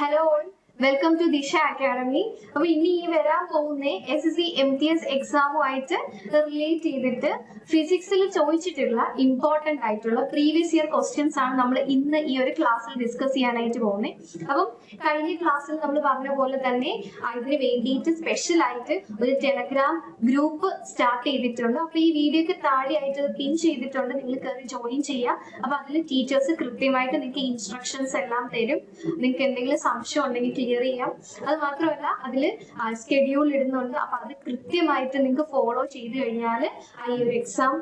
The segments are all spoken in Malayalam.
Hello all, welcome to Disha Academy. അപ്പോൾ ഇനി ഈ വരാൻ പോകുന്ന SSC MTS എക്സാമുമായിട്ട് റിലേറ്റ് ചെയ്തിട്ട് ഫിസിക്സിൽ ചോദിച്ചിട്ടുള്ള ഇമ്പോർട്ടന്റ് ആയിട്ടുള്ള പ്രീവിയസ് ഇയർ ക്വസ്റ്റ്യൻസ് ആണ് നമ്മൾ ഇന്ന് ഈ ഒരു ക്ലാസ്സിൽ ഡിസ്കസ് ചെയ്യാനായിട്ട് പോകുന്നത്. അപ്പം കഴിഞ്ഞ ക്ലാസ്സിൽ നമ്മൾ പറഞ്ഞ പോലെ തന്നെ അതിന് വേണ്ടിയിട്ട് സ്പെഷ്യൽ ആയിട്ട് ഒരു ടെലഗ്രാം ഗ്രൂപ്പ് സ്റ്റാർട്ട് ചെയ്തിട്ടുണ്ട്. അപ്പൊ ഈ വീഡിയോക്ക് താഴെയായിട്ട് പിൻ ചെയ്തിട്ടുണ്ട്, നിങ്ങൾ കയറി ജോയിൻ ചെയ്യുക. അപ്പൊ അതിൽ ടീച്ചേഴ്സ് കൃത്യമായിട്ട് നിങ്ങൾക്ക് ഇൻസ്ട്രക്ഷൻസ് എല്ലാം തരും. നിങ്ങൾക്ക് എന്തെങ്കിലും സംശയം ഉണ്ടെങ്കിൽ ക്ലിയർ ചെയ്യാം. അത് മാത്രമല്ല അതിൽ സ്കെഡ്യൂൾ ഇടുന്നുണ്ട്. അപ്പൊ അത് കൃത്യമായിട്ട് നിങ്ങൾക്ക് ഫോളോ ചെയ്ത് കഴിഞ്ഞാൽ ഈ ഒരു എക്സാം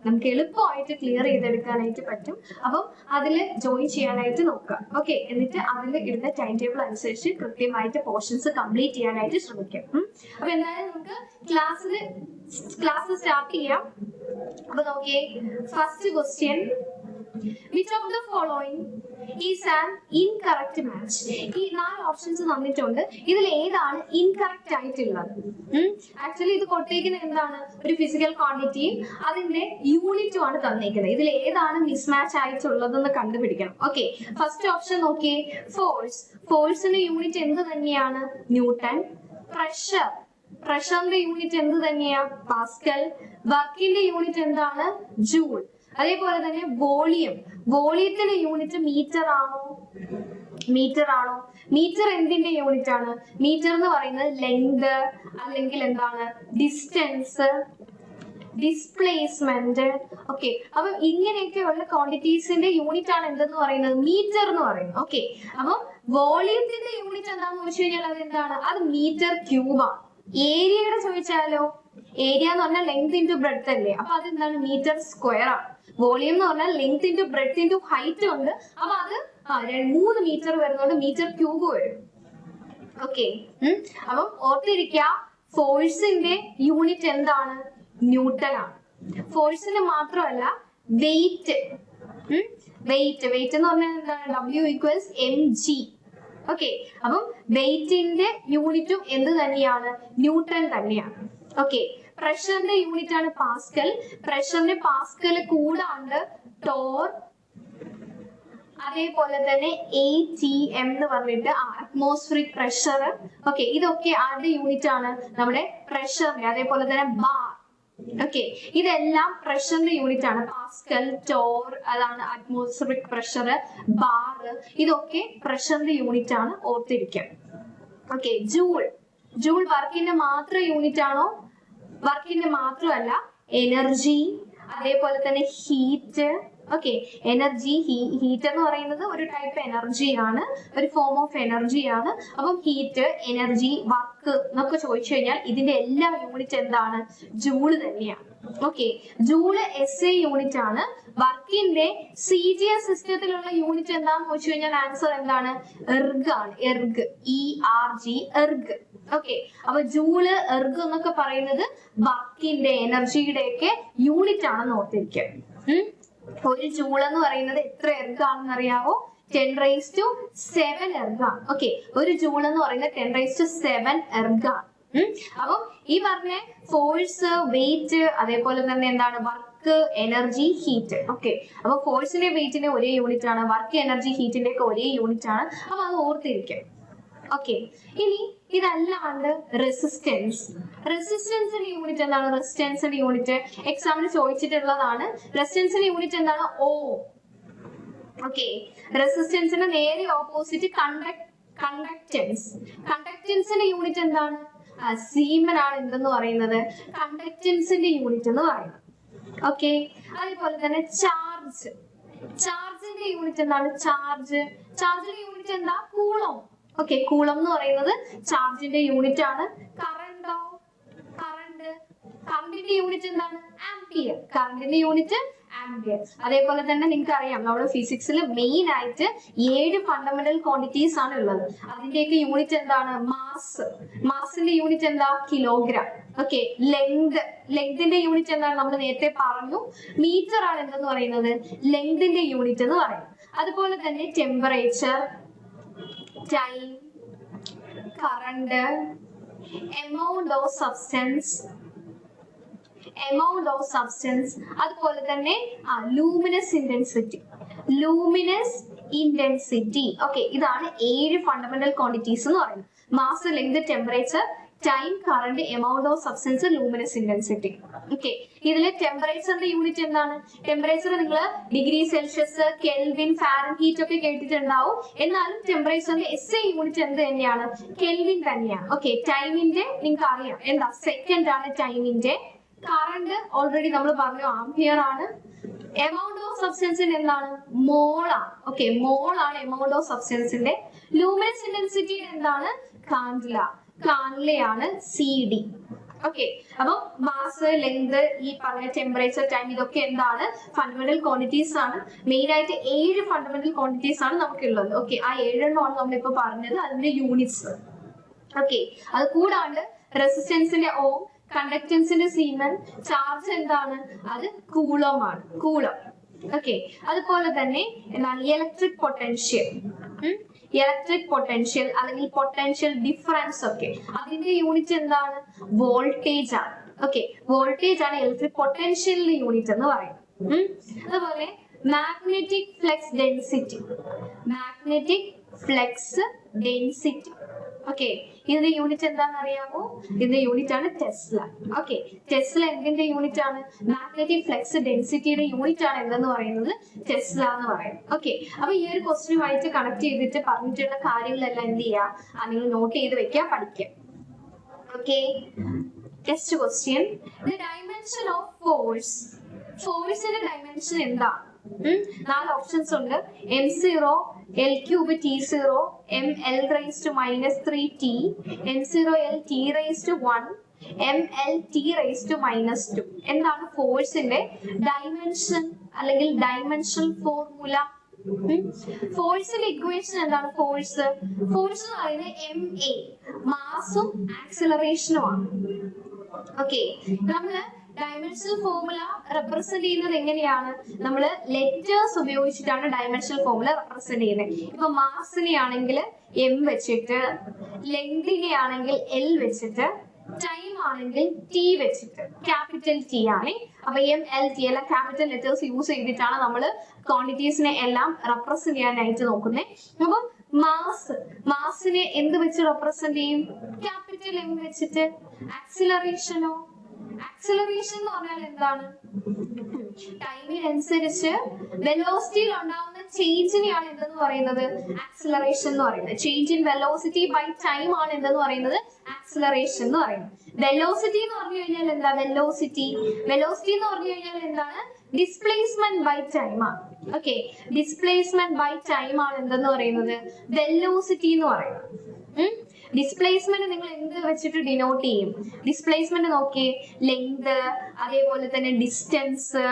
നമുക്ക് എളുപ്പമായിട്ട് ക്ലിയർ ചെയ്തെടുക്കാനായിട്ട് പറ്റും. അപ്പം അതിൽ ജോയിൻ ചെയ്യാനായിട്ട് നോക്കുക. ഓക്കെ, എന്നിട്ട് അതിൽ ഇടുന്ന ടൈം ടേബിൾ അനുസരിച്ച് കൃത്യമായിട്ട് പോർഷൻസ് കംപ്ലീറ്റ് ചെയ്യാനായിട്ട് ശ്രമിക്കാം. അപ്പൊ എന്തായാലും നമുക്ക് ക്ലാസ് സ്റ്റാർട്ട് ചെയ്യാം. അപ്പൊ നോക്കിയേ, first question, which of the following is an incorrect match? ഈ 4 ഓപ്ഷൻസ് തന്നിട്ടുണ്ട്. ഇതിൽ ഏതാണ് ഇൻകറക്റ്റ് ആയിട്ടുള്ളത്? ആക്ച്വലി ഇത് കൊടുത്തേക്കുന്ന എന്താണ്, ഒരു ഫിസിക്കൽ ക്വാണ്ടിറ്റിയും അതിന്റെ യൂണിറ്റും ആണ് തന്നേക്കുന്നത്. ഇതിൽ ഏതാണ് മിസ്മാച്ച് ആയിട്ടുള്ളതെന്ന് കണ്ടുപിടിക്കണം. ഓക്കെ, ഫസ്റ്റ് ഓപ്ഷൻ നോക്കിയേ, ഫോഴ്സ്. ഫോഴ്സിന്റെ യൂണിറ്റ് എന്ത് തന്നെയാണ്? ന്യൂട്ടൺ. പ്രഷറിന്റെ യൂണിറ്റ് എന്ത് തന്നെയാ? പാസ്കൽ. വർക്കിന്റെ യൂണിറ്റ് എന്താണ്? ജൂൾ. അതേപോലെ തന്നെ വോളിയത്തിന്റെ യൂണിറ്റ് മീറ്റർ ആണോ? മീറ്റർ എന്തിന്റെ യൂണിറ്റ് ആണ്? മീറ്റർ എന്ന് പറയുന്നത് ലെങ്ത്, അല്ലെങ്കിൽ എന്താണ്, ഡിസ്റ്റൻസ്, ഡിസ്പ്ലേസ്മെന്റ്. ഓക്കെ, അപ്പൊ ഇങ്ങനെയൊക്കെയുള്ള ക്വാണ്ടിറ്റീസിന്റെ യൂണിറ്റ് ആണ് എന്തെന്ന് പറയുന്നത്? മീറ്റർ എന്ന് പറയുന്നത്. ഓക്കെ, അപ്പൊ വോളിയത്തിന്റെ യൂണിറ്റ് എന്താണെന്ന് വെച്ച് കഴിഞ്ഞാൽ അത് എന്താണ്? അത് മീറ്റർ ക്യൂബാണ്. ഏരിയയുടെ ചോദിച്ചാലോ, ഏരിയ എന്ന് പറഞ്ഞാൽ ലെങ്ത് ഇൻറ്റു ബ്രെഡ്ത്ത് അല്ലേ, അപ്പൊ അതെന്താണ്? മീറ്റർ സ്ക്വയർ ആണ്. വോളിയം എന്ന് പറഞ്ഞാൽ length into breadth into height ഉണ്ട്. അപ്പൊ അത് 3 മീറ്റർ വരുന്നോണ്ട് മീറ്റർ ക്യൂബ് വരും. ഓക്കെ, അപ്പം ഓർത്തിരിക്കുക, ഫോഴ്സിന്റെ യൂണിറ്റ് എന്താണ്? ന്യൂട്ടൺ ആണ്. ഫോഴ്സിന് മാത്രമല്ല വെയിറ്റ് എന്ന് പറഞ്ഞാൽ എന്താണ്? W=mg. ഓക്കെ, അപ്പം വെയിറ്റിന്റെ യൂണിറ്റും എന്ത് തന്നെയാണ്? ന്യൂട്ടൺ തന്നെയാണ്. ഓക്കെ, പ്രഷറിന്റെ യൂണിറ്റ് ആണ് പാസ്കൽ. പ്രഷറിന്റെ പാസ്കൽ കൂടാണ്ട് ടോർ, അതേപോലെ തന്നെ ATM എന്ന് പറഞ്ഞിട്ട് അറ്റ്മോസ്ഫിയറിക് പ്രഷർ. ഓക്കെ, ഇതൊക്കെ ആരുടെ യൂണിറ്റ് ആണ്? നമ്മുടെ പ്രഷറിന്റെ. അതേപോലെ തന്നെ ബാർ. ഓക്കെ, ഇതെല്ലാം പ്രഷറിന്റെ യൂണിറ്റ് ആണ്. പാസ്കൽ, ടോർ, അതാണ് അറ്റ്മോസ്ഫിയറിക് പ്രഷർ, ബാർ, ഇതൊക്കെ പ്രഷറിന്റെ യൂണിറ്റ് ആണ്. ഓർത്തിരിക്കുക. ഓക്കെ, ജൂൾ വർക്കിന്റെ മാത്രം യൂണിറ്റ് ആണോ? വർക്കിന്റെ മാത്രമല്ല, എനർജി, അതേപോലെ തന്നെ ഹീറ്റ്. ഓക്കെ, എനർജി, ഹീറ്റ് എന്ന് പറയുന്നത് ഒരു ടൈപ്പ് എനർജിയാണ്, ഒരു ഫോം ഓഫ് എനർജിയാണ്. അപ്പം ഹീറ്റ്, എനർജി, വർക്ക് എന്നൊക്കെ ചോദിച്ചു കഴിഞ്ഞാൽ ഇതിന്റെ എല്ലാ യൂണിറ്റ് എന്താണ്? ജൂള് തന്നെയാണ്. ഓക്കെ, ജൂള് SI യൂണിറ്റ് ആണ്. വർക്കിന്റെ CGS സിസ്റ്റത്തിലുള്ള യൂണിറ്റ് എന്താന്ന് ചോദിച്ചു കഴിഞ്ഞാൽ ആൻസർ എന്താണ്? എർഗ് ആണ്. എർഗ്. ഓക്കെ, അപ്പൊ ജൂള്, എർഗ് എന്നൊക്കെ പറയുന്നത് വർക്കിന്റെ, എനർജിയുടെ ഒക്കെ യൂണിറ്റ് ആണെന്ന് ഓർത്തിരിക്കുക. ഒരു ജൂൾ എന്ന് പറയുന്നത് എത്ര എർഗ് ആണെന്ന് അറിയാവോ? 10⁻⁷ എർഗ് ആണ്. ഓക്കെ, ഒരു ജൂൾ എന്ന് പറയുന്നത് 10⁻⁷ എർഗ് ആണ്. അപ്പം ഈ പറഞ്ഞ ഫോഴ്സ്, വെയിറ്റ്, അതേപോലെ തന്നെ എന്താണ്, വർക്ക്, എനർജി, ഹീറ്റ്. ഓക്കെ, അപ്പൊ ഫോഴ്സിന്റെ വെയിറ്റിന്റെ ഒരേ യൂണിറ്റ് ആണ്, വർക്ക്, എനർജി, ഹീറ്റിന്റെ ഒക്കെ ഒരേ യൂണിറ്റ് ആണ്. അപ്പൊ അത് ഓർത്തിരിക്കും. ഓക്കെ, ഇനി ഇതല്ലാണ്ട് റെസിസ്റ്റൻസിന്റെ യൂണിറ്റ് എന്താണ്? റെസിസ്റ്റൻസിന്റെ യൂണിറ്റ് എക്സാമിന് ചോദിച്ചിട്ടുള്ളതാണ്. റെസിസ്റ്റൻസിന്റെ യൂണിറ്റ് എന്താണ്? ഓം. ഓക്കെ, റെസിസ്റ്റൻസിന്റെ നേരെ ഓപ്പോസിറ്റ് കണ്ടക്ടൻസിന്റെ യൂണിറ്റ് എന്താണ്? സീമൻ ആണ് എന്തെന്ന് പറയുന്നത്? കണ്ടക്ടൻസിന്റെ യൂണിറ്റ് എന്ന് പറയുന്നത്. ഓക്കെ, അതേപോലെ തന്നെ ചാർജിന്റെ യൂണിറ്റ് എന്താണ്? ചാർജിന്റെ യൂണിറ്റ് എന്താ? കൂളോം. ഓക്കെ, കൂളം എന്ന് പറയുന്നത് ചാർജിന്റെ യൂണിറ്റ് ആണ്. കറണ്ടിന്റെ യൂണിറ്റ് എന്താണ്? ആംപിയർ. കറണ്ടിന്റെ യൂണിറ്റ് ആംപിയർ. അതേപോലെ തന്നെ നിങ്ങൾക്ക് അറിയാം, നമ്മുടെ ഫിസിക്സിൽ മെയിൻ ആയിട്ട് 7 ഫണ്ടമെന്റൽ ക്വാണ്ടിറ്റീസ് ആണ് ഉള്ളത്. അതിന്റെയൊക്കെ യൂണിറ്റ് എന്താണ്? മാസിന്റെ യൂണിറ്റ് എന്താ? കിലോഗ്രാം. ഓക്കെ, ലെങ്തിന്റെ യൂണിറ്റ് എന്താണ്? നമ്മൾ നേരത്തെ പറഞ്ഞു, മീറ്റർ ആണ് എന്തെന്ന് പറയുന്നത്? ലെങ്തിന്റെ യൂണിറ്റ് എന്ന് പറയുന്നത്. അതുപോലെ തന്നെ temperature, time, current, amount of substance, അതുപോലെ തന്നെ ലൂമിനസ് ഇന്റൻസിറ്റി. ഓക്കെ, ഇതാണ് 7 ഫണ്ടമെന്റൽ ക്വാണ്ടിറ്റീസ് എന്ന് പറയുന്നത്. Mass, length, temperature, time, current, amount of substance, luminous intensity. Okay, ഇതില് ടെമ്പറേച്ചറിന്റെ യൂണിറ്റ് എന്താണ്? ടെമ്പറേച്ചർ നിങ്ങൾ ഡിഗ്രി സെൽഷ്യസ്, കെൽവിൻ, ഫാരൻഹീറ്റ് ഒക്കെ കേട്ടിട്ടുണ്ടാവും. എന്നാലും ടെമ്പറേച്ചറിന്റെ SI യൂണിറ്റ് എന്ത് തന്നെയാണ്? കെൽവിൻ തന്നെയാണ്. ഓക്കെ, ടൈമിന്റെ നിങ്ങൾക്ക് അറിയാം എന്താ? സെക്കൻഡ് ആണ് ടൈമിന്റെ. കറന്റ് ഓൾറെഡി നമ്മൾ പറഞ്ഞു ആംപിയർ ആണ്. എമൗണ്ട് ഓഫ് സബ്സ്റ്റൻസിന്റെ എന്താണ്? മോളാണ്. ഓക്കെ, മോളാണ് എമൗണ്ട് ഓഫ് സബ്സ്റ്റൻസിന്റെ. ലൂമിനസ് ഇന്റൻസിറ്റി എന്താണ്? കാൻഡില. കാൻഡിലയാണ് CD. ഓക്കെ, അപ്പൊ മാസ്, ലെങ്ത്, ഈ പറഞ്ഞ ടെമ്പറേച്ചർ, ടൈം ഇതൊക്കെ എന്താണ്? ഫണ്ടമെന്റൽ ക്വാണ്ടിറ്റീസ് ആണ്. മെയിൻ ആയിട്ട് 7 ഫണ്ടമെന്റൽ ക്വാണ്ടിറ്റീസ് ആണ് നമുക്കുള്ളത്. ഓക്കെ, ആ 7 എണ്ണമാണ് നമ്മളിപ്പോ പറഞ്ഞത്, അതിന്റെ യൂണിറ്റ്സ്. ഓക്കെ, അത് കൂടാണ്ട് റെസിസ്റ്റൻസിന്റെ ഓം, കണ്ടക്ടൻസിന്റെ സീമൻ, ചാർജ് എന്താണ്? അത് കൂളോം ആണ്. കൂളോം. ഓക്കെ, അതുപോലെ തന്നെ എന്താണ്? Electric potential. ഇലക്ട്രിക് പൊട്ടൻഷ്യൽ അല്ലെങ്കിൽ പൊട്ടൻഷ്യൽ ഡിഫറൻസ് ഒക്കെ അതിന്റെ യൂണിറ്റ് എന്താണ്? വോൾട്ടേജ് ആണ്. ഓക്കെ, വോൾട്ടേജ് ആണ് ഇലക്ട്രിക് പൊട്ടൻഷ്യലിന്റെ യൂണിറ്റ് എന്ന് പറയുന്നത്. അതുപോലെ magnetic flux density. Magnetic flux density. Okay, ഇതിന്റെ യൂണിറ്റ് എന്താണെന്ന് അറിയാമോ? ഇതിന്റെ യൂണിറ്റ് ആണ് ടെസ്ല. ഓക്കെ, ടെസ്ല എന്തിന്റെ യൂണിറ്റ് ആണ്? മാഗ്നറ്റിക് ഫ്ലക്സ് ഡെൻസിറ്റിയുടെ യൂണിറ്റ് ആണ് എന്തെന്ന് പറയുന്നത്? ടെസ്ല എന്ന് പറയുന്നത്. ഓക്കെ, അപ്പൊ ഈ ഒരു ക്വസ്റ്റ്യനുമായിട്ട് കണക്ട് ചെയ്തിട്ട് പറഞ്ഞിട്ടുള്ള കാര്യങ്ങളെല്ലാം എന്ത് ചെയ്യാ? നിങ്ങൾ നോട്ട് ചെയ്ത് വെക്കാൻ പഠിക്കാം. Okay, next question. The dimension of force. ഫോഴ്സിന്റെ ഡൈമെൻഷൻ എന്താണ്? 4 ഓപ്ഷൻസ് ഉണ്ട്. m0, L³ T0, mL raised to -3t, m0 L T raised to 1, mL T raised to -2. എന്താണ് ഫോഴ്സിന്റെ ഡൈമെൻഷൻ അല്ലെങ്കിൽ ഡൈമെൻഷണൽ ഫോർമുല? ഫോഴ്സിന്റെ ഇക്വേഷൻ എന്താണ്? ഫോഴ്സ് എന്ന് പറയുന്നത് MA, മാസും ആക്സിലറേഷനും ആണ്. ഓക്കെ, നമ്മള് ഡൈമെൻഷണൽ ഫോർമുല റെപ്രസെന്റ് ചെയ്യുന്നത് എങ്ങനെയാണ്? നമ്മൾ ലെറ്റേഴ്സ് ഉപയോഗിച്ചിട്ടാണ് ഡൈമെൻഷണൽ ഫോർമുല റെപ്രസെന്റ് ചെയ്യുന്നത്. ഇപ്പൊ മാസിനെ ആണെങ്കിൽ M വെച്ചിട്ട്, ലെങ്തിനെ ആണെങ്കിൽ L വെച്ചിട്ട്, ടൈം ആണെങ്കിൽ T വെച്ചിട്ട്, ക്യാപിറ്റൽ T ആണ്. അപ്പൊ MLT എല്ലാം ക്യാപിറ്റൽ ലെറ്റേഴ്സ് യൂസ് ചെയ്തിട്ടാണ് നമ്മൾ ക്വാണ്ടിറ്റീസിനെ എല്ലാം റെപ്രസെന്റ് ചെയ്യാനായിട്ട് നോക്കുന്നത്. അപ്പൊ മാസിനെ എന്ത് വെച്ച് റെപ്രസെന്റ് ചെയ്യും? ക്യാപിറ്റൽ M വെച്ചിട്ട്. ആക്സിലറേഷനോ? ആക്സിലറേഷൻ എന്ന് പറഞ്ഞാൽ എന്താണ്? ടൈമിനനുസരിച്ച് വെലോസിറ്റിയിൽ ഉണ്ടാവുന്ന ചേഞ്ചിനെയാണ് എന്തെന്ന് പറയുന്നത്? ആക്സിലറേഷൻ എന്ന് പറയുന്നത്. Change in velocity by time ആണ് എന്തെന്ന് പറയുന്നത്? ആക്സിലറേഷൻ എന്ന് പറയുന്നത്. വെലോസിറ്റി എന്ന് പറഞ്ഞു കഴിഞ്ഞാൽ എന്താ? വെലോസിറ്റി എന്ന് പറഞ്ഞു കഴിഞ്ഞാൽ എന്താണ്? ഡിസ്പ്ലേസ്മെന്റ് ബൈ ടൈം ആണ്. ഓക്കെ, ഡിസ്പ്ലേസ്മെന്റ് ബൈ ടൈം ആണ് എന്തെന്ന് പറയുന്നത്? വെലോസിറ്റി എന്ന് പറയുന്നത്. ഡിസ്പ്ലേസ്മെന്റ് നിങ്ങൾ എന്ത് വെച്ചിട്ട് ഡിനോട്ട് ചെയ്യും? ഡിസ്പ്ലേസ്മെന്റ് നോക്കിയേ, ലെങ്ത്, അതേപോലെ തന്നെ ഡിസ്റ്റൻസ്,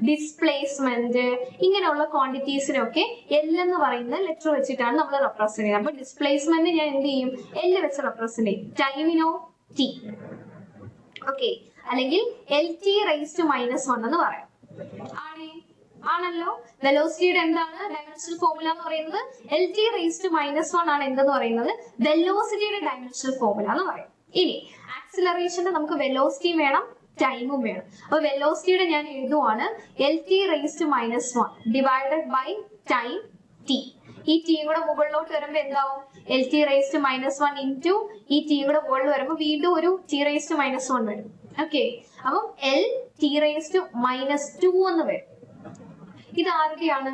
ഡിസ്പ്ലേസ്മെന്റ്, ഇങ്ങനെയുള്ള ക്വാണ്ടിറ്റീസിനൊക്കെ L എന്ന് പറയുന്ന ലെറ്റർ വെച്ചിട്ടാണ് നമ്മൾ റെപ്രസെന്റ് ചെയ്യുന്നത്. അപ്പൊ ഡിസ്പ്ലേസ്മെന്റ് ഞാൻ എന്ത് ചെയ്യും? L വെച്ച് റെപ്രസെന്റ് ചെയ്യും. ടൈമിനോ? T. ഓക്കെ, അല്ലെങ്കിൽ LT raised to -1 എന്ന് പറയാം. ആണല്ലോ. വെലോസിറ്റിയുടെ എന്താണ് ഡൈമെൻഷണൽ ഫോർമുല എന്ന് പറയുന്നത്? LT raised to -1 ആണ് എന്തെന്ന് പറയുന്നത്? വെലോസിറ്റിയുടെ ഡൈമെൻഷണൽ ഫോർമുല എന്ന് പറയും. ഇനി ആക്സിലറേഷന്റെ നമുക്ക് വെലോസിറ്റി വേണം, ടൈമും വേണം. അപ്പൊ വെലോസിറ്റിയുടെ ഞാൻ എഴുതുവാണ് LT raised to -1 divided by time T. ഈ T കൂടെ മുകളിലോട്ട് വരുമ്പോ എന്താവും? LT raised to -1 ഇൻറ്റു ഈ T കൂടെ മുകളിൽ വരുമ്പോ വീണ്ടും ഒരു T raised to -1 വരും. ഓക്കെ, അപ്പം LT raised to -2 എന്ന് വരും. ഇത് ആരുടെയാണ്?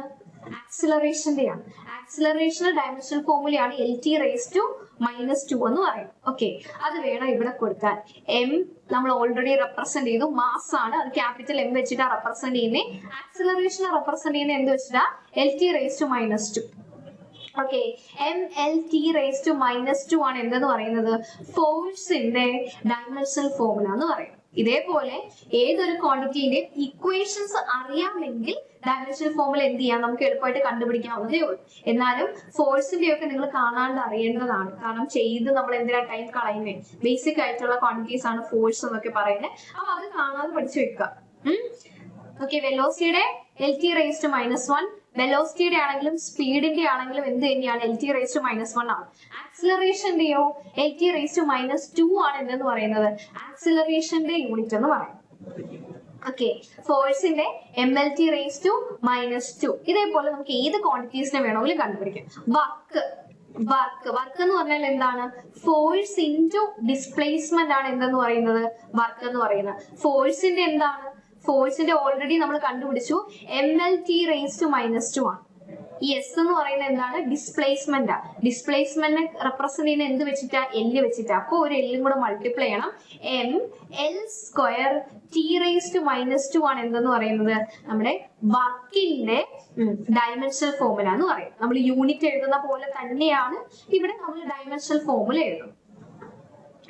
ആക്സിലറേഷന്റെയാണ്. ആക്സിലറേഷൻ ഡൈമെൻഷണൽ ഫോർമുലയാണ് LT raised to -2 എന്ന് പറയുന്നത്. ഓക്കെ, അത് വേണം ഇവിടെ കൊടുക്കാൻ. M നമ്മൾ ഓൾറെഡി റെപ്രസെന്റ് ചെയ്തു, മാസ് ആണ്, അത് ക്യാപിറ്റൽ M വെച്ചിട്ടാണ് റെപ്രസെന്റ് ചെയ്യുന്നത്. ആക്സിലറേഷൻ റെപ്രസെന്റ് ചെയ്യുന്നത് എന്ത് വെച്ചിട്ടാ? LT raised to -2. Okay, MLT raised to -2 ആണ് എന്തെന്ന് പറയുന്നത്? ഫോഴ്സിന്റെ ഡൈമെൻഷണൽ ഫോർമുല എന്ന് പറയുന്നത്. ഇതേപോലെ ഏതൊരു ക്വാണ്ടിറ്റിന്റെ ഇക്വേഷൻസ് അറിയാമെങ്കിൽ ഡൈമെൻഷണൽ ഫോർമുല എന്ത് ചെയ്യാം? നമുക്ക് എളുപ്പമായിട്ട് കണ്ടുപിടിക്കാവുന്നതേ ഉള്ളൂ. എന്നാലും ഫോഴ്സിന്റെ ഒക്കെ നിങ്ങൾ കാണാണ്ട് അറിയേണ്ടതാണ്. കാരണം ചെയ്ത് നമ്മൾ എന്തിനാ ടൈം കളയുന്നത്? ബേസിക് ആയിട്ടുള്ള ക്വാണ്ടിറ്റീസ് ആണ് ഫോഴ്സ് എന്നൊക്കെ പറയുന്നത്. അപ്പൊ അത് കാണാതെ പഠിച്ചു വെക്കുക. ഓക്കെ, വെലോസിറ്റിയുടെ LT raised to -1, വെലോസിറ്റിയുടെ ആണെങ്കിലും സ്പീഡിന്റെ ആണെങ്കിലും എന്ത് തന്നെയാണ്? LT raised to -1 ആണ്. ആക്സിലറേഷന്റെയോ LT raised to -2 ആണ് എന്തെന്ന് പറയുന്നത്? ആക്സിലറേഷന്റെ യൂണിറ്റ് എന്ന് പറയും. ഓക്കെ, ഫോഴ്സിന്റെ MLT⁻². ഇതേപോലെ നമുക്ക് ഏത് ക്വാണ്ടിറ്റീസിനെ വേണമെങ്കിലും കണ്ടുപിടിക്കാം. വർക്ക് എന്ന് പറഞ്ഞാൽ എന്താണ്? ഫോഴ്സ് ഇൻറ്റു ഡിസ്പ്ലേസ്മെന്റ് ആണ് എന്തെന്ന് പറയുന്നത്? വർക്ക് എന്ന് പറയുന്നത്. ഫോഴ്സിന്റെ എന്താണ്? ഫോഴ്സിന്റെ ഓൾറെഡി നമ്മൾ കണ്ടുപിടിച്ചു, MLT⁻² ആണ്. ഈ എസ് എന്ന് പറയുന്നത് എന്താണ്? ഡിസ്പ്ലേസ്മെന്റ്. ഡിസ്പ്ലേസ്മെന്റ് റെപ്രസെന്റ് ചെയ്യുന്ന എന്ത് വെച്ചിട്ടാ? എല്ല് വെച്ചിട്ടാ. അപ്പൊ ഒരു എല്ലും കൂടെ മൾട്ടിപ്ലൈ ചെയ്യണം. ML²T⁻² ആണ് എന്തെന്ന് പറയുന്നത്? നമ്മുടെ വർക്കിന്റെ ഡയമെൻഷണൽ ഫോർമുല എന്ന് പറയുന്നത്. നമ്മൾ യൂണിറ്റ് എഴുതുന്ന പോലെ തന്നെയാണ് ഇവിടെ നമ്മൾ ഡയമെൻഷണൽ ഫോർമുല എഴുതുന്നത്.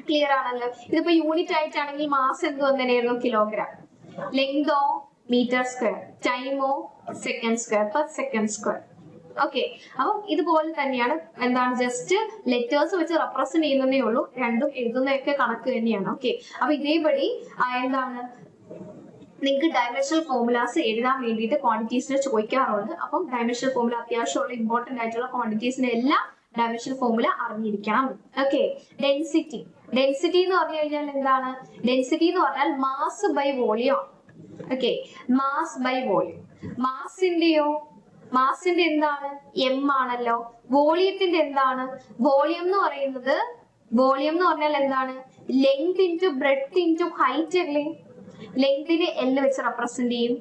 ക്ലിയർ ആണല്ലോ? ഇതിപ്പോ യൂണിറ്റ് ആയിട്ടാണെങ്കിൽ മാസ് എന്ത് വന്നേനായിരുന്നു? കിലോഗ്രാം. ലെങ്തോ m², ടൈമോ s²/s². ഓക്കെ, അപ്പം ഇതുപോലെ തന്നെയാണ്. എന്താണ്? ജസ്റ്റ് ലെറ്റേഴ്സ് വെച്ച് റെപ്രസെന്റ് ചെയ്യുന്നതേ ഉള്ളൂ. രണ്ടും എഴുതുന്നതൊക്കെ കണക്ക് തന്നെയാണ്. ഓക്കെ, അപ്പൊ ഇതേപടി എന്താണ് നിങ്ങൾക്ക് ഡയമെൻഷണൽ ഫോർമുലാസ് എഴുതാൻ വേണ്ടിയിട്ട് ക്വാണ്ടിറ്റീസിനെ ചോദിക്കാറുണ്ട്. അപ്പം ഡയമെൻഷണൽ ഫോർമുല അത്യാവശ്യമുള്ള ഇമ്പോർട്ടന്റ് ആയിട്ടുള്ള ക്വാണ്ടിറ്റീസിന്റെ എല്ലാം ഡയമെൻഷണൽ ഫോർമുല അറിഞ്ഞിരിക്കണം. ഓക്കെ, ഡെൻസിറ്റി എന്ന് പറഞ്ഞു കഴിഞ്ഞാൽ എന്താണ്? ഡെൻസിറ്റി എന്ന് പറഞ്ഞാൽ mass by volume. Okay, mass by volume. മാസിന്റെ എന്താണ്? M ആണല്ലോ. വോളിയത്തിന്റെ എന്താണ്? വോളിയം എന്ന് പറഞ്ഞാൽ എന്താണ്? Length into breadth into height അല്ലേ? ലെങ്തിന് L വെച്ച് റെപ്രസെന്റ് ചെയ്യും,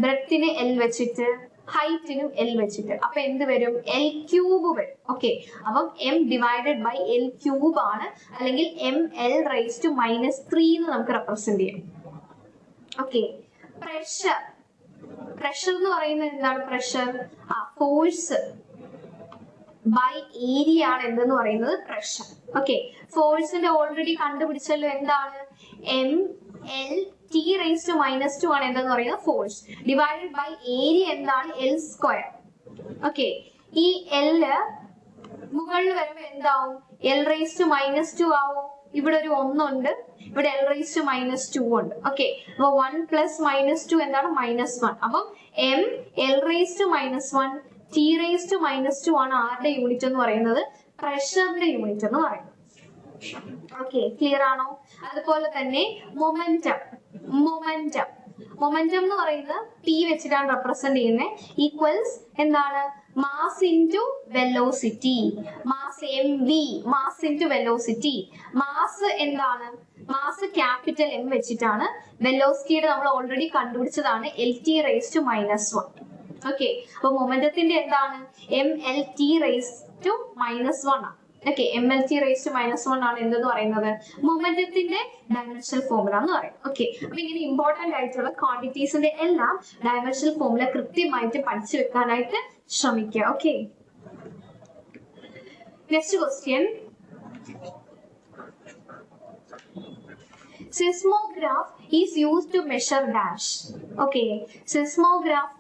ബ്രെഡ്ത്തിന് L വെച്ചിട്ട്, ഹൈറ്റിനും L വെച്ചിട്ട്. അപ്പൊ എന്ത് വരും? L³ വരും. ഓക്കെ, അപ്പം M/L³ ആണ്, അല്ലെങ്കിൽ ML⁻³ എന്ന് നമുക്ക് റെപ്രസെന്റ് ചെയ്യാം. ഓക്കെ, പ്രഷർ എന്ന് പറയുന്നത് എന്താണ്? പ്രഷർ ഫോഴ്സ് ബൈ ഏരിയ ആണ് എന്തെന്ന് പറയുന്നത്? പ്രഷർ. ഓക്കെ, ഫോഴ്സിന്റെ ഓൾറെഡി കണ്ടുപിടിച്ചല്ലോ. എന്താണ്? MLT⁻² ആണ് എന്തെന്ന് പറയുന്നത്? ഫോഴ്സ് ഡിവൈഡഡ് ബൈ ഏരിയ എന്താണ്? L². ഓക്കെ, ഈ L മുകളിൽ വരുമ്പോ എന്താവും? L⁻² ആവും. ഇവിടെ ഒരു 1 ഉണ്ട്, ഇവിടെ L⁻² ഉണ്ട്. ഓക്കെ, അപ്പൊ 1 + -2 എന്താണ്? -1. അപ്പം ML⁻⁻1 T⁻² ആണ് ആരുടെ യൂണിറ്റ് എന്ന് പറയുന്നത്? പ്രഷറിന്റെ യൂണിറ്റ് എന്ന് പറയുന്നത്. ഓക്കെ, ക്ലിയർ ആണോ? അതുപോലെ തന്നെ മൊമെന്റം എന്ന് പറയുന്നത് P വെച്ചിട്ടാണ് റെപ്രസെന്റ് ചെയ്യുന്നത്. ഈക്വൽസ് എന്താണ്? Mass into velocity. Mass MV, mass into velocity. Mass എന്താണ്? മാസ് ക്യാപിറ്റൽ M വെച്ചിട്ടാണ്. വെലോസിറ്റിയുടെ നമ്മൾ ഓൾറെഡി കണ്ടുപിടിച്ചതാണ് LT⁻⁻1. ഓക്കെ, അപ്പൊ മൊമെന്റത്തിന്റെ എന്താണ്? MLT⁻⁻1 ആണ്. ഓക്കെ, MLT⁻⁻1 ആണ് എന്തെന്ന് പറയുന്നത്? മൊമെന്റത്തിന്റെ ഡയമെൻഷണൽ ഫോർമുല എന്ന് പറയുന്നത്. ഓക്കെ, അപ്പൊ ഇങ്ങനെ ഇമ്പോർട്ടന്റ് ആയിട്ടുള്ള ക്വാണ്ടിറ്റീസിന്റെ എല്ലാം ഡയമെൻഷണൽ ഫോർമുല കൃത്യമായിട്ട് പഠിച്ചു വെക്കാനായിട്ട് ശ്രമിക്കുക. Okay, next question. Seismograph is used to measure dash. Okay, seismograph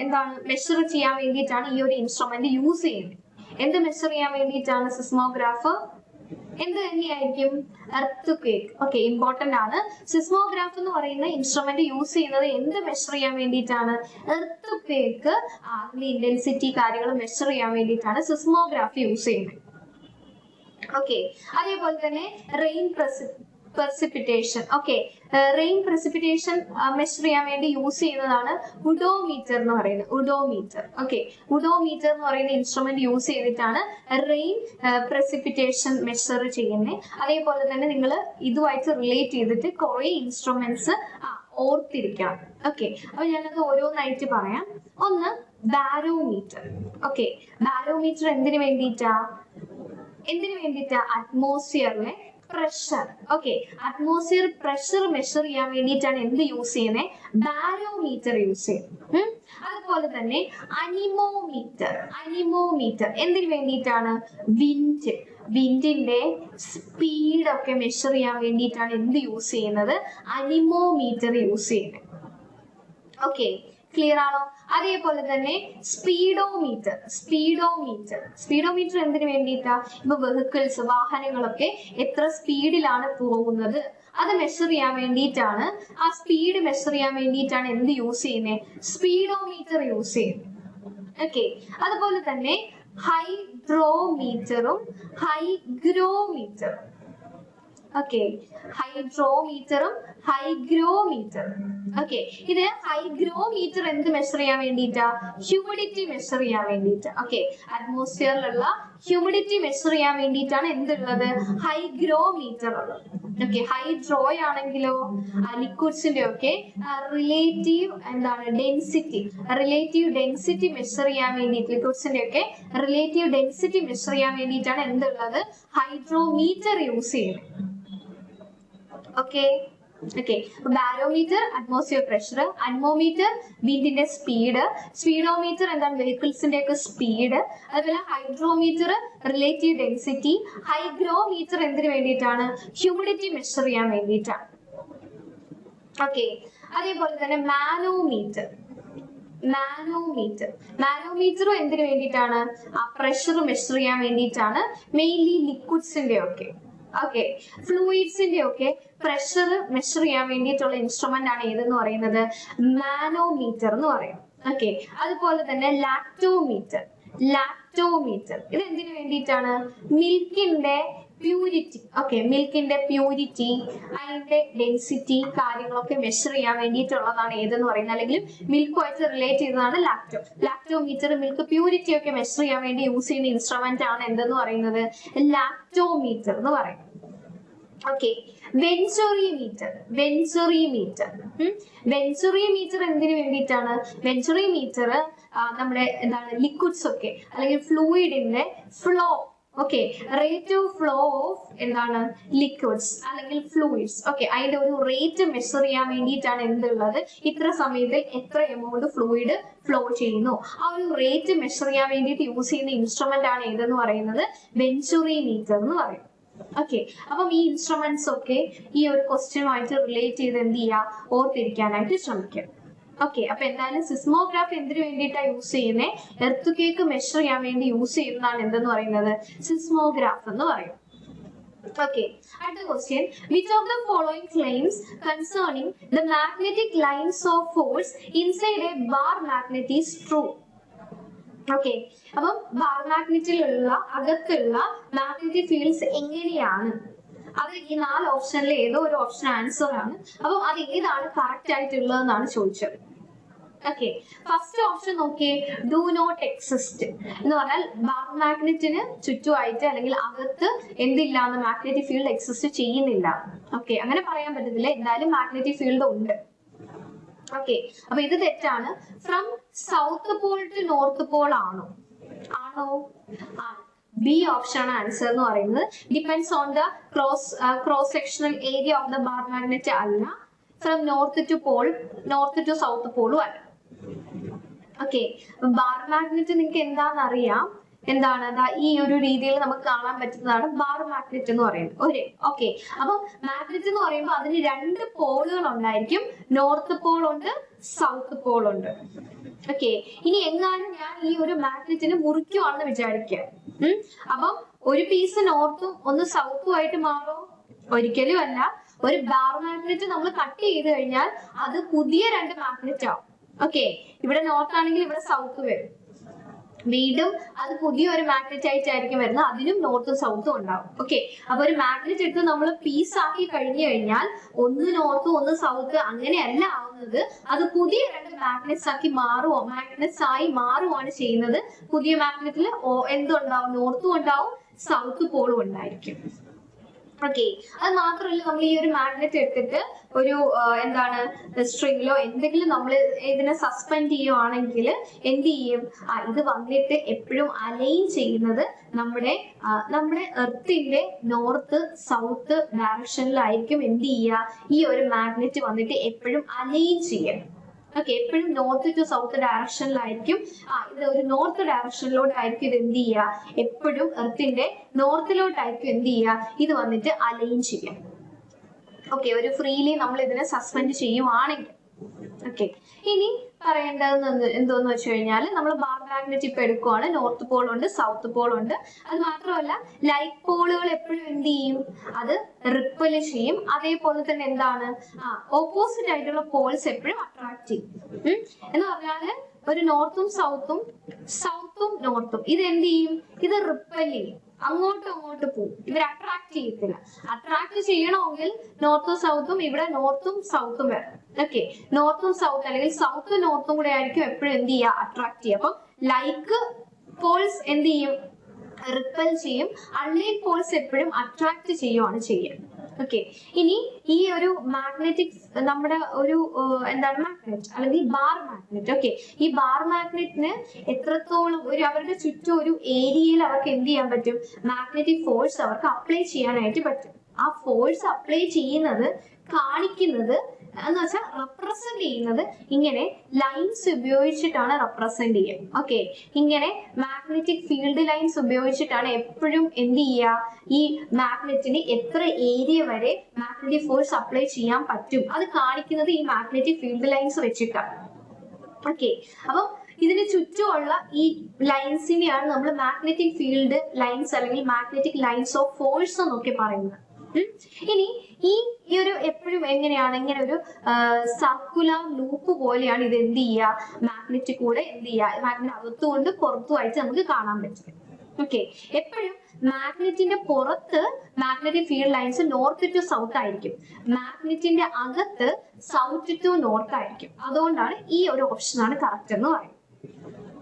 എന്താണ്? മെഷർ ചെയ്യാൻ വേണ്ടിയിട്ടാണ് ഈ ഒരു ഇൻസ്ട്രുമെന്റ് യൂസ് ചെയ്യുന്നത്. എന്ത് മെഷർ ചെയ്യാൻ വേണ്ടിയിട്ടാണ് സിസ്മോഗ്രാഫ്? എന്ത് തന്നെയായിരിക്കും? എർത്ത്-ക്വേക്ക്. ഓക്കെ, ഇമ്പോർട്ടന്റ് ആണ്. സിസ്മോഗ്രാഫ് എന്ന് പറയുന്ന ഇൻസ്ട്രുമെന്റ് യൂസ് ചെയ്യുന്നത് എന്ത് മെഷർ ചെയ്യാൻ വേണ്ടിയിട്ടാണ്? എർത്ത്-ക്വേക്ക് അതിന്റെ ഇന്റൻസിറ്റി കാര്യങ്ങൾ മെഷർ ചെയ്യാൻ വേണ്ടിയിട്ടാണ് സിസ്മോഗ്രാഫ് യൂസ് ചെയ്യുന്നത്. ഓക്കെ, അതേപോലെ തന്നെ rain precipitation. Okay, rain precipitation measure ചെയ്യാൻ വേണ്ടി യൂസ് ചെയ്യുന്നതാണ് ഉഡോമീറ്റർ എന്ന് പറയുന്നത്. ഓക്കെ, ഉഡോമീറ്റർ എന്ന് പറയുന്ന ഇൻസ്ട്രുമെന്റ് യൂസ് ചെയ്തിട്ടാണ് റെയിൻ precipitation മെഷർ ചെയ്യുന്നത്. അതേപോലെ തന്നെ നിങ്ങൾ ഇതുമായിട്ട് റിലേറ്റ് ചെയ്തിട്ട് കുറെ ഇൻസ്ട്രുമെന്റ്സ് ഓർത്തിരിക്കണം. ഓക്കെ, അപ്പൊ ഞാനത് ഓരോന്നായിട്ട് പറയാം. ഒന്ന് ബാരോമീറ്റർ. ഓക്കെ, ബാരോമീറ്റർ എന്തിനു വേണ്ടിയിട്ടാ? അറ്റ്മോസ്ഫിയറിലെ pressure. Okay, atmosphere pressure measure ചെയ്യാൻ വേണ്ടിയിട്ടാണ് എന്ത് യൂസ് ചെയ്യുന്നത്? ബാരോമീറ്റർ യൂസ് ചെയ്യുന്നത്. അതുപോലെ തന്നെ അനിമോമീറ്റർ എന്തിനു വേണ്ടിയിട്ടാണ്? വിൻഡിന്റെ സ്പീഡ് ഒക്കെ മെഷർ ചെയ്യാൻ വേണ്ടിയിട്ടാണ് എന്ത് യൂസ് ചെയ്യുന്നത്? അനിമോമീറ്റർ യൂസ് ചെയ്യുന്നത്. ഓക്കെ, ക്ലിയർ ആണോ? അതേപോലെ തന്നെ സ്പീഡോമീറ്റർ എന്തിനു വേണ്ടിയിട്ടാ? ഇപ്പൊ വെഹിക്കിൾസ്, വാഹനങ്ങളൊക്കെ എത്ര സ്പീഡിലാണ് പോകുന്നത് അത് മെഷർ ചെയ്യാൻ വേണ്ടിയിട്ടാണ്. ആ സ്പീഡ് മെഷർ ചെയ്യാൻ വേണ്ടിയിട്ടാണ് എന്ത് യൂസ് ചെയ്യുന്നത്? സ്പീഡോമീറ്റർ യൂസ് ചെയ്യുന്നത്. ഓക്കെ, അതുപോലെ തന്നെ ഹൈഡ്രോമീറ്ററും ഹൈഗ്രോമീറ്ററും. ഓക്കെ, ഹൈഡ്രോമീറ്ററും ഹൈഗ്രോമീറ്ററും. ഓക്കെ, ഇത് ഹൈഗ്രോമീറ്റർ എന്ത് മെഷർ ചെയ്യാൻ വേണ്ടിയിട്ടാ? ഹ്യൂമിഡിറ്റി മെഷർ ചെയ്യാൻ വേണ്ടിയിട്ട്. ഓക്കെ, അറ്റ്മോസ്ഫിയറിലുള്ള ഹ്യൂമിഡിറ്റി മെഷർ ചെയ്യാൻ വേണ്ടിയിട്ടാണ് എന്തുള്ളത്? ഹൈഗ്രോമീറ്റർ ഉള്ളത്. ഓക്കെ, ഹൈഡ്രോ ആണെങ്കിലോ ലിക്വിഡ്സിന്റെ ഒക്കെ റിലേറ്റീവ് എന്താണ് റിലേറ്റീവ് ഡെൻസിറ്റി മെഷർ ചെയ്യാൻ വേണ്ടിയിട്ട്, ലിക്വിഡ്സിന്റെ ഒക്കെ റിലേറ്റീവ് ഡെൻസിറ്റി മെഷർ ചെയ്യാൻ വേണ്ടിയിട്ടാണ് എന്തുള്ളത്? ഹൈഡ്രോമീറ്റർ യൂസ് ചെയ്യുന്നത്. Okay okay, barometer atmosphere pressure, anemometer വിൻഡിന്റെ സ്പീഡ്, സ്പീഡോമീറ്റർ എന്താണ്? വെഹിക്കിൾസിന്റെ ഒക്കെ സ്പീഡ്. അതുപോലെ ഹൈഡ്രോമീറ്റർ റിലേറ്റീവ് ഡെൻസിറ്റി, ഹൈഗ്രോമീറ്റർ എന്തിനു വേണ്ടിയിട്ടാണ്? ഹ്യൂമിഡിറ്റി മെഷർ ചെയ്യാൻ വേണ്ടിയിട്ടാണ്. ഓക്കെ, അതേപോലെ തന്നെ മാനോമീറ്റർ മാനോമീറ്ററും എന്തിനു വേണ്ടിയിട്ടാണ്? പ്രഷർ മെഷർ ചെയ്യാൻ വേണ്ടിയിട്ടാണ്, മെയിൻലി ലിക്വിഡ്സിന്റെ ഒക്കെ. ഓക്കെ, ഫ്ലൂയിഡ്സിന്റെ ഒക്കെ പ്രഷർ മെഷർ ചെയ്യാൻ വേണ്ടിയിട്ടുള്ള ഇൻസ്ട്രുമെന്റ് ആണ് ഏതെന്ന് പറയുന്നത്? മാനോമീറ്റർ എന്ന് പറയും. ഓക്കെ, അതുപോലെ തന്നെ ലാക്ടോമീറ്റർ ഇത് എന്തിനു വേണ്ടിയിട്ടാണ്? മിൽക്കിന്റെ പ്യൂരിറ്റി. ഓക്കെ, മിൽക്കിന്റെ പ്യൂരിറ്റി, അതിന്റെ ഡെൻസിറ്റി കാര്യങ്ങളൊക്കെ മെഷർ ചെയ്യാൻ വേണ്ടിയിട്ടുള്ളതാണ് ഏതെന്ന് പറയുന്നത്, അല്ലെങ്കിൽ മിൽക്കുമായിട്ട് റിലേറ്റ് ചെയ്തതാണ് ലാക്ടോമീറ്റർ. മിൽക്ക് പ്യൂരിറ്റി ഒക്കെ മെഷർ ചെയ്യാൻ വേണ്ടി യൂസ് ചെയ്യുന്ന ഇൻസ്ട്രുമെന്റ് ആണ് എന്തെന്ന് പറയുന്നത്? ലാക്ടോമീറ്റർ എന്ന് പറയും. ഓക്കെ, വെൻചുറിമീറ്റർ എന്തിനു വേണ്ടിയിട്ടാണ്? വെൻചുറിമീറ്റർ നമ്മുടെ എന്താണ് ലിക്വിഡ്സ് ഒക്കെ അല്ലെങ്കിൽ ഫ്ലൂയിഡിന്റെ flow, okay, rate of flow of എന്താണ് ലിക്വിഡ്സ് അല്ലെങ്കിൽ ഫ്ലൂയിഡ്സ്, ഓക്കെ, അതിന്റെ ഒരു റേറ്റ് മെഷർ ചെയ്യാൻ വേണ്ടിയിട്ടാണ് എന്തുള്ളത്? ഇത്ര സമയത്തിൽ എത്ര എമൗണ്ട് ഫ്ലൂയിഡ് ഫ്ലോ ചെയ്യുന്നു, ആ ഒരു റേറ്റ് മെഷർ ചെയ്യാൻ വേണ്ടിയിട്ട് യൂസ് ചെയ്യുന്ന ഇൻസ്ട്രുമെന്റ് ആണ് ഏതെന്ന് പറയുന്നത്? വെൻചുറിമീറ്റർ എന്ന് പറയും. ഓക്കെ, അപ്പം ഈ ഇൻസ്ട്രുമെന്റ്സ് ഒക്കെ ഈ ഒരു ക്വസ്റ്റ്യനുമായിട്ട് റിലേറ്റ് ചെയ്ത് എന്ത് ചെയ്യുക? ഓർത്തിരിക്കാനായിട്ട് ശ്രമിക്കുക. ഓക്കെ, അപ്പൊ എന്തായാലും സിസ്മോഗ്രാഫ് എന്തിനു വേണ്ടിയിട്ടാണ് യൂസ് ചെയ്യുന്നത്? എർത്ത് കേക്ക് മെഷർ ചെയ്യാൻ വേണ്ടി യൂസ് ചെയ്യുന്നതാണ് എന്തെന്ന് പറയുന്നത്? സിസ്മോഗ്രാഫ് എന്ന് പറയും. Okay, അടുത്ത question. Which of the following claims concerning the magnetic lines of force inside a bar magnet is true? Okay, അപ്പം ബാർ മാഗ്നറ്റിലുള്ള അകത്തുള്ള മാഗ്നറ്റിക് ഫീൽഡ്സ് എങ്ങനെയാണ്? അത് ഈ 4 ഓപ്ഷനിൽ ഏതോ ഒരു ഓപ്ഷൻ ആൻസർ ആണ്. അപ്പം അത് ഏതാണ് കറക്റ്റ് ആയിട്ടുള്ളതെന്നാണ് ചോദിച്ചത്. ഓക്കെ, ഫസ്റ്റ് ഓപ്ഷൻ നോക്കിയേ, ഡു നോട്ട് എക്സിസ്റ്റ് എന്ന് പറഞ്ഞാൽ ബാർ മാഗ്നറ്റിന് ചുറ്റുമായിട്ട് അല്ലെങ്കിൽ അകത്ത് എന്തില്ലാന്ന്? മാഗ്നറ്റിക് ഫീൽഡ് എക്സിസ്റ്റ് ചെയ്യുന്നില്ല. ഓക്കെ, അങ്ങനെ പറയാൻ പറ്റത്തില്ല, എന്തായാലും മാഗ്നറ്റിക് ഫീൽഡ് ഉണ്ട്. ഓക്കെ, അപ്പൊ ഇത് തെറ്റാണ്. From south pole to north pole ആണോ? ബി ഓപ്ഷൻ ആണ് ആൻസർ എന്ന് പറയുന്നത്. Depends on the cross sectional area of the bar magnet അല്ല. From north to pole, north to south പോളും അല്ല. ഓക്കെ, ബാർ മാഗ്നറ്റ് നിങ്ങൾക്ക് എന്താണെന്ന് അറിയാം. എന്താണ് ഈ ഒരു രീതിയിൽ നമുക്ക് കാണാൻ പറ്റുന്നതാണ് ബാർ മാഗ്നറ്റ് എന്ന് പറയുന്നത്. ഓക്കെ, അപ്പൊ മാഗ്നറ്റ് എന്ന് പറയുമ്പോൾ അതിന് 2 പോളുകൾ ഉണ്ടായിരിക്കും. നോർത്ത് പോൾ ഉണ്ട്, സൗത്ത് പോൾ ഉണ്ട്. ഓക്കെ, ഇനി എങ്ങാനും ഞാൻ ഈ ഒരു മാഗ്നറ്റിന് മുറിക്കുവാണെന്ന് വിചാരിക്കുക. അപ്പം ഒരു പീസ് നോർത്തും ഒന്ന് സൗത്തും ആയിട്ട് മാറും? ഒരിക്കലും അല്ല. ഒരു ബാർ മാഗ്നറ്റ് നമ്മൾ കട്ട് ചെയ്ത് കഴിഞ്ഞാൽ അത് പുതിയ 2 മാഗ്നറ്റ് ആവും. ഓക്കെ, ഇവിടെ നോർത്ത് ആണെങ്കിൽ ഇവിടെ സൗത്ത് വരും. വീണ്ടും അത് പുതിയൊരു മാഗ്നറ്റ് ആയിട്ടായിരിക്കും വരുന്നത്. അതിനും നോർത്തും സൗത്തും ഉണ്ടാവും. ഓക്കെ, അപ്പൊ ഒരു മാഗ്നറ്റ് എടുത്ത് നമ്മൾ പീസ് ആക്കി കഴിഞ്ഞു കഴിഞ്ഞാൽ ഒന്ന് നോർത്ത് ഒന്ന് സൗത്ത് അങ്ങനെയല്ല ആവുന്നത്. അത് പുതിയ 2 മാഗ്നറ്റ്സ് ആയി മാറുവാണ് ചെയ്യുന്നത്. പുതിയ മാഗ്നറ്റിൽ എന്തുണ്ടാവും? നോർത്തും ഉണ്ടാവും, സൗത്ത് പോളും ഉണ്ടായിരിക്കും. ഓക്കെ, അത് മാത്രമല്ല, നമ്മൾ ഈ ഒരു മാഗ്നറ്റ് എടുത്തിട്ട് ഒരു എന്താണ് സ്ട്രിങ്ങിലോ എന്തെങ്കിലും നമ്മൾ ഇതിനെ സസ്പെൻഡ് ചെയ്യുവാണെങ്കിൽ എന്ത് ചെയ്യും? ഇത് വന്നിട്ട് എപ്പോഴും അലൈൻ ചെയ്യുന്നത് നമ്മുടെ എർത്തിന്റെ നോർത്ത് സൗത്ത് ഡയറക്ഷനിലായിരിക്കും എന്ത് ചെയ്യുക? ഈ ഒരു മാഗ്നറ്റ് വന്നിട്ട് എപ്പോഴും അലൈൻ ചെയ്യാം. ഓക്കെ, എപ്പോഴും നോർത്ത് ടു സൗത്ത് ഡയറക്ഷനിലായിരിക്കും. ഇത് ഒരു നോർത്ത് ഡയറക്ഷനിലോട്ടായിരിക്കും ഇത് എന്ത് ചെയ്യുക? എപ്പോഴും എർത്തിന്റെ നോർത്തിലോട്ടായിരിക്കും എന്ത് ചെയ്യുക? ഇത് വന്നിട്ട് അലൈൻ ചെയ്യാം. ഓക്കെ, ഒരു ഫ്രീലി നമ്മൾ ഇതിനെ സസ്പെൻഡ് ചെയ്യുവാണെങ്കിൽ. ഓക്കെ, ഇനി പറയേണ്ടത് എന്തോന്ന് വെച്ച് കഴിഞ്ഞാൽ നമ്മൾ ബാർ മാഗ്നറ്റ് ഇപ്പൊ എടുക്കുവാണ്. നോർത്ത് പോൾ ഉണ്ട്, സൗത്ത് പോൾ ഉണ്ട്. അത് മാത്രമല്ല ലൈറ്റ് പോളുകൾ എപ്പോഴും എന്ത് ചെയ്യും? അത് റിപ്പൽ ചെയ്യും. അതേപോലെ തന്നെ എന്താണ് ഓപ്പോസിറ്റ് ആയിട്ടുള്ള പോൾസ് എപ്പോഴും അട്രാക്ട് ചെയ്യും. എന്ന് പറഞ്ഞാല് ഒരു നോർത്തും സൗത്തും നോർത്തും ഇത് എന്ത് ചെയ്യും? ഇത് റിപ്പൽ ചെയ്യും. അങ്ങോട്ട് പോകും. ഇവർ അട്രാക്ട് ചെയ്യത്തില്ല. അട്രാക്ട് ചെയ്യണമെങ്കിൽ നോർത്തും സൗത്തും, ഇവിടെ നോർത്തും സൗത്തും വരണം. ഓക്കെ, നോർത്തും സൗത്ത് അല്ലെങ്കിൽ സൗത്തും നോർത്തും കൂടെ ആയിരിക്കും എപ്പോഴും എന്ത് ചെയ്യുക, അട്രാക്ട് ചെയ്യുക. അപ്പം ലൈക്ക് പോൾസ് എന്ത് ചെയ്യും, റിപ്പൽ ചെയ്യും. അൺലൈക്ക് പോൾസ് എപ്പോഴും അട്രാക്ട് ചെയ്യുകയാണ് ചെയ്യുക. ഓക്കെ, ഇനി ഈ ഒരു മാഗ്നറ്റിക് നമ്മുടെ ഒരു എന്താണ് മാഗ്നറ്റ് അല്ലെങ്കിൽ ബാർ മാഗ്നറ്റ്. ഓക്കെ, ഈ ബാർ മാഗ്നറ്റിന് എത്രത്തോളം അവരുടെ ചുറ്റും ഒരു ഏരിയയിൽ അവർക്ക് എന്ത് ചെയ്യാൻ പറ്റും, മാഗ്നറ്റിക് ഫോഴ്സ് അവർക്ക് അപ്ലൈ ചെയ്യാനായിട്ട് പറ്റും. ആ ഫോഴ്സ് അപ്ലൈ ചെയ്യുന്നത് കാണിക്കുന്നത് എന്ന് വെച്ചാൽ റെപ്രസെന്റ് ചെയ്യുന്നത് ഇങ്ങനെ ലൈൻസ് ഉപയോഗിച്ചിട്ടാണ് റെപ്രസെന്റ് ചെയ്യുക. ഓക്കെ, ഇങ്ങനെ മാഗ്നറ്റിക് ഫീൽഡ് ലൈൻസ് ഉപയോഗിച്ചിട്ടാണ് എപ്പോഴും എന്ത് ചെയ്യുക, ഈ മാഗ്നറ്റിന് എത്ര ഏരിയ വരെ മാഗ്നറ്റിക് ഫോഴ്സ് അപ്ലൈ ചെയ്യാൻ പറ്റും അത് കാണിക്കുന്നത് ഈ മാഗ്നറ്റിക് ഫീൽഡ് ലൈൻസ് വെച്ചിട്ടാണ്. ഓക്കെ, അപ്പം ഇതിന് ചുറ്റുമുള്ള ഈ ലൈൻസിനെയാണ് നമ്മൾ മാഗ്നറ്റിക് ഫീൽഡ് ലൈൻസ് അല്ലെങ്കിൽ മാഗ്നറ്റിക് ലൈൻസ് ഓഫ് ഫോഴ്സ് എന്നൊക്കെ പറയുന്നത്. ഇനി ഈ ഒരു എപ്പോഴും എങ്ങനെയാണ്, ഇങ്ങനെ ഒരു സർക്കുലർ ലൂപ്പ് പോലെയാണ് ഇത് എന്ത് ചെയ്യുക, മാഗ്നറ്റ് കൂടെ എന്ത് ചെയ്യുക, മാഗ്നറ്റ് അകത്തുകൊണ്ട് പുറത്തുമായിട്ട് നമുക്ക് കാണാൻ പറ്റും. ഓക്കെ, എപ്പോഴും മാഗ്നറ്റിന്റെ പുറത്ത് magnetic field lines north to south ആയിരിക്കും, മാഗ്നറ്റിന്റെ അകത്ത് സൗത്ത് ടു നോർത്ത് ആയിരിക്കും. അതുകൊണ്ടാണ് ഈ ഒരു ഓപ്ഷനാണ് കറക്റ്റ് എന്ന് പറയുന്നത്.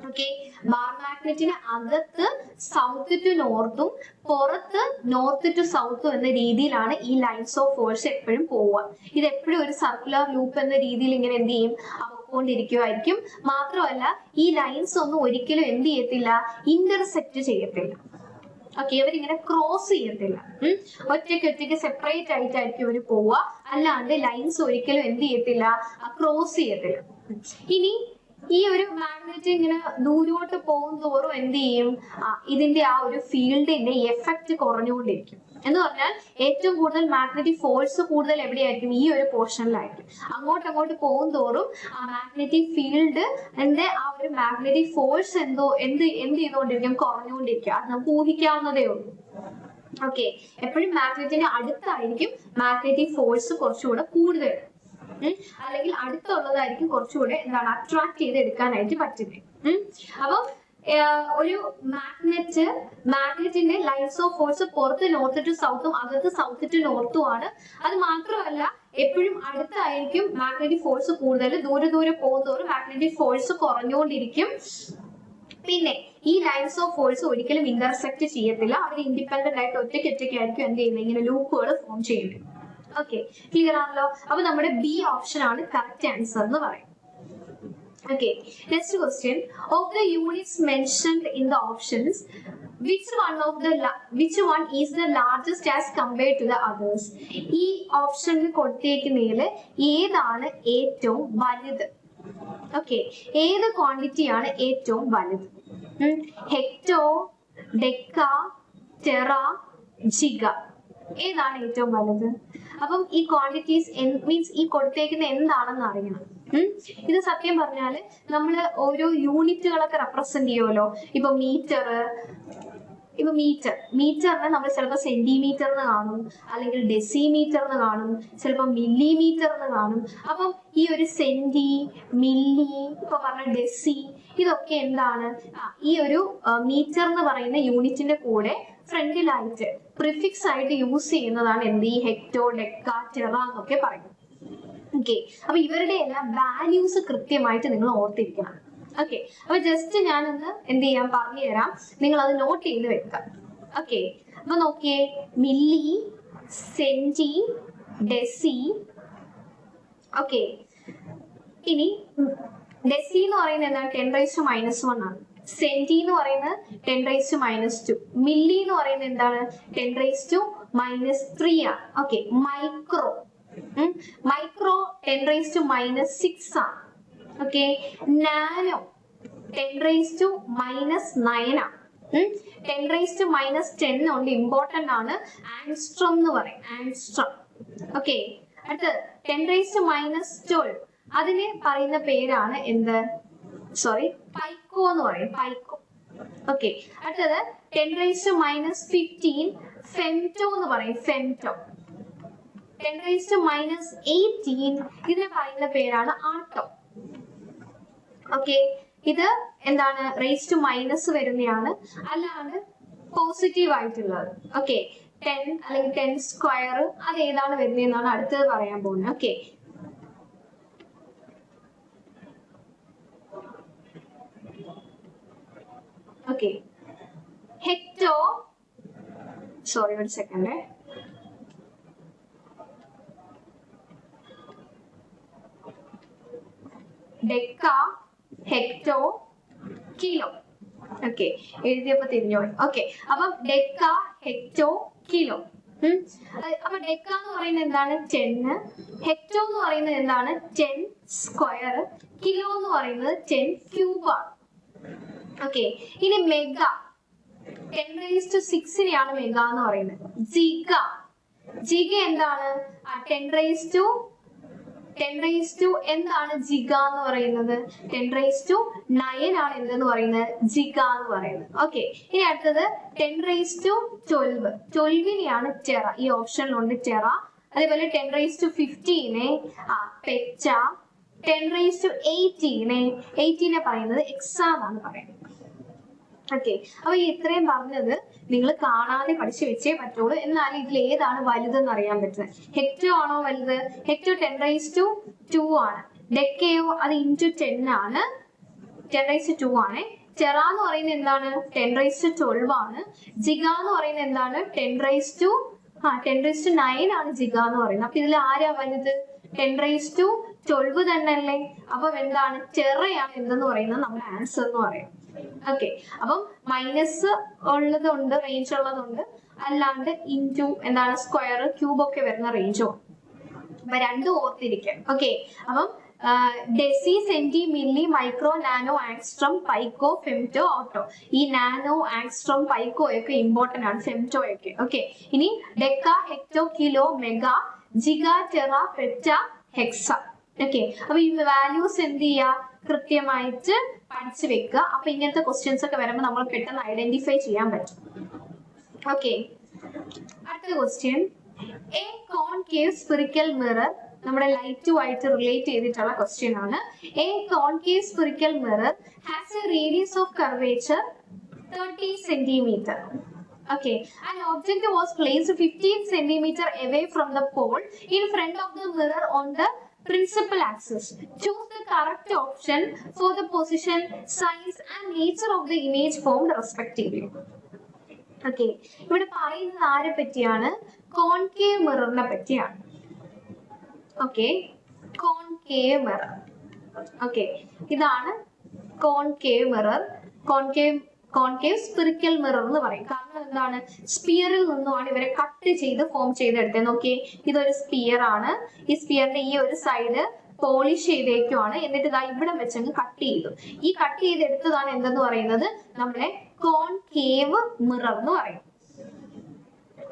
ഓക്കെ, ബാർ മാഗ്നറ്റിന് അകത്ത് സൗത്ത് ടു നോർത്തും പുറത്ത് നോർത്ത് ടു സൗത്തും എന്ന രീതിയിലാണ് ഈ ലൈൻസ് ഓഫ് ഫോഴ്സ് എപ്പോഴും പോവുക. ഇത് എപ്പോഴും ഒരു സർക്കുലർ ലൂപ്പ് എന്ന രീതിയിൽ ഇങ്ങനെ എന്ത് ചെയ്യും, അവക്കൊണ്ടിരിക്കുമായിരിക്കും. മാത്രമല്ല ഈ ലൈൻസ് ഒന്നും ഒരിക്കലും എന്ത് ചെയ്യത്തില്ല, ഇന്റർസെക്ട് ചെയ്യത്തില്ല. ഓക്കെ, ഇവരിങ്ങനെ ക്രോസ് ചെയ്യത്തില്ല. ഒറ്റയ്ക്ക് സെപ്പറേറ്റ് ആയിട്ടായിരിക്കും ഇവർ പോവുക. അല്ലാണ്ട് ലൈൻസ് ഒരിക്കലും എന്ത് ചെയ്യത്തില്ല, ക്രോസ് ചെയ്യത്തില്ല. ഇനി ഈ ഒരു മാഗ്നറ്റ് ഇങ്ങനെ ദൂരോട്ട് പോകും തോറും എന്ത് ചെയ്യും, ഇതിന്റെ ആ ഒരു ഫീൽഡിന്റെ എഫക്റ്റ് കുറഞ്ഞുകൊണ്ടിരിക്കും. എന്ന് പറഞ്ഞാൽ ഏറ്റവും കൂടുതൽ മാഗ്നറ്റിക് ഫോഴ്സ് കൂടുതൽ എവിടെയായിരിക്കും, ഈ ഒരു പോർഷനിലായിരിക്കും. അങ്ങോട്ട് പോകും തോറും ആ മാഗ്നറ്റിക് ഫീൽഡ് ആ ഒരു മാഗ്നറ്റിക് ഫോഴ്സ് എന്ത് ചെയ്തുകൊണ്ടിരിക്കും, കുറഞ്ഞുകൊണ്ടിരിക്കും. അത് നമുക്ക് ഊഹിക്കാവുന്നതേ ഉള്ളൂ. ഓക്കെ, എപ്പോഴും മാഗ്നറ്റിന്റെ അടുത്തായിരിക്കും മാഗ്നറ്റിക് ഫോഴ്സ് കുറച്ചുകൂടെ കൂടുതൽ, അല്ലെങ്കിൽ അടുത്തുള്ളതായിരിക്കും കുറച്ചുകൂടെ എന്താണ് അട്രാക്ട് ചെയ്ത് എടുക്കാനായിട്ട് പറ്റുന്നത്. അപ്പം ഒരു മാഗ്നറ്റിന്റെ ലൈൻസ് ഓഫ് ഫോഴ്സ് പുറത്ത് നോർത്ത് ടു സൗത്തും അകത്ത് സൗത്ത് ടു നോർത്തും ആണ്. അത് മാത്രമല്ല എപ്പോഴും അടുത്തായിരിക്കും മാഗ്നറ്റിക് ഫോഴ്സ് കൂടുതൽ, ദൂരെ പോകുന്നതോറും മാഗ്നറ്റിക് ഫോഴ്സ് കുറഞ്ഞുകൊണ്ടിരിക്കും. പിന്നെ ഈ ലൈൻസ് ഓഫ് ഫോഴ്സ് ഒരിക്കലും ഇന്റർസെക്ട് ചെയ്യത്തില്ല. അവർ ഇൻഡിപെൻഡന്റ് ആയിട്ട് ഒറ്റയ്ക്കായിരിക്കും എന്ത് ചെയ്യുന്നത്, ഇങ്ങനെ ലൂപ്പുകൾ ഫോം ചെയ്യുന്നത്. ഓക്കെ, ക്ലിയർ ആണല്ലോ. അപ്പൊ നമ്മുടെ ബി ഓപ്ഷൻ ആണ് കറക്റ്റ് ആൻസർ എന്ന് പറയും. Okay, next question. Of the units mentioned in the options, which one is the largest as compared to the others? ഈ ഓപ്ഷനിൽ കൊടുത്തേക്കുന്നതിൽ ഏതാണ് ഏറ്റവും വലുത്? ഓക്കെ, ഏത് ക്വാണ്ടിറ്റി ആണ് ഏറ്റവും വലുത്? ഹെക്ടോ, ഡെക്ക, ടെറ, ജിഗ, ഏതാണ് ഏറ്റവും വലുത്? അപ്പം ഈ ക്വാണ്ടിറ്റീസ് മീൻസ് ഈ കൊടുത്തേക്കുന്ന എന്താണെന്ന് അറിയണം. ഇത് സത്യം പറഞ്ഞാല് നമ്മള് ഓരോ യൂണിറ്റുകളൊക്കെ റെപ്രസെന്റ് ചെയ്യുമല്ലോ. ഇപ്പൊ മീറ്ററിനെ നമ്മൾ ചിലപ്പോൾ സെന്റിമീറ്റർ എന്ന് കാണും, അല്ലെങ്കിൽ ഡെസിമീറ്റർ എന്ന് കാണും, ചിലപ്പോൾ മില്ലിമീറ്റർ എന്ന് കാണും. അപ്പം ഈ ഒരു സെന്റി, മില്ലി, ഇപ്പൊ പറഞ്ഞ ഡെസി, ഇതൊക്കെ എന്താണ്, ഈ ഒരു മീറ്റർ എന്ന് പറയുന്ന യൂണിറ്റിന്റെ കൂടെ ഫ്രണ്ടിലായിട്ട് പ്രിഫിക്സ് ആയിട്ട് യൂസ് ചെയ്യുന്നതാണ് എന്ത്, ഈ ഹെക്ടോ, ഡെക്ക, ടെറ എന്നൊക്കെ പറയുന്നത്. ഓക്കെ, അപ്പൊ ഇവരുടെ എല്ലാം വാല്യൂസ് കൃത്യമായിട്ട് നിങ്ങൾ ഓർത്തിരിക്കണം. ഓക്കെ, അപ്പൊ ജസ്റ്റ് ഞാനൊന്ന് എന്ത് ചെയ്യാൻ പറഞ്ഞു തരാം, നിങ്ങൾ അത് നോട്ട് ചെയ്ത് വെക്കാം. ഓക്കെ, അപ്പൊ നോക്കിയേ, മില്ലി, സെന്റി, ഡെസി. ഓക്കെ, ഇനി ഡെസി എന്ന് പറയുന്നത് എന്താണ്, 10⁻⁻1 ആണ്. സെന്റി എന്ന് പറയുന്നത് 10⁻⁻2. മില്ലി എന്ന് പറയുന്നത് എന്താണ്, 10⁻⁻3 ആണ്. ഓക്കെ, മൈക്രോ 10⁻⁻6 ആണ്. ഓക്കെ, നാനോ 10⁻⁻9 ആണ്. 10⁻⁻10 ഉണ്ട്, ഇമ്പോർട്ടന്റ് ആണ്, ആൻസ്ട്രം എന്ന് പറയും, ആൻസ്ട്രം. ഓക്കെ, അടുത്തത് 10⁻⁻12, അതിന് പറയുന്ന പേരാണ് എന്ത്, സോറി, പൈക്കോ എന്ന് പറയും, പൈക്കോ. ഓക്കെ, അടുത്തത് 10⁻⁻15 ഫെംറ്റോ എന്ന് പറയും, ഫെംറ്റോ. 10⁻⁻18 ഇതിന് പറയുന്ന പേരാണ് ആട്ടോ. ഓക്കെ, ഇത് എന്താണ്, റേസ് ടു മൈനസ് വരുന്നതാണ്, അല്ലാണ്ട് പോസിറ്റീവ് ആയിട്ടുള്ളത്. ഓക്കെ, 10 അല്ലെങ്കിൽ 10 സ്ക്വയർ അത് ഏതാണ് വരുന്നതെന്നാണ് അടുത്തത് പറയാൻ പോകുന്നത്. ഓക്കെ, ഓക്കെ ഹെക്ടോ, സോറി ഒരു second, deca, hecto, kilo. Okay, എഴുതിയപ്പോ തിരിഞ്ഞോളി. ഓക്കെ, അപ്പം ഡെക്ക, ഹെക്ടോ, കിലോ. അപ്പൊ ഡെക്ക എന്ന് പറയുന്നത് എന്താണ്? 10. ഹെക്ടോ എന്ന് പറയുന്നത് എന്താണ്? 10 സ്ക്വയർ. കിലോ എന്ന് പറയുന്നത് 10 ക്യൂബ് ആണ്. ഓക്കെ, ഇനി മെഗ 10⁶ മെഗ എന്ന് പറയുന്നത്. ജിഗ, ജിഗ എന്താണ്? 10⁻⁹ എന്താണ് ജിഗ എന്ന് പറയുന്നത്? 10⁹ ആണ് എന്തെന്ന് പറയുന്നത്? ജിഗ എന്ന് പറയുന്നത്. ഓക്കെ, ഇനി അടുത്തത് 10⁻12. 12നെയാണ് ടെറ. ഈ ഓപ്ഷനിലുണ്ട് ടെറ. അതേപോലെ 10⁻15 പെറ്റ. 10⁻18 പറയുന്നത് എക്സാം ആണ് പറയുന്നത്. ഓക്കെ, അപ്പൊ ഈ ഇത്രയും പറഞ്ഞത് നിങ്ങൾ കാണാതെ പഠിച്ചു വെച്ചേ പറ്റുള്ളൂ. എന്നാൽ ഇതിൽ ഏതാണ് വലുതെന്ന് അറിയാൻ പറ്റുന്നത്? ഹെക്ടോ ആണോ വലുത്? ഹെക്ടോ 10⁻2 ആണ്. ഡെക്കയോ അത് ഇൻറ്റു 10 ആണ്, 10⁻2 ആണ്. ടെറ എന്ന് പറയുന്നത് എന്താണ്? 10⁻12 ആണ്. ജിഗ എന്ന് പറയുന്നത് എന്താണ്? 10⁻9 ആണ് ജിഗ എന്ന് പറയുന്നത്. അപ്പൊ ഇതിൽ ആരാ വലുത്? 10⁻12 തന്നെ അല്ലേ? അപ്പം എന്താണ്? ടെറയാണ് എന്തെന്ന് പറയുന്നത് നമ്മുടെ ആൻസർ എന്ന് പറയും. ഓക്കെ, അപ്പം മൈനസ് ഉള്ളതുണ്ട്, റേഞ്ച് ഉള്ളതുണ്ട്, അല്ലാണ്ട് ഇൻറ്റു എന്താണ് സ്ക്വയർ, ക്യൂബ് ഒക്കെ വരുന്ന റേഞ്ചും. അപ്പൊ രണ്ടും ഓർത്തിരിക്കാം. ഓക്കെ, അപ്പം deci, centi, milli, micro, nano, angstrom, pico, femto, atto. ഈ നാനോ, ആങ്സ്ട്രം, പൈക്കോ ഒക്കെ ഇമ്പോർട്ടന്റ് ആണ്, ഫെംറ്റോ ഒക്കെ. ഓക്കെ, ഇനി deca, hecto, kilo, mega, giga, tera, peta, hexa. Okay, അപ്പൊ ഈ വാല്യൂസ് എന്ത് ചെയ്യാ? കൃത്യമായിട്ട് പഠിച്ചു വെക്കുക. അപ്പൊ ഇങ്ങനത്തെ ക്വസ്റ്റ്യൻസ് ഒക്കെ വരുമ്പോൾ നമ്മൾ പെട്ടെന്ന് ഐഡന്റിഫൈ ചെയ്യാൻ പറ്റും. ഓക്കെ, അടുത്ത question. A concave spherical mirror, നമ്മുടെ ലൈറ്റുമായിട്ട് റിലേറ്റ് ചെയ്തിട്ടുള്ള ക്വസ്റ്റ്യൻ ആണ്. A concave spherical mirror has A radius of curvature 30 centimeter. Okay, an object was placed 15 centimeter away from the pole in front of the mirror on the principal axis. Choose the correct option for the position, size and nature of the image formed respectively. Okay, ഇവിടെ പറയുന്നത് ആരെ പറ്റിയാണ്? കോൺകേവ് മിററിനെ പറ്റിയാണ്. Okay, concave mirror. ഓക്കെ, ഇതാണ് concave mirror. Concave spherical mirror എന്ന് പറയും. കാരണം എന്താണ്? സ്പിയറിൽ നിന്നുമാണ് ഇവരെ കട്ട് ചെയ്ത് ഫോം ചെയ്തെടുത്തത്. നോക്കിയേ, ഇതൊരു സ്പിയർ ആണ്. ഈ സ്പിയറിന്റെ ഈ ഒരു സൈഡ് പോളിഷ് ചെയ്തേക്കുവാണ്. എന്നിട്ട് ഇതാ ഇവിടെ വെച്ചങ്ങ് കട്ട് ചെയ്തു. ഈ കട്ട് ചെയ്തെടുത്തതാണ് എന്തെന്ന് പറയുന്നത്? നമ്മുടെ കോൺകേവ് മിറർ എന്ന് പറയും.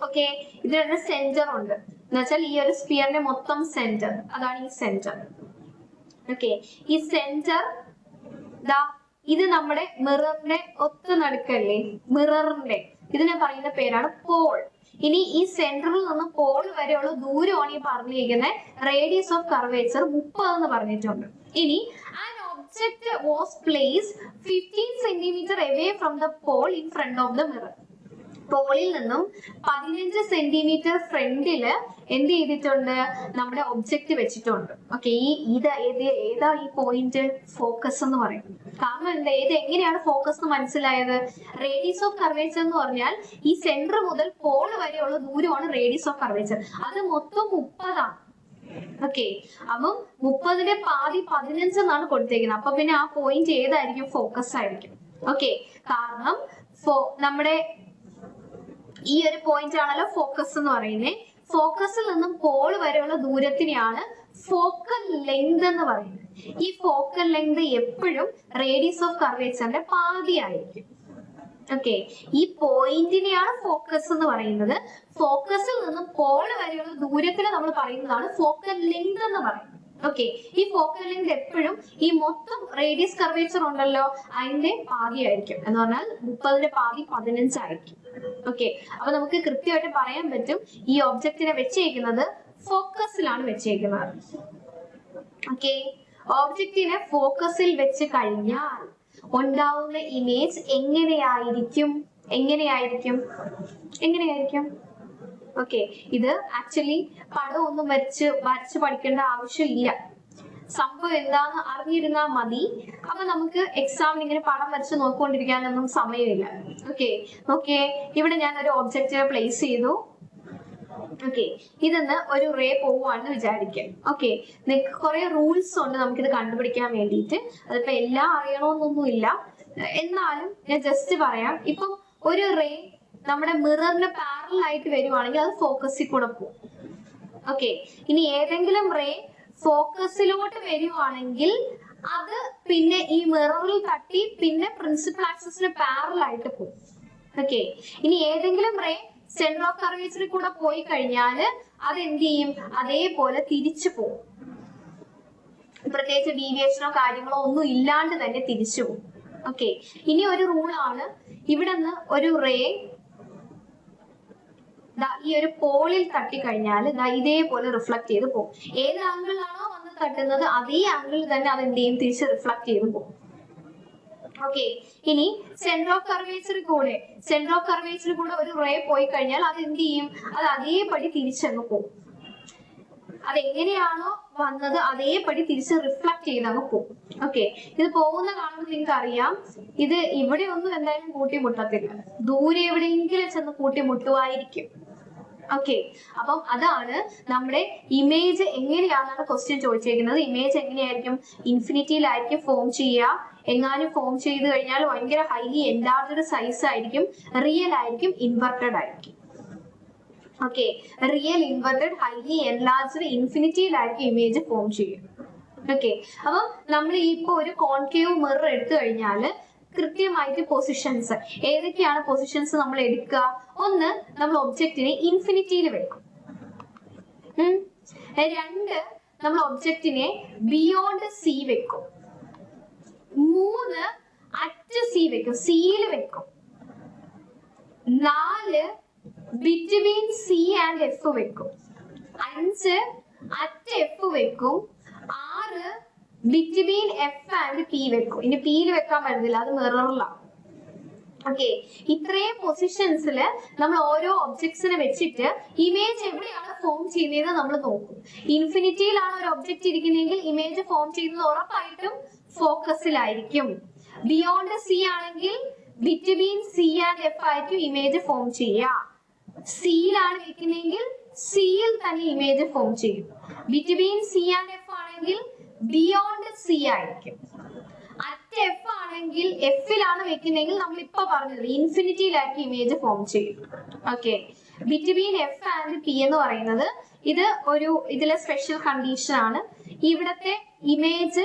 ഓക്കെ, ഇതിനൊരു സെന്റർ ഉണ്ട്. എന്ന് വെച്ചാൽ ഈ ഒരു സ്പിയറിന്റെ മൊത്തം സെന്റർ, അതാണ് ഈ സെന്റർ. ഓക്കെ, ഈ സെന്റർ ഇത് നമ്മുടെ മിററിന്റെ ഒത്ത നടുക്കല്ലേ, മിററിന്റെ ഇതിനെ പറയുന്ന പേരാണ് പോൾ. ഇനി ഈ സെന്ററിൽ നിന്ന് പോൾ വരെയുള്ള ദൂരമാണ് ഈ പറഞ്ഞിരിക്കുന്നത്. റേഡിയസ് ഓഫ് കർവേച്ചർ 30 എന്ന് പറഞ്ഞിട്ടുണ്ട്. ഇനി an object was placed 15 centimeter away from the pole in front of the mirror. പോളിൽ നിന്നും 15 സെന്റിമീറ്റർ ഫ്രണ്ടില് എന്ത് ചെയ്തിട്ടുണ്ട്? നമ്മുടെ ഒബ്ജക്റ്റ് വെച്ചിട്ടുണ്ട്. ഓക്കെ, ഏതാ ഈ പോയിന്റ്? ഫോക്കസ് എന്ന് പറയും. കാരണം എന്താ? എങ്ങനെയാണ് ഫോക്കസ് എന്ന് മനസ്സിലായത്? റേഡിയസ് ഓഫ് കർവേച്ചർ എന്ന് പറഞ്ഞാൽ ഈ സെന്റർ മുതൽ പോൾ വരെയുള്ള ദൂരമാണ് റേഡിയസ് ഓഫ് കർവേച്ചർ. അത് മൊത്തം 30 ആണ്. ഓക്കെ, അപ്പം 30ന്റെ പാതി 15 എന്നാണ് കൊടുത്തേക്കുന്നത്. അപ്പൊ പിന്നെ ആ പോയിന്റ് ഏതായിരിക്കും? ഫോക്കസ് ആയിരിക്കും. ഓക്കെ, കാരണം നമ്മുടെ ഈ ഒരു പോയിന്റ് ആണല്ലോ ഫോക്കസ് എന്ന് പറയുന്നത്. ഫോക്കസിൽ നിന്നും പോൾ വരെയുള്ള ദൂരത്തിനെയാണ് ഫോക്കൽ ലെങ്ത് എന്ന് പറയുന്നത്. ഈ ഫോക്കൽ ലെങ്ത് എപ്പോഴും റേഡിയസ് ഓഫ് കർവേച്ചറിന്റെ പാതി ആയിരിക്കും. ഓക്കെ, ഈ പോയിന്റിനെയാണ് ഫോക്കസ് എന്ന് പറയുന്നത്. ഫോക്കസിൽ നിന്നും പോൾ വരെയുള്ള ദൂരത്തിന് നമ്മൾ പറയുന്നതാണ് ഫോക്കൽ ലെങ്ത് എന്ന് പറയുന്നത്. ഓക്കെ, ഈ ഫോക്കൽ ലെങ്ത് എപ്പോഴും ഈ മൊത്തം റേഡിയസ് കർവേച്ചർ ഉണ്ടല്ലോ അതിന്റെ പാതി ആയിരിക്കും. എന്ന് പറഞ്ഞാൽ 30ന്റെ പാതി 15 ആയിരിക്കും. ഓക്കെ, അപ്പൊ നമുക്ക് കൃത്യമായിട്ട് പറയാൻ പറ്റും ഈ ഒബ്ജക്റ്റിനെ വെച്ചേക്കുന്നത് ഫോക്കസിലാണ് വെച്ചേക്കുന്നത്. ഓക്കെ, ഒബ്ജക്റ്റിനെ ഫോക്കസിൽ വെച്ച് കഴിഞ്ഞാൽ ഉണ്ടാവുന്ന ഇമേജ് എങ്ങനെയായിരിക്കും എങ്ങനെയായിരിക്കും? ഓക്കെ, ഇത് ആക്ച്വലി പടം ഒന്നും വരച്ച് പഠിക്കേണ്ട ആവശ്യമില്ല. സംഭവം എന്താന്ന് അറിഞ്ഞിരുന്നാൽ മതി. അപ്പൊ നമുക്ക് എക്സാമിന് ഇങ്ങനെ പടം വരച്ച് നോക്കിക്കൊണ്ടിരിക്കാനൊന്നും സമയമില്ല. ഓക്കെ, നോക്കിയേ, ഇവിടെ ഞാൻ ഒരു ഒബ്ജക്റ്റിനെ പ്ലേസ് ചെയ്തു. ഓക്കെ, ഇതിന്ന് ഒരു റേ പോവാണെന്ന് വിചാരിക്കാം. ഓക്കെ, നിങ്ങൾക്ക് കുറെ റൂൾസ് ഉണ്ട് നമുക്കിത് കണ്ടുപിടിക്കാൻ വേണ്ടിയിട്ട്. അതിപ്പോ എല്ലാം അറിയണമെന്നൊന്നുമില്ല, എന്നാലും ഞാൻ ജസ്റ്റ് പറയാം. ഇപ്പം ഒരു റേ നമ്മുടെ മിററിന് പാരലൽ ആയിട്ട് വരുവാണെങ്കിൽ അത് ഫോക്കസിൽ കൂടെ പോകും. ഓക്കെ, ഇനി ഏതെങ്കിലും റേ ഫോക്കസിലോട്ട് വരുവാണെങ്കിൽ അത് പിന്നെ ഈ മിററിൽ തട്ടി പിന്നെ പ്രിൻസിപ്പൽ ആക്സിസിന് പാരലൽ ആയിട്ട് പോകും. ഓക്കെ, ഇനി ഏതെങ്കിലും റേ സെന്റർ ഓഫ് കർവേച്ചറിൽ കൂടെ പോയി കഴിഞ്ഞാൽ അത് എന്ത് ചെയ്യും? അതേപോലെ തിരിച്ചു പോകും. പ്രത്യേകിച്ച് ഡീവിയേഷനോ കാര്യങ്ങളോ ഒന്നും ഇല്ലാണ്ട് തന്നെ തിരിച്ചു പോകും. ഓക്കെ, ഇനി ഒരു റൂളാണ്, ഇവിടെ നിന്ന് ഒരു റേ ഈ ഒരു പോളിൽ തട്ടിക്കഴിഞ്ഞാൽ ഇതേപോലെ റിഫ്ലക്ട് ചെയ്ത് പോകും. ഏത് ആംഗിളിലാണോ വന്ന് തട്ടുന്നത് അതേ ആംഗിളിൽ തന്നെ അത് എന്ത് ചെയ്യും? തിരിച്ച് റിഫ്ലക്ട് ചെയ്ത് പോകും. ഓക്കെ, ഇനി സെന്റർ ഓഫ് കർവേച്ചറിൽ കൂടെ ഒരു റേ പോയി കഴിഞ്ഞാൽ അത് എന്ത് ചെയ്യും? അത് അതേപടി തിരിച്ചങ്ങ് പോകും. അതെങ്ങനെയാണോ വന്നത് അതേപടി തിരിച്ച് റിഫ്ലക്ട് ചെയ്ത് അങ്ങ് പോകും. ഓക്കെ, ഇത് പോകുന്ന കാണുമ്പോൾ നിങ്ങൾക്ക് അറിയാം, ഇത് ഇവിടെ ഒന്നും എന്തായാലും കൂട്ടിമുട്ടത്തില്ല, ദൂരെ എവിടെയെങ്കിലും ചെന്ന് കൂട്ടിമുട്ടുമായിരിക്കും. ഓക്കെ, അപ്പം അതാണ് നമ്മുടെ ഇമേജ് എങ്ങനെയാണെന്നാണ് ക്വസ്റ്റ്യൻ ചോദിച്ചിരിക്കുന്നത്. ഇമേജ് എങ്ങനെയായിരിക്കും? ഇൻഫിനിറ്റിയിലായിരിക്കും ഫോം ചെയ്യുക. എങ്ങാനും ഫോം ചെയ്ത് കഴിഞ്ഞാൽ ഭയങ്കര ഹൈലി എൻലാർജ്ഡ് സൈസ് ആയിരിക്കും. റിയൽ ആയിരിക്കും, ഇൻവെർട്ടഡ് ആയിരിക്കും. Okay, real, inverted, highly enlarged, ഇൻഫിനിറ്റിയിലായിരിക്കും ഇമേജ് ഫോം ചെയ്യും. ഓക്കെ, അപ്പം നമ്മൾ ഇപ്പൊ ഒരു കോൺകേവ് മിറർ എടുത്തു കഴിഞ്ഞാൽ കൃത്യമായിട്ട് പൊസിഷൻസ് ഏതൊക്കെയാണ് പൊസിഷൻസ് നമ്മൾ എടുക്കുക? ഒന്ന്, നമ്മൾ ഒബ്ജക്റ്റിനെ ഇൻഫിനിറ്റിയിൽ വെക്കും. 2, നമ്മൾ ഒബ്ജക്റ്റിനെ ബിയോണ്ട് സി വെക്കും. 3, അറ്റ് സി വെക്കും, സിയിൽ വെക്കും. 4, ബിറ്റ്വീൻ സി ആൻഡ് എഫ് വെക്കും. 5, അറ്റ് എഫ് വെക്കും. 6, ബിറ്റ്വീൻ എഫ് ആൻഡ് പി വെക്കും. ഇനി പിയിൽ വെക്കാൻ പറ്റത്തില്ല, അത് മിററിലാണ്. ഓക്കെ, ഇത്രയും പൊസിഷൻസിൽ നമ്മൾ ഓരോ ഒബ്ജക്ട്സിനെ വെച്ചിട്ട് ഇമേജ് എവിടെയാണ് ഫോം ചെയ്യുന്നതെന്ന് നമ്മൾ നോക്കും. ഇൻഫിനിറ്റിയിലാണ് ഒരു ഒബ്ജക്റ്റ് ഇരിക്കുന്നതെങ്കിൽ ഇമേജ് ഫോം ചെയ്യുന്നത് ഉറപ്പായിട്ടും ഫോക്കസിലായിരിക്കും. ബിയോണ്ട് സി ആണെങ്കിൽ ബിറ്റ്വീൻ സി ആൻഡ് എഫ് ആയിരിക്കും ഇമേജ് ഫോം ചെയ്യുക. സിയിലാണ് വെക്കുന്നതെങ്കിൽ സിയിൽ തന്നെ ഇമേജ് ഫോം ചെയ്യും. ബിറ്റ്വീൻ സി ആൻഡ് എഫ് ആണെങ്കിൽ ബിയോണ്ട് സി ആയിരിക്കും. അറ്റ് എഫ് ആണെങ്കിൽ എഫിലാണ് വെക്കുന്നതെങ്കിൽ നമ്മൾ ഇപ്പൊ പറഞ്ഞത് ഇൻഫിനിറ്റിയിലായിരിക്കും ഇമേജ് ഫോം ചെയ്യും. Okay, between F and P എന്ന് പറയുന്നത് ഇതിലെ സ്പെഷ്യൽ കണ്ടീഷൻ ആണ്. ഇവിടത്തെ ഇമേജ്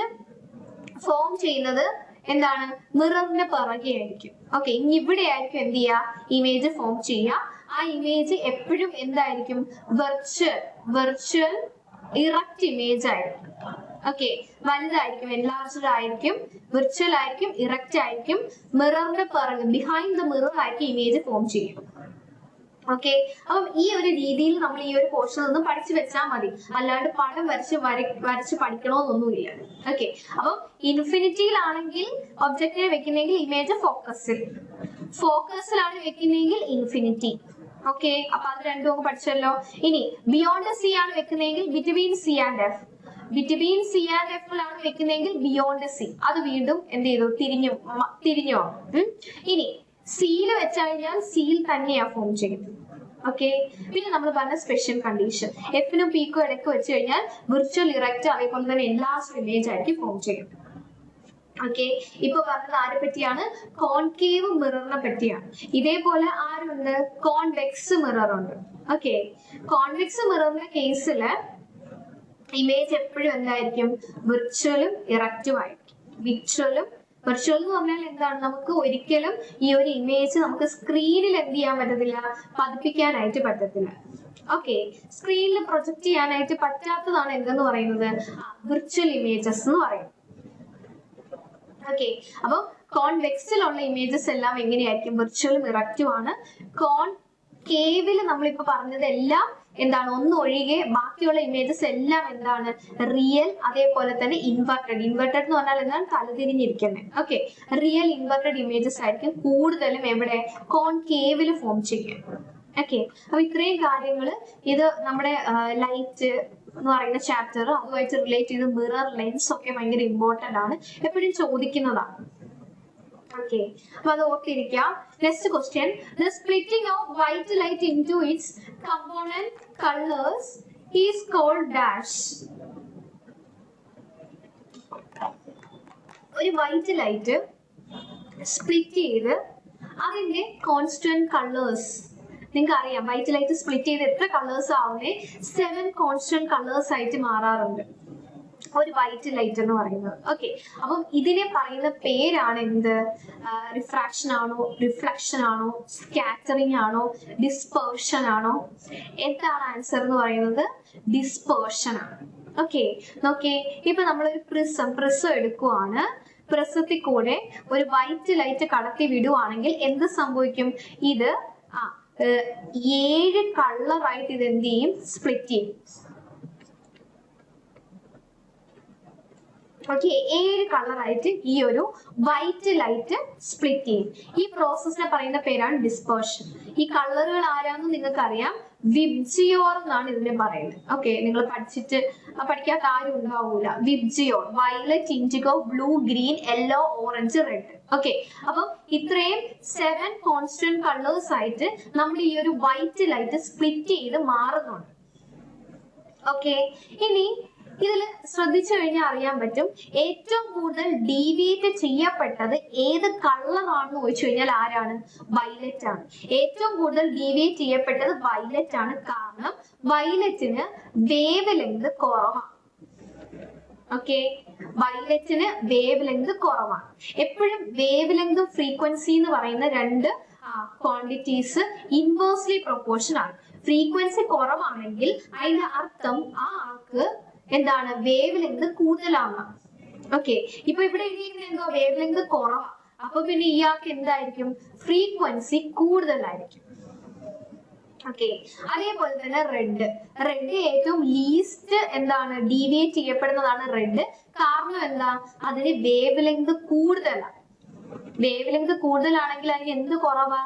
ഫോം ചെയ്യുന്നത് എന്താണ്? മിററിന്റെ പിറകെ ആയിരിക്കും. ഓക്കെ, ഇനി ഇവിടെ ആയിരിക്കും എന്ത് ചെയ്യുക? ഇമേജ് ഫോം ചെയ്യുക. ആ ഇമേജ് എപ്പോഴും എന്തായിരിക്കും? വെർച്വൽ ഇറക്റ്റ് ഇമേജ് ആയിരിക്കും. ഓക്കെ, വലുതായിരിക്കും, എൻലാർജ്ഡ് ആയിരിക്കും, വിർച്വൽ ആയിരിക്കും, ഇറക്റ്റ് ആയിരിക്കും. മിററിന്റെ പിറകെ, ബിഹൈൻഡ് ദ മിറർ ആയിരിക്കും ഇമേജ് ഫോം ചെയ്യും. ഓക്കെ, അപ്പം ഈ ഒരു രീതിയിൽ നമ്മൾ ഈ ഒരു പോർഷൻ ഒന്നും പഠിച്ചു വെച്ചാൽ മതി, അല്ലാണ്ട് പടം വരച്ച് പഠിക്കണമെന്നൊന്നുമില്ല. ഓക്കെ, അപ്പം ഇൻഫിനിറ്റിയിലാണെങ്കിൽ ഒബ്ജക്റ്റിനെ വെക്കുന്നെങ്കിൽ ഇമേജ് ഫോക്കസിലാണ് വെക്കുന്നതെങ്കിൽ ഇൻഫിനിറ്റി. ഓക്കെ, അപ്പൊ അത് രണ്ടും പഠിച്ചല്ലോ. ഇനി ബിയോണ്ട് സി ആണ് വെക്കുന്നതെങ്കിൽ between C and F. Between C and എഫിലാണ് വെക്കുന്നതെങ്കിൽ ബിയോണ്ട് സി. അത് വീണ്ടും എന്ത് ചെയ്തു? തിരിഞ്ഞു. ഇനി സിയിൽ വെച്ച് കഴിഞ്ഞാൽ സിയിൽ തന്നെയാ ഫോം ചെയ്യുന്നത്. ഓക്കെ, പിന്നെ നമ്മൾ പറഞ്ഞ സ്പെഷ്യൽ കണ്ടീഷൻ, എഫിനും പിക്കും ഇടയ്ക്ക് വെച്ച് കഴിഞ്ഞാൽ വിർച്വൽ ഇറക്റ്റ് അതേപോലെ തന്നെ എൻലാർജ്ഡ് ഇമേജ് ആയിരിക്കും ഫോം ചെയ്യുന്നത്. ഓക്കെ, ഇപ്പൊ പറഞ്ഞത് ആരെ പറ്റിയാണ്? കോൺകേവ് മിററിനെ പറ്റിയാണ്. ഇതേപോലെ ആരുണ്ട്? കോൺവെക്സ് മിറർ ഉണ്ട്. ഓക്കെ, കോൺവെക്സ് മിററിന്റെ കേസില് ഇമേജ് എപ്പോഴും എന്തായിരിക്കും? വിർച്വലും ഇറക്റ്റും ആയിരിക്കും. വിർച്വൽ എന്ന് പറഞ്ഞാൽ എന്താണ്? നമുക്ക് ഒരിക്കലും ഈ ഒരു ഇമേജ് നമുക്ക് സ്ക്രീനിൽ എന്ത് ചെയ്യാൻ പറ്റത്തില്ല? പതിപ്പിക്കാനായിട്ട് പറ്റത്തില്ല. ഓക്കെ, സ്ക്രീനിൽ പ്രൊജക്ട് ചെയ്യാനായിട്ട് പറ്റാത്തതാണ് എന്തെന്ന് പറയുന്നത്? വിർച്വൽ ഇമേജസ് എന്ന് പറയും. ഓക്കെ, അപ്പൊ കോൺവെക്സിലുള്ള ഇമേജസ് എല്ലാം എങ്ങനെയായിരിക്കും? വിർച്വലും ഇറക്റ്റും ആണ്. കോൺകേവിൽ നമ്മളിപ്പോ പറഞ്ഞതെല്ലാം എന്താണ് ഒന്നൊഴികെ ബാക്കിയുള്ള ഇമേജസ് എല്ലാം എന്താണ് റിയൽ, അതേപോലെ തന്നെ ഇൻവെർട്ടഡ്. ഇൻവെർട്ടഡ് എന്ന് പറഞ്ഞാൽ എന്താണ് തലതിരിഞ്ഞിരിക്കുന്നത്. ഓക്കെ, റിയൽ ഇൻവെർട്ടഡ് ഇമേജസ് ആയിരിക്കും കൂടുതലും എവിടെ കോൺകേവില് ഫോം ചെയ്യും. ഓക്കെ, അപ്പൊ ഇത്രയും കാര്യങ്ങൾ ഇത് നമ്മുടെ ലൈറ്റ് എന്ന് പറയുന്ന ചാപ്റ്റർ അതുമായിട്ട് റിലേറ്റ് ചെയ്ത് മിറർ ലെൻസ് ഒക്കെ ഭയങ്കര ഇമ്പോർട്ടന്റ് ആണ്, എപ്പോഴും ചോദിക്കുന്നതാണ്. ഓക്കെ, അപ്പൊ അത് ഓർത്തിരിക്കാം. Next question, the splitting of white light into its component colours is called dash. ഒരു വൈറ്റ് ലൈറ്റ് സ്പ്ലിറ്റ് ചെയ്ത് അതിന്റെ കോൺസ്റ്റന്റ് കളേഴ്സ്, നിങ്ങൾക്ക് അറിയാം വൈറ്റ് ലൈറ്റ് സ്പ്ലിറ്റ് ചെയ്ത് എത്ര കളേഴ്സ് ആവുന്നേ 7 കോൺസ്റ്റന്റ് കളേഴ്സ് ആയിട്ട് മാറാറുണ്ട് ഒരു വൈറ്റ് ലൈറ്റ് എന്ന് പറയുന്നത്. ഓക്കെ, അപ്പം ഇതിനെ പറയുന്ന പേരാണ് എന്ത്? റിഫ്രാക്ഷൻ ആണോ, റിഫ്ലക്ഷൻ ആണോ, സ്കാറ്ററിംഗ് ആണോ, ഡിസ്പേർഷൻ ആണോ? എന്താണ് ആൻസർ എന്ന് പറയുന്നത്? ഡിസ്പേർഷൻ ആണ്. ഓക്കെ, നോക്കിയേ, ഇപ്പൊ നമ്മളൊരു പ്രിസം എടുക്കുവാണ്. പ്രിസത്തിൽ കൂടെ ഒരു വൈറ്റ് ലൈറ്റ് കടത്തി വിടുവാണെങ്കിൽ എന്ത് സംഭവിക്കും? ഇത് 7 കളറായിട്ട് ഇത് എന്ത് ചെയ്യും? സ്പ്ലിറ്റ് ചെയ്യും. ഓക്കെ, 7 കളറായിട്ട് ഈ ഒരു വൈറ്റ് ലൈറ്റ് സ്പ്ലിറ്റ് ചെയ്യും. ഈ പ്രോസസ്സിനെ പറയുന്ന പേരാണ് ഡിസ്പേർഷൻ. ഈ കളറുകൾ ആരാന്ന് നിങ്ങൾക്ക് അറിയാം, വിബ്ജിയോർ എന്നാണ് ഇതിനെ പറയുന്നത്. ഓക്കെ, നിങ്ങൾ പഠിക്കാത്ത ആരും ഉണ്ടാവൂല. VIBGYOR, violet, IndiGo, blue, green, yellow, orange, red. Okay, അപ്പം ഇത്രയും 7 കോൺസ്റ്റന്റ് കളേഴ്സ് ആയിട്ട് നമ്മൾ ഈ ഒരു വൈറ്റ് ലൈറ്റ് സ്പ്ലിറ്റ് ചെയ്ത് മാറുന്നുണ്ട്. ഓക്കെ, ഇനി ഇതിൽ ശ്രദ്ധിച്ചു കഴിഞ്ഞാൽ അറിയാൻ പറ്റും ഏറ്റവും കൂടുതൽ ഡീവിയേറ്റ് ചെയ്യപ്പെട്ടത് ഏത് കളറാണെന്ന് ചോദിച്ചു കഴിഞ്ഞാൽ ആരാണ്? വയലറ്റ് ആണ്. ഏറ്റവും കൂടുതൽ ഡീവിയേറ്റ് ചെയ്യപ്പെട്ടത് വയലറ്റ് ആണ്. കാരണം വയലറ്റിന് വേവ് ലെങ്ത് കുറവാണ്. ഓക്കെ, വയലറ്റിന് വേവ് ലെങ്ത് കുറവാണ്. എപ്പോഴും വേവ് ലെങ്തും ഫ്രീക്വൻസി എന്ന് പറയുന്ന രണ്ട് ക്വാണ്ടിറ്റീസ് ഇൻവേഴ്സ്ലി പ്രൊപ്പോർഷൻ ആണ്. ഫ്രീക്വൻസി കുറവാണെങ്കിൽ അതിന്റെ അർത്ഥം ആ ആൾക്ക് എന്താണ്? വേവ് ലെങ്ത് കൂടുതലാണ്. ഓക്കെ, ഇപ്പൊ ഇവിടെ എഴുതിയിരിക്കുന്നത് എന്തോ വേവ് ലെങ്ത് കുറവാണ്. അപ്പൊ പിന്നെ ഇയാൾക്ക് എന്തായിരിക്കും? ഫ്രീക്വൻസി കൂടുതലായിരിക്കും. ഓക്കെ, അതേപോലെ തന്നെ റെഡ് ഏറ്റവും ലീസ്റ്റ് എന്താണ് ഡീവിയേറ്റ് ചെയ്യപ്പെടുന്നതാണ് റെഡ്. കാരണം എന്താ? അതിന് വേവ് ലെങ്ത് കൂടുതലാണ്. വേവ് ലെങ്ത് കൂടുതലാണെങ്കിൽ അതിന് എന്ത് കുറവാ?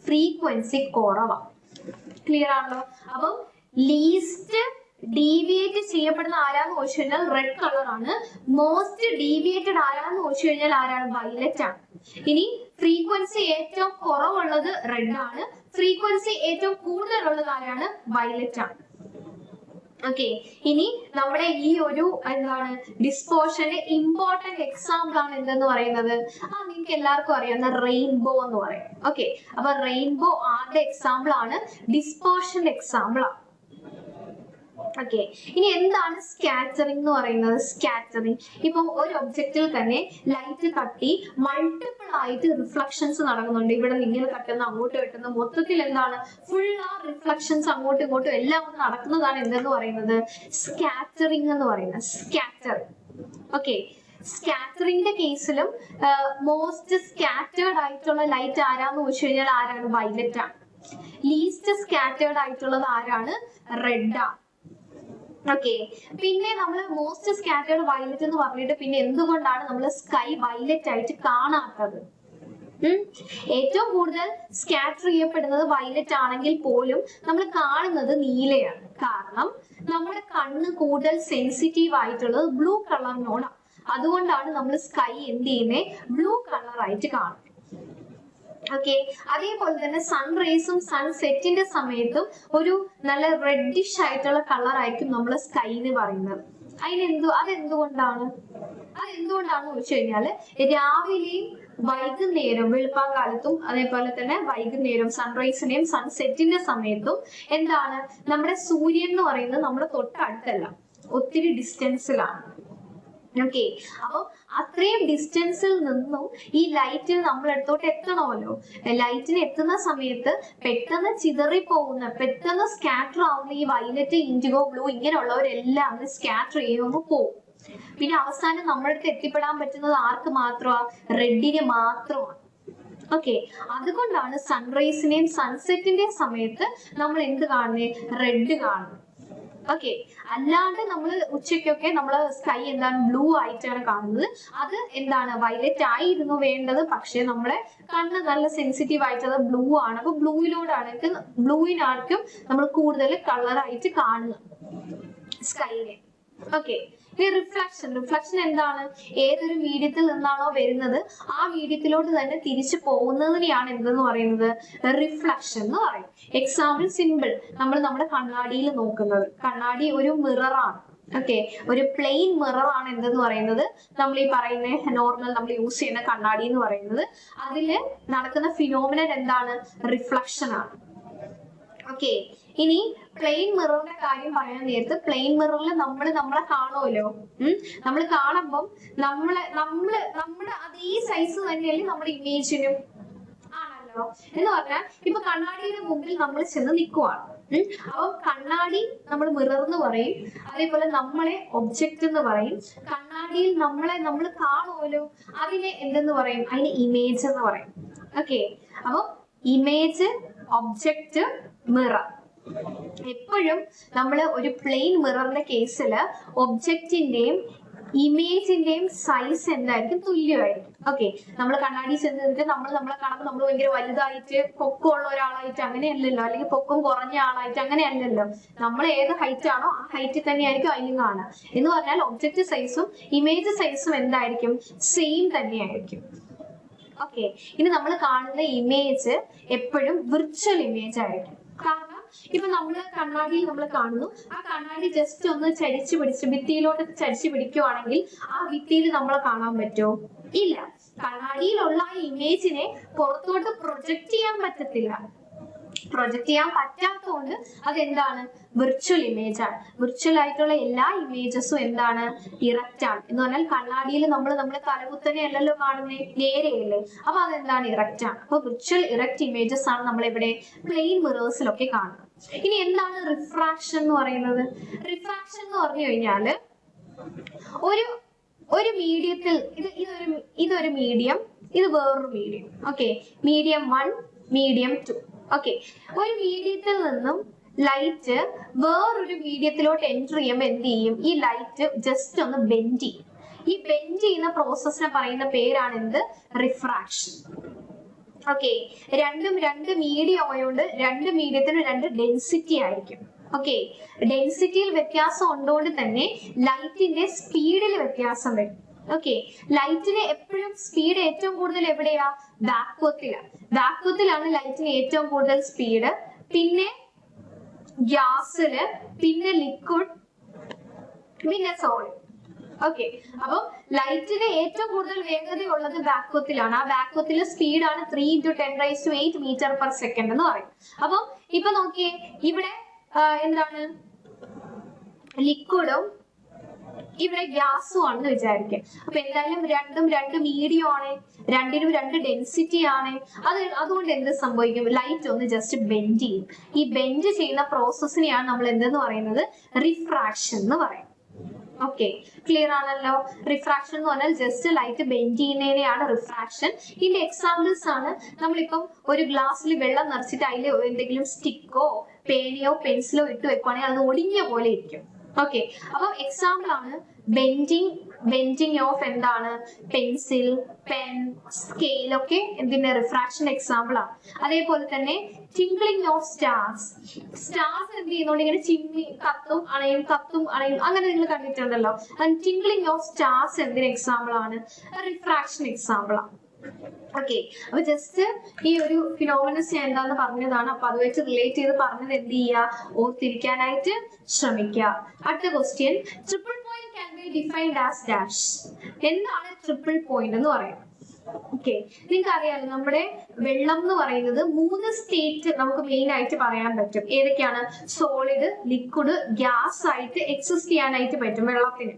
ഫ്രീക്വൻസി കുറവാ. ക്ലിയർ ആണല്ലോ? അപ്പം ലീസ്റ്റ് ഡീവിയേറ്റ് ചെയ്യപ്പെടുന്ന ആരാന്ന് ചോദിച്ചു കഴിഞ്ഞാൽ റെഡ് കളർ ആണ്. മോസ്റ്റ് ഡീവിയേറ്റഡ് ആരാന്ന് ചോദിച്ചു കഴിഞ്ഞാൽ ആരാണ്? വയലറ്റ് ആണ്. ഇനി ഫ്രീക്വൻസി ഏറ്റവും കുറവുള്ളത് റെഡ് ആണ്. ഫ്രീക്വൻസി ഏറ്റവും കൂടുതലുള്ളത് ആരാണ്? വയലറ്റ് ആണ്. ഓക്കെ, ഇനി നമ്മുടെ ഈ ഒരു എന്താണ് ഡിസ്പേർഷന്റെ ഇമ്പോർട്ടന്റ് എക്സാമ്പിൾ ആണ് എന്തെന്ന് പറയുന്നത്? നിങ്ങൾക്ക് എല്ലാവർക്കും അറിയാവുന്ന റെയിൻബോ എന്ന് പറയും. ഓക്കെ, അപ്പൊ റെയിൻബോ ആരുടെ എക്സാമ്പിൾ ആണ്? ഡിസ്പേർഷന്റെ എക്സാമ്പിൾ ആണ്. ഓക്കെ, ഇനി എന്താണ് സ്കാറ്ററിംഗ് എന്ന് പറയുന്നത്? സ്കാറ്ററിംഗ് ഇപ്പം ഒരു ഒബ്ജക്റ്റിൽ തന്നെ ലൈറ്റ് തട്ടി മൾട്ടിപ്പിൾ ആയിട്ട് റിഫ്ലക്ഷൻസ് നടക്കുന്നുണ്ട്. ഇവിടെ ഇങ്ങനെ തട്ടുന്ന, അങ്ങോട്ട് വെട്ടുന്ന, മൊത്തത്തിൽ എന്താണ് ഫുൾ ആ റിഫ്ലക്ഷൻസ് അങ്ങോട്ടും ഇങ്ങോട്ടും എല്ലാം നടക്കുന്നതാണ് എന്തെന്ന് പറയുന്നത്? സ്കാറ്ററിംഗ് എന്ന് പറയുന്നത്. സ്കാറ്ററിംഗ്. ഓക്കെ, സ്കാറ്ററിംഗിന്റെ കേസിലും മോസ്റ്റ് സ്കാറ്റേർഡ് ആയിട്ടുള്ള ലൈറ്റ് ആരാന്ന് ചോദിച്ചു കഴിഞ്ഞാൽ ആരാണ്? വയലറ്റ് ആണ്. ലീസ്റ്റ് സ്കാറ്റേർഡ് ആയിട്ടുള്ളത് ആരാണ്? റെഡ് ആണ്. ഓക്കെ, പിന്നെ നമ്മൾ മോസ്റ്റ് സ്കാറ്റേർഡ് വയലറ്റ് എന്ന് പറഞ്ഞിട്ട് പിന്നെ എന്തുകൊണ്ടാണ് നമ്മൾ സ്കൈ വയലറ്റ് ആയിട്ട് കാണാത്തത്? ഏറ്റവും കൂടുതൽ സ്കാറ്റർ ചെയ്യപ്പെടുന്നത് വയലറ്റ് ആണെങ്കിൽ പോലും നമ്മൾ കാണുന്നത് നീലയാണ്. കാരണം നമ്മുടെ കണ്ണ് കൂടുതൽ സെൻസിറ്റീവ് ആയിട്ടുള്ളത് ബ്ലൂ കളറിനോടാണ്. അതുകൊണ്ടാണ് നമ്മൾ സ്കൈ എന്ത് ചെയ്യുന്നത്? ബ്ലൂ കളർ ആയിട്ട് കാണുന്നത്. ഓക്കെ, അതേപോലെ തന്നെ സൺറേസും സൺസെറ്റിന്റെ സമയത്തും ഒരു നല്ല റെഡിഷ് ആയിട്ടുള്ള കളർ ആയിരിക്കും നമ്മൾ സ്കൈ എന്ന് പറയുന്നത്. അതെന്തുകൊണ്ടാണെന്ന് ചോദിച്ചു കഴിഞ്ഞാല് രാവിലെയും വൈകുന്നേരം വെളുപ്പാങ്കാലത്തും അതേപോലെ തന്നെ വൈകുന്നേരം സൺറൈസിന്റെയും സൺസെറ്റിന്റെ സമയത്തും എന്താണ് നമ്മുടെ സൂര്യൻ എന്ന് പറയുന്നത് നമ്മുടെ തൊട്ടടുത്തല്ല, ഒത്തിരി ഡിസ്റ്റൻസിലാണ്. ഓക്കെ, അപ്പൊ അത്രയും ഡിസ്റ്റൻസിൽ നിന്നും ഈ ലൈറ്റ് നമ്മളടുത്തോട്ട് എത്തണമല്ലോ. ലൈറ്റിന് എത്തുന്ന സമയത്ത് പെട്ടെന്ന് ചിതറിപ്പോകുന്ന, പെട്ടെന്ന് സ്കാറ്റർ ആവുന്ന ഈ വയലറ്റ്, ഇൻഡിഗോ, ബ്ലൂ ഇങ്ങനെയുള്ളവരെല്ലാം സ്കാറ്റർ ചെയ്യുമ്പോൾ പോകും. പിന്നെ അവസാനം നമ്മുടെ അടുത്ത് എത്തിപ്പെടാൻ പറ്റുന്നത് ആർക്ക് മാത്രമാ? റെഡിന് മാത്രമാണ്. ഓക്കെ, അതുകൊണ്ടാണ് സൺറൈസിന്റെയും സൺസെറ്റിന്റെയും സമയത്ത് നമ്മൾ എന്ത് കാണുന്നത്, റെഡ് കാണുന്നത്. ഓക്കെ, അല്ലാണ്ട് നമ്മൾ ഉച്ചയ്ക്കൊക്കെ നമ്മൾ സ്കൈ എന്താണ് ബ്ലൂ ആയിട്ടാണ് കാണുന്നത്. അത് എന്താണ് വയലറ്റ് ആയിരുന്നു വേണ്ടത്, പക്ഷെ നമ്മളെ കണ്ണ് നല്ല സെൻസിറ്റീവ് ആയിട്ട് അത് ബ്ലൂ ആണ്. അപ്പൊ ബ്ലൂവിനാർക്കും നമ്മൾ കൂടുതൽ കളറായിട്ട് കാണുക സ്കൈനെ. ഓക്കെ, ഇനി റിഫ്ലക്ഷൻ എന്താണ്, ഏതൊരു മീഡിയത്തിൽ നിന്നാണോ വരുന്നത് ആ മീഡിയത്തിലോട്ട് തന്നെ തിരിച്ചു പോകുന്നതിനെയാണ് എന്തെന്ന് പറയുന്നത്, റിഫ്ലക്ഷൻ എന്ന് പറയും. എക്സാമ്പിൾ സിമ്പിൾ, നമ്മൾ നമ്മുടെ കണ്ണാടിയിൽ നോക്കുന്നത്, കണ്ണാടി ഒരു മിററാണ്. ഓക്കെ, ഒരു പ്ലെയിൻ മിറർ ആണ് എന്തെന്ന് പറയുന്നത്, നമ്മൾ ഈ പറയുന്ന നോർമൽ നമ്മൾ യൂസ് ചെയ്യുന്ന കണ്ണാടി എന്ന് പറയുന്നത്. അതില് നടക്കുന്ന ഫിനോമിനൻ എന്താണ്, റിഫ്ലക്ഷൻ ആണ്. ഓക്കെ, ഇനി പ്ലെയിൻ മിററിന്റെ കാര്യം പറയാൻ നേരത്ത്, പ്ലെയിൻ മിററിൽ നമ്മളെ കാണുമല്ലോ. നമ്മൾ കാണുമ്പം നമ്മുടെ അതേ സൈസ് തന്നെയല്ലേ നമ്മുടെ ഇമേജിനും ആണല്ലോ. എന്ന് പറഞ്ഞാൽ ഇപ്പൊ കണ്ണാടിയുടെ മുമ്പിൽ നമ്മൾ ചെന്ന് നിൽക്കുവാണ്. അപ്പം കണ്ണാടി നമ്മൾ മിറർ എന്ന് പറയും, അതേപോലെ നമ്മളെ ഒബ്ജക്റ്റ് എന്ന് പറയും. കണ്ണാടിയിൽ നമ്മൾ കാണുമല്ലോ, അതിനെ എന്തെന്ന് പറയും, അതിന് ഇമേജ് എന്ന് പറയും. ഓക്കെ, അപ്പൊ ഇമേജ്, ഒബ്ജക്റ്റ്, മിറർ. എപ്പോഴും നമ്മൾ ഒരു പ്ലെയിൻ മിററിന്റെ കേസില് ഒബ്ജക്റ്റിന്റെയും ഇമേജിന്റെയും സൈസ് എന്തായിരിക്കും, തുല്യമായിരിക്കും. ഓക്കെ, നമ്മൾ കണ്ണാടി ചെന്നിട്ട് നമ്മളെ കാണുമ്പോൾ നമ്മൾ ഭയങ്കര വലുതായിട്ട് പൊക്കമുള്ള ഒരാളായിട്ട് അങ്ങനെയല്ലല്ലോ, അല്ലെങ്കിൽ പൊക്കം കുറഞ്ഞ ആളായിട്ട് അങ്ങനെയല്ലല്ലോ. നമ്മൾ ഏത് ഹൈറ്റ് ആണോ ആ ഹൈറ്റിൽ തന്നെയായിരിക്കും അതിലും കാണുക. എന്ന് പറഞ്ഞാൽ ഒബ്ജക്റ്റ് സൈസും ഇമേജ് സൈസും എന്തായിരിക്കും, സെയിം തന്നെയായിരിക്കും. ഓക്കെ, ഇനി നമ്മൾ കാണുന്ന ഇമേജ് എപ്പോഴും വിർച്വൽ ഇമേജ് ആയിരിക്കും. കാരണം ഇപ്പൊ നമ്മള് കണ്ണാടിയിൽ നമ്മൾ കാണുന്നു, ആ കണ്ണാടി ജസ്റ്റ് ഒന്ന് ഭിത്തിയിലോട്ട് ചരിച്ചു പിടിക്കുവാണെങ്കിൽ ആ ഭിത്തിയിൽ നമ്മളെ കാണാൻ പറ്റുമോ, ഇല്ല. കണ്ണാടിയിലുള്ള ആ ഇമേജിനെ പുറത്തോട്ട് പ്രൊജക്ട് ചെയ്യാൻ പറ്റത്തില്ല. പ്രൊജക്ട് ചെയ്യാൻ പറ്റാത്തതുകൊണ്ട് അതെന്താണ്, വിർച്വൽ ഇമേജ് ആണ്. വിർച്വൽ ആയിട്ടുള്ള എല്ലാ ഇമേജസും എന്താണ്, ഇറക്റ്റ് ആണ്. എന്ന് പറഞ്ഞാൽ കണ്ണാടിയിൽ നമ്മളെ തലകുത്തനെ അല്ലല്ലോ കാണുന്നേ, നേരെയല്ലേ. അപ്പൊ അതെന്താണ്, ഇറക്റ്റ് ആണ്. അപ്പൊ വിർച്വൽ ഇറക്റ്റ് ഇമേജസ് ആണ് നമ്മൾ ഇവിടെ പ്ലെയിൻ മിറേഴ്സിലൊക്കെ കാണുന്നത്. ഇനി എന്താണ് റിഫ്രാക്ഷൻ എന്ന് പറയുന്നത്? റിഫ്രാക്ഷൻ എന്ന് പറഞ്ഞു കഴിഞ്ഞാല് ഒരു മീഡിയത്തിൽ ഇതൊരു മീഡിയം, ഇത് വേറൊരു medium. Okay, medium 1, medium 2. Okay, ഒരു മീഡിയത്തിൽ നിന്നും ലൈറ്റ് വേറൊരു മീഡിയത്തിലോട്ട് എൻറ്റർ ചെയ്യുമ്പോൾ എന്ത് ചെയ്യും, ഈ ലൈറ്റ് ജസ്റ്റ് ഒന്ന് ബെൻഡ് ചെയ്യും. ഈ ബെൻഡ് ചെയ്യുന്ന പ്രോസസ്സിനെ പറയുന്ന പേരാണ് എന്ത്, റിഫ്രാക്ഷൻ. ഓക്കെ, രണ്ട് മീഡിയം ആയതുകൊണ്ട് രണ്ട് മീഡിയത്തിന് രണ്ട് ഡെൻസിറ്റി ആയിരിക്കും. ഓക്കെ, ഡെൻസിറ്റിയിൽ വ്യത്യാസം ഉണ്ടോണ്ട് തന്നെ ലൈറ്റിന്റെ സ്പീഡിൽ വ്യത്യാസം വരും. ഓക്കെ, ലൈറ്റിന് എപ്പോഴും സ്പീഡ് ഏറ്റവും കൂടുതൽ എവിടെയാ, വാക്വത്തിലാണ് ലൈറ്റിന് ഏറ്റവും കൂടുതൽ സ്പീഡ്. പിന്നെ ഗ്യാസില്, പിന്നെ ലിക്വിഡ്, പിന്നെ സോളിഡ്. ഓക്കെ, അപ്പം ലൈറ്റിന് ഏറ്റവും കൂടുതൽ വേഗതയുള്ളത് വാക്വത്തിലാണ്. ആ വാക്വത്തിലെ സ്പീഡാണ് 3 × 10⁸ മീറ്റർ/സെക്കൻഡ് എന്ന് പറയും. അപ്പം ഇപ്പൊ നോക്കിയേ, ഇവിടെ എന്താണ്, ലിക്വിഡും ഇവിടെ ഗ്യാസും ആണെന്ന് വിചാരിക്കുക. അപ്പൊ എന്തായാലും രണ്ട് മീഡിയം ആണ്, രണ്ടിനും രണ്ട് ഡെൻസിറ്റി ആണ്. അതുകൊണ്ട് എന്ത് സംഭവിക്കും, ലൈറ്റ് ഒന്ന് ജസ്റ്റ് ബെൻഡ് ചെയ്യും. ഈ ബെൻഡ് ചെയ്യുന്ന പ്രോസസ്സിനെയാണ് നമ്മൾ എന്തെന്ന് പറയുന്നത്, റിഫ്രാക്ഷൻ എന്ന് പറയും. ഓക്കെ, ക്ലിയർ ആണല്ലോ. റിഫ്രാക്ഷൻ എന്ന് പറഞ്ഞാൽ ജസ്റ്റ് ലൈറ്റ് ബെൻഡ് ചെയ്യുന്നതിനെയാണ് റിഫ്രാക്ഷൻ. ഇതിന്റെ എക്സാമ്പിൾസ് ആണ്, നമ്മളിപ്പം ഒരു ഗ്ലാസ്സിൽ വെള്ളം നിറച്ചിട്ട് അതിൽ എന്തെങ്കിലും സ്റ്റിക്കോ പേനയോ പെൻസിലോ ഇട്ട് വെക്കുവാണെങ്കിൽ അത് ഒടിഞ്ഞ പോലെ ഇരിക്കും. ഓക്കെ, അപ്പം എക്സാമ്പിൾ ആണ് ബെൻഡിങ് ഓഫ് എന്താണ്, പെൻസിൽ, പെൻ, സ്കെയിൽ ഒക്കെ എന്തിന്റെ റിഫ്രാക്ഷൻ എക്സാമ്പിൾ ആണ്. അതേപോലെ തന്നെ ടിംഗ്ലിംഗ് ഓഫ് സ്റ്റാർസ് എന്ത് ചെയ്യുന്നോണ്ട് ഇങ്ങനെ ചിമ്മി കത്തും അണയും അങ്ങനെ നിങ്ങൾ കണ്ടിട്ടുണ്ടല്ലോ. ടിംഗ്ലിംഗ് ഓഫ് സ്റ്റാർസ് എന്തിന് എക്സാമ്പിൾ ആണ്, റിഫ്രാക്ഷൻ എക്സാമ്പിൾ ആണ്. ഓക്കെ, അപ്പൊ ജസ്റ്റ് ഈ ഒരു ഫിനോമിനസ് ഞാൻ എന്താന്ന് പറഞ്ഞതാണ്. അപ്പൊ അത് വെച്ച് റിലേറ്റ് ചെയ്ത് പറഞ്ഞത് എന്ത് ചെയ്യുക, ഓർത്തിരിക്കാനായിട്ട് ശ്രമിക്കുക. അടുത്ത question, triple point can be defined as dash. എന്താണ് ട്രിപ്പിൾ പോയിന്റ് എന്ന് പറയാം? ഓക്കെ, നിങ്ങൾക്ക് അറിയാലോ, നമ്മുടെ വെള്ളം എന്ന് പറയുന്നത് 3 സ്റ്റേറ്റ് നമുക്ക് മെയിൻ ആയിട്ട് പറയാൻ പറ്റും. ഏതൊക്കെയാണ്, സോളിഡ്, ലിക്വിഡ്, ഗ്യാസ് ആയിട്ട് എക്സിസ്റ്റ് ചെയ്യാനായിട്ട് പറ്റും വെള്ളത്തിന്.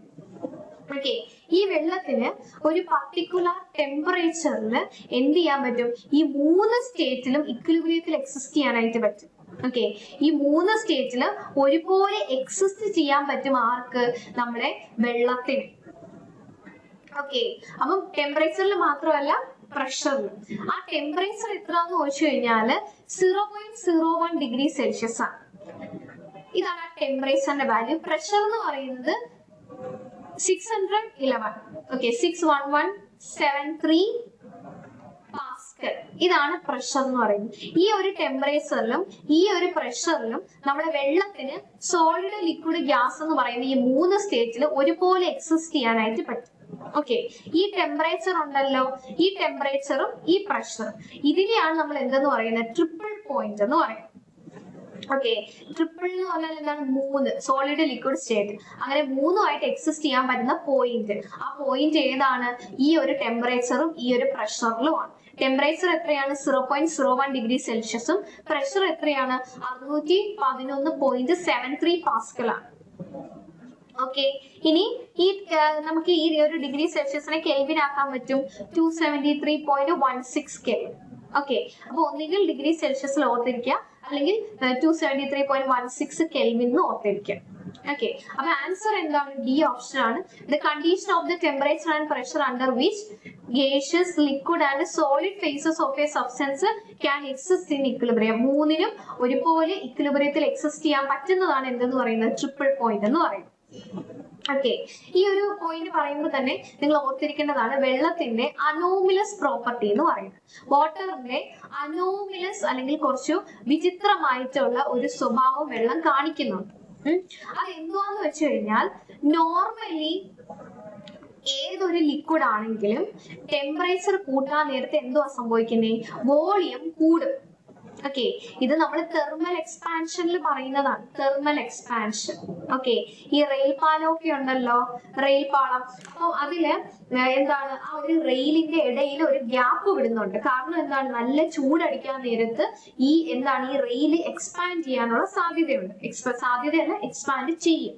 ഓക്കെ, ഈ വെള്ളത്തിന് ഒരു പർട്ടിക്കുലർ ടെമ്പറേച്ചറിൽ എന്ത് ചെയ്യാൻ പറ്റും, ഈ 3 സ്റ്റേറ്റിലും ഇക്വിലിബ്രിയത്തിൽ എക്സിസ്റ്റ് ചെയ്യാനായിട്ട് പറ്റും. ഓക്കെ, ഈ 3 സ്റ്റേറ്റില് ഒരുപോലെ എക്സിസ്റ്റ് ചെയ്യാൻ പറ്റും ആർക്ക്, നമ്മുടെ വെള്ളത്തിന്. ഓക്കെ, അപ്പം ടെമ്പറേച്ചറിൽ മാത്രമല്ല പ്രഷറിൽ. ആ ടെമ്പറേച്ചർ എത്രയാന്ന് ചോദിച്ചു കഴിഞ്ഞാൽ 0.01 ഡിഗ്രി സെൽഷ്യസ് ആണ്. ഇതാണ് ആ ടെമ്പറേച്ചറിന്റെ വാല്യൂ. പ്രഷർ എന്ന് പറയുന്നത് 611, ഓക്കെ, 61173 പാസ്കൽ. ഇതാണ് പ്രഷർ എന്ന് പറയുന്നത്. ഈ ഒരു ടെമ്പറേച്ചറിലും ഈ ഒരു പ്രഷറിലും നമ്മുടെ വെള്ളത്തിന് സോളിഡ്, ലിക്വിഡ്, ഗ്യാസ് എന്ന് പറയുന്ന ഈ 3 സ്റ്റേറ്റിൽ ഒരുപോലെ എക്സിസ്റ്റ് ചെയ്യാനായിട്ട് പറ്റും. ഓക്കെ, ഈ ടെമ്പറേച്ചർ ഉണ്ടല്ലോ, ഈ ടെമ്പറേച്ചറും ഈ പ്രഷറും, ഇതിനെയാണ് നമ്മൾ എന്തെന്ന് പറയുന്നത്, ട്രിപ്പിൾ പോയിന്റ് എന്ന് പറയുന്നത്. ഓക്കെ, ട്രിപ്പിൾ എന്ന് പറഞ്ഞാൽ എന്താണ്, 3 സോളിഡ്, ലിക്വിഡ് സ്റ്റേറ്റ്, അങ്ങനെ 3ആയിട്ട് എക്സിസ്റ്റ് ചെയ്യാൻ പറ്റുന്ന പോയിന്റ്. ആ പോയിന്റ് ഏതാണ്, ഈ ഒരു ടെമ്പറേച്ചറും ഈ ഒരു പ്രഷറിലുമാണ്. ടെമ്പറേച്ചർ എത്രയാണ്, 0.01 ഡിഗ്രി സെൽഷ്യസും പ്രഷർ എത്രയാണ്, 611.73 പാസ്കൽ ആണ്. ഓക്കെ, ഇനി ഈ നമുക്ക് ഈ ഒരു ഡിഗ്രി സെൽഷ്യസിനെ കെൽവിൻ ആക്കാൻ പറ്റും, 273.16 കെൽവിൻ. ഓക്കെ, അപ്പൊ ഒന്നുകിൽ ഡിഗ്രി സെൽഷ്യസിൽ ഓർത്തിരിക്കുക, അല്ലെങ്കിൽ 273.16 കെൽവിൻ എന്ന് ഓർത്തിരിക്കുക. ഓക്കെ, അപ്പൊ ആൻസർ എന്താണ്, ഡി ഓപ്ഷൻ ആണ്. The condition of the temperature and pressure under which gaseous, liquid and solid phases of a substance can exist in equilibrium. മൂന്നിനും ഒരുപോലെ ഇക്വിലിബ്രിയത്തിൽ എക്സിസ്റ്റ് ചെയ്യാൻ പറ്റുന്നതാണ് എന്തെന്ന് പറയുന്നത്, ട്രിപ്പിൾ പോയിന്റ് എന്ന് പറയുന്നത്. ഓക്കെ, ഈ ഒരു പോയിന്റ് പറയുമ്പോൾ തന്നെ നിങ്ങൾ ഓർത്തിരിക്കേണ്ടതാണ് വെള്ളത്തിന്റെ അനോമിലസ് പ്രോപ്പർട്ടി എന്ന് പറയുന്നത്. വാട്ടറിന്റെ അനോമിലസ് അല്ലെങ്കിൽ കുറച്ചു വിചിത്രമായിട്ടുള്ള ഒരു സ്വഭാവം വെള്ളം കാണിക്കുന്നുണ്ട്. അത് എന്തുവാന്ന് വെച്ച് കഴിഞ്ഞാൽ, നോർമലി ഏതൊരു ലിക്വിഡ് ആണെങ്കിലും ടെമ്പറേച്ചർ കൂട്ടാൻ നേരത്തെ എന്തുവാ സംഭവിക്കുന്നേ, വോളിയം കൂടും. ഓക്കെ, ഇത് നമ്മൾ തെർമൽ എക്സ്പാൻഷനിൽ പറയുന്നതാണ്, തെർമൽ എക്സ്പാൻഷൻ. ഓക്കെ, ഈ റെയിൽ പാലമൊക്കെ ഉണ്ടല്ലോ, റെയിൽ പാളം, അപ്പൊ അതില് എന്താണ്, ആ ഒരു റെയിലിന്റെ ഇടയിൽ ഒരു ഗ്യാപ്പ് വിടുന്നുണ്ട്. കാരണം എന്താണ്, നല്ല ചൂടടിക്കാൻ നേരത്ത് ഈ എന്താണ്, ഈ റെയിൽ എക്സ്പാൻഡ് ചെയ്യാനുള്ള സാധ്യതയുണ്ട്. സാധ്യതയല്ല, എക്സ്പാൻഡ് ചെയ്യും.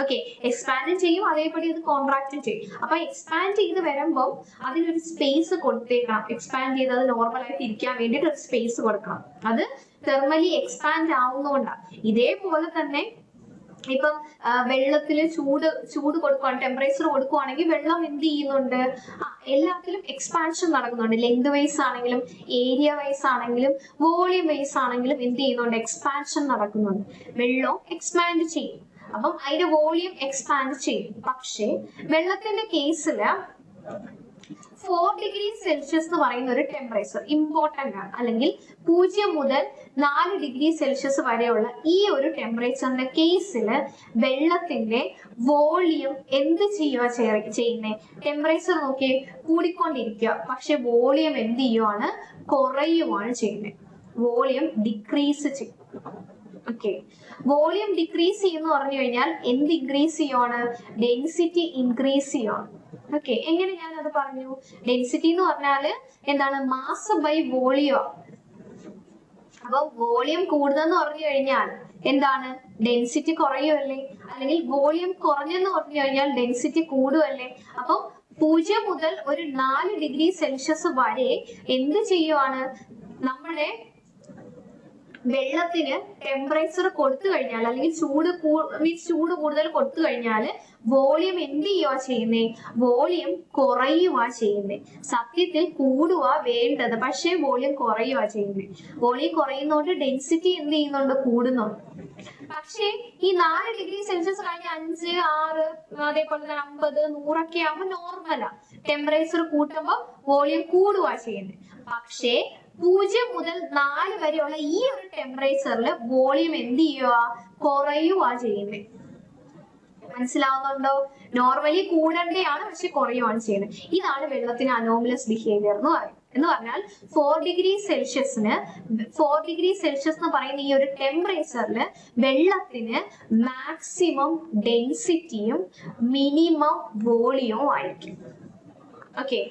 ഓക്കെ, എക്സ്പാൻഡ് ചെയ്യും, അതേപടി അത് കോൺട്രാക്റ്റും ചെയ്യും. അപ്പൊ എക്സ്പാൻഡ് ചെയ്ത് വരുമ്പോൾ അതിനൊരു സ്പേസ് കൊടുത്തേക്കണം. എക്സ്പാൻഡ് ചെയ്ത് അത് നോർമൽ ആയിട്ട് ഇരിക്കാൻ വേണ്ടിയിട്ട് ഒരു സ്പേസ് കൊടുക്കണം. അത് തെർമലി എക്സ്പാൻഡ് ആവുന്നതുകൊണ്ടാണ്. ഇതേപോലെ തന്നെ ഇപ്പം വെള്ളത്തിൽ ചൂട് കൊടുക്കുകയാണ്, ടെമ്പറേച്ചർ കൊടുക്കുവാണെങ്കിൽ വെള്ളം എന്ത് ചെയ്യുന്നുണ്ട്, എല്ലാത്തിലും എക്സ്പാൻഷൻ നടക്കുന്നുണ്ട്. ലെങ്ത് വൈസ് ആണെങ്കിലും ഏരിയ വൈസ് ആണെങ്കിലും വോളിയം വൈസ് ആണെങ്കിലും എന്ത് ചെയ്യുന്നുണ്ട്, എക്സ്പാൻഷൻ നടക്കുന്നുണ്ട്. വെള്ളം എക്സ്പാൻഡ് ചെയ്യും, അപ്പം അതിന്റെ വോളിയം എക്സ്പാൻഡ് ചെയ്യും. പക്ഷേ വെള്ളത്തിന്റെ കേസില് 4 ഡിഗ്രി സെൽഷ്യസ് എന്ന് പറയുന്ന ഒരു ടെമ്പറേച്ചർ ഇമ്പോർട്ടന്റ് ആണ്. അല്ലെങ്കിൽ 0 മുതൽ 4 ഡിഗ്രി സെൽഷ്യസ് വരെയുള്ള ഈ ഒരു ടെമ്പറേച്ചറിന്റെ കേസില് വെള്ളത്തിന്റെ വോളിയം എന്ത് ചെയ്യുന്നേ, ടെമ്പറേച്ചർ നോക്കിയേ കൂടിക്കൊണ്ടിരിക്കുക, പക്ഷെ വോളിയം എന്ത് ചെയ്യുവാണ്, കുറയുവാണ് ചെയ്യുന്നത്. വോളിയം ഡിക്രീസ് ചെയ്യും. ഓക്കെ, വോളിയം ഡിക്രീസ് ചെയ്യുന്ന പറഞ്ഞു കഴിഞ്ഞാൽ എന്ത് ഇൻക്രീസ് ചെയ്യുവാണ്, ഡെൻസിറ്റി ഇൻക്രീസ് ചെയ്യുവാണ്. ഓക്കെ, എങ്ങനെ ഞാൻ അത് പറഞ്ഞു, ഡെൻസിറ്റി എന്ന് പറഞ്ഞാല് എന്താണ്, മാസ് ബൈ വോളിയം. അപ്പൊ വോളിയം കൂടുതലെന്ന് പറഞ്ഞു കഴിഞ്ഞാൽ എന്താണ്, ഡെൻസിറ്റി കുറയുമല്ലേ, അല്ലെങ്കിൽ വോളിയം കുറഞ്ഞെന്ന് പറഞ്ഞു കഴിഞ്ഞാൽ ഡെൻസിറ്റി കൂടുമല്ലേ. അപ്പൊ 0 മുതൽ ഒരു 4 ഡിഗ്രി സെൽഷ്യസ് വരെ എന്ത് ചെയ്യുവാണ്, നമ്മുടെ വെള്ളത്തിന് ടെമ്പറേച്ചർ കൊടുത്തു കഴിഞ്ഞാൽ, അല്ലെങ്കിൽ ചൂട് കൂടുതൽ കൊടുത്തു കഴിഞ്ഞാൽ വോളിയം എന്ത് ചെയ്യുക ചെയ്യുന്നേ, വോളിയം കുറയുക ചെയ്യുന്നേ. സത്യത്തിൽ കൂടുക വേണ്ടത്, പക്ഷെ വോളിയം കുറയുക ചെയ്യുന്നേ. വോളിയം കുറയുന്നോണ്ട് ഡെൻസിറ്റി എന്ത് ചെയ്യുന്നുണ്ട്, കൂടുന്നുണ്ട്. പക്ഷേ ഈ 4 ഡിഗ്രി സെൽഷ്യസ് കഴിഞ്ഞ് 5, 6, അതേപോലെ തന്നെ 50, 100 ആകുമ്പോൾ നോർമലാ. ടെമ്പറേച്ചർ കൂട്ടുമ്പോൾ വോളിയം കൂടുക ചെയ്യുന്നത്. പക്ഷേ 0 മുതൽ 4 വരെയുള്ള ഈ ഒരു ടെമ്പറേച്ചറിൽ വോളിയം എന്ത് ചെയ്യുക, കുറയുക ചെയ്യുന്നത്. മനസ്സിലാവുന്നുണ്ടോ? നോർമലി കൂടേണ്ടതാണ്, പക്ഷെ കുറയുവാണ് ചെയ്യുന്നത്. ഇതാണ് വെള്ളത്തിന് അനോമലസ് ബിഹേവിയർ എന്ന് പറയുന്നത്. എന്ന് പറഞ്ഞാൽ 4 ഡിഗ്രി സെൽഷ്യസ് എന്ന് പറയുന്ന ഈ ഒരു ടെമ്പറേച്ചറിൽ വെള്ളത്തിന് മാക്സിമം ഡെൻസിറ്റിയും മിനിമം വോളിയവും ആയിരിക്കും. ഓക്കെ,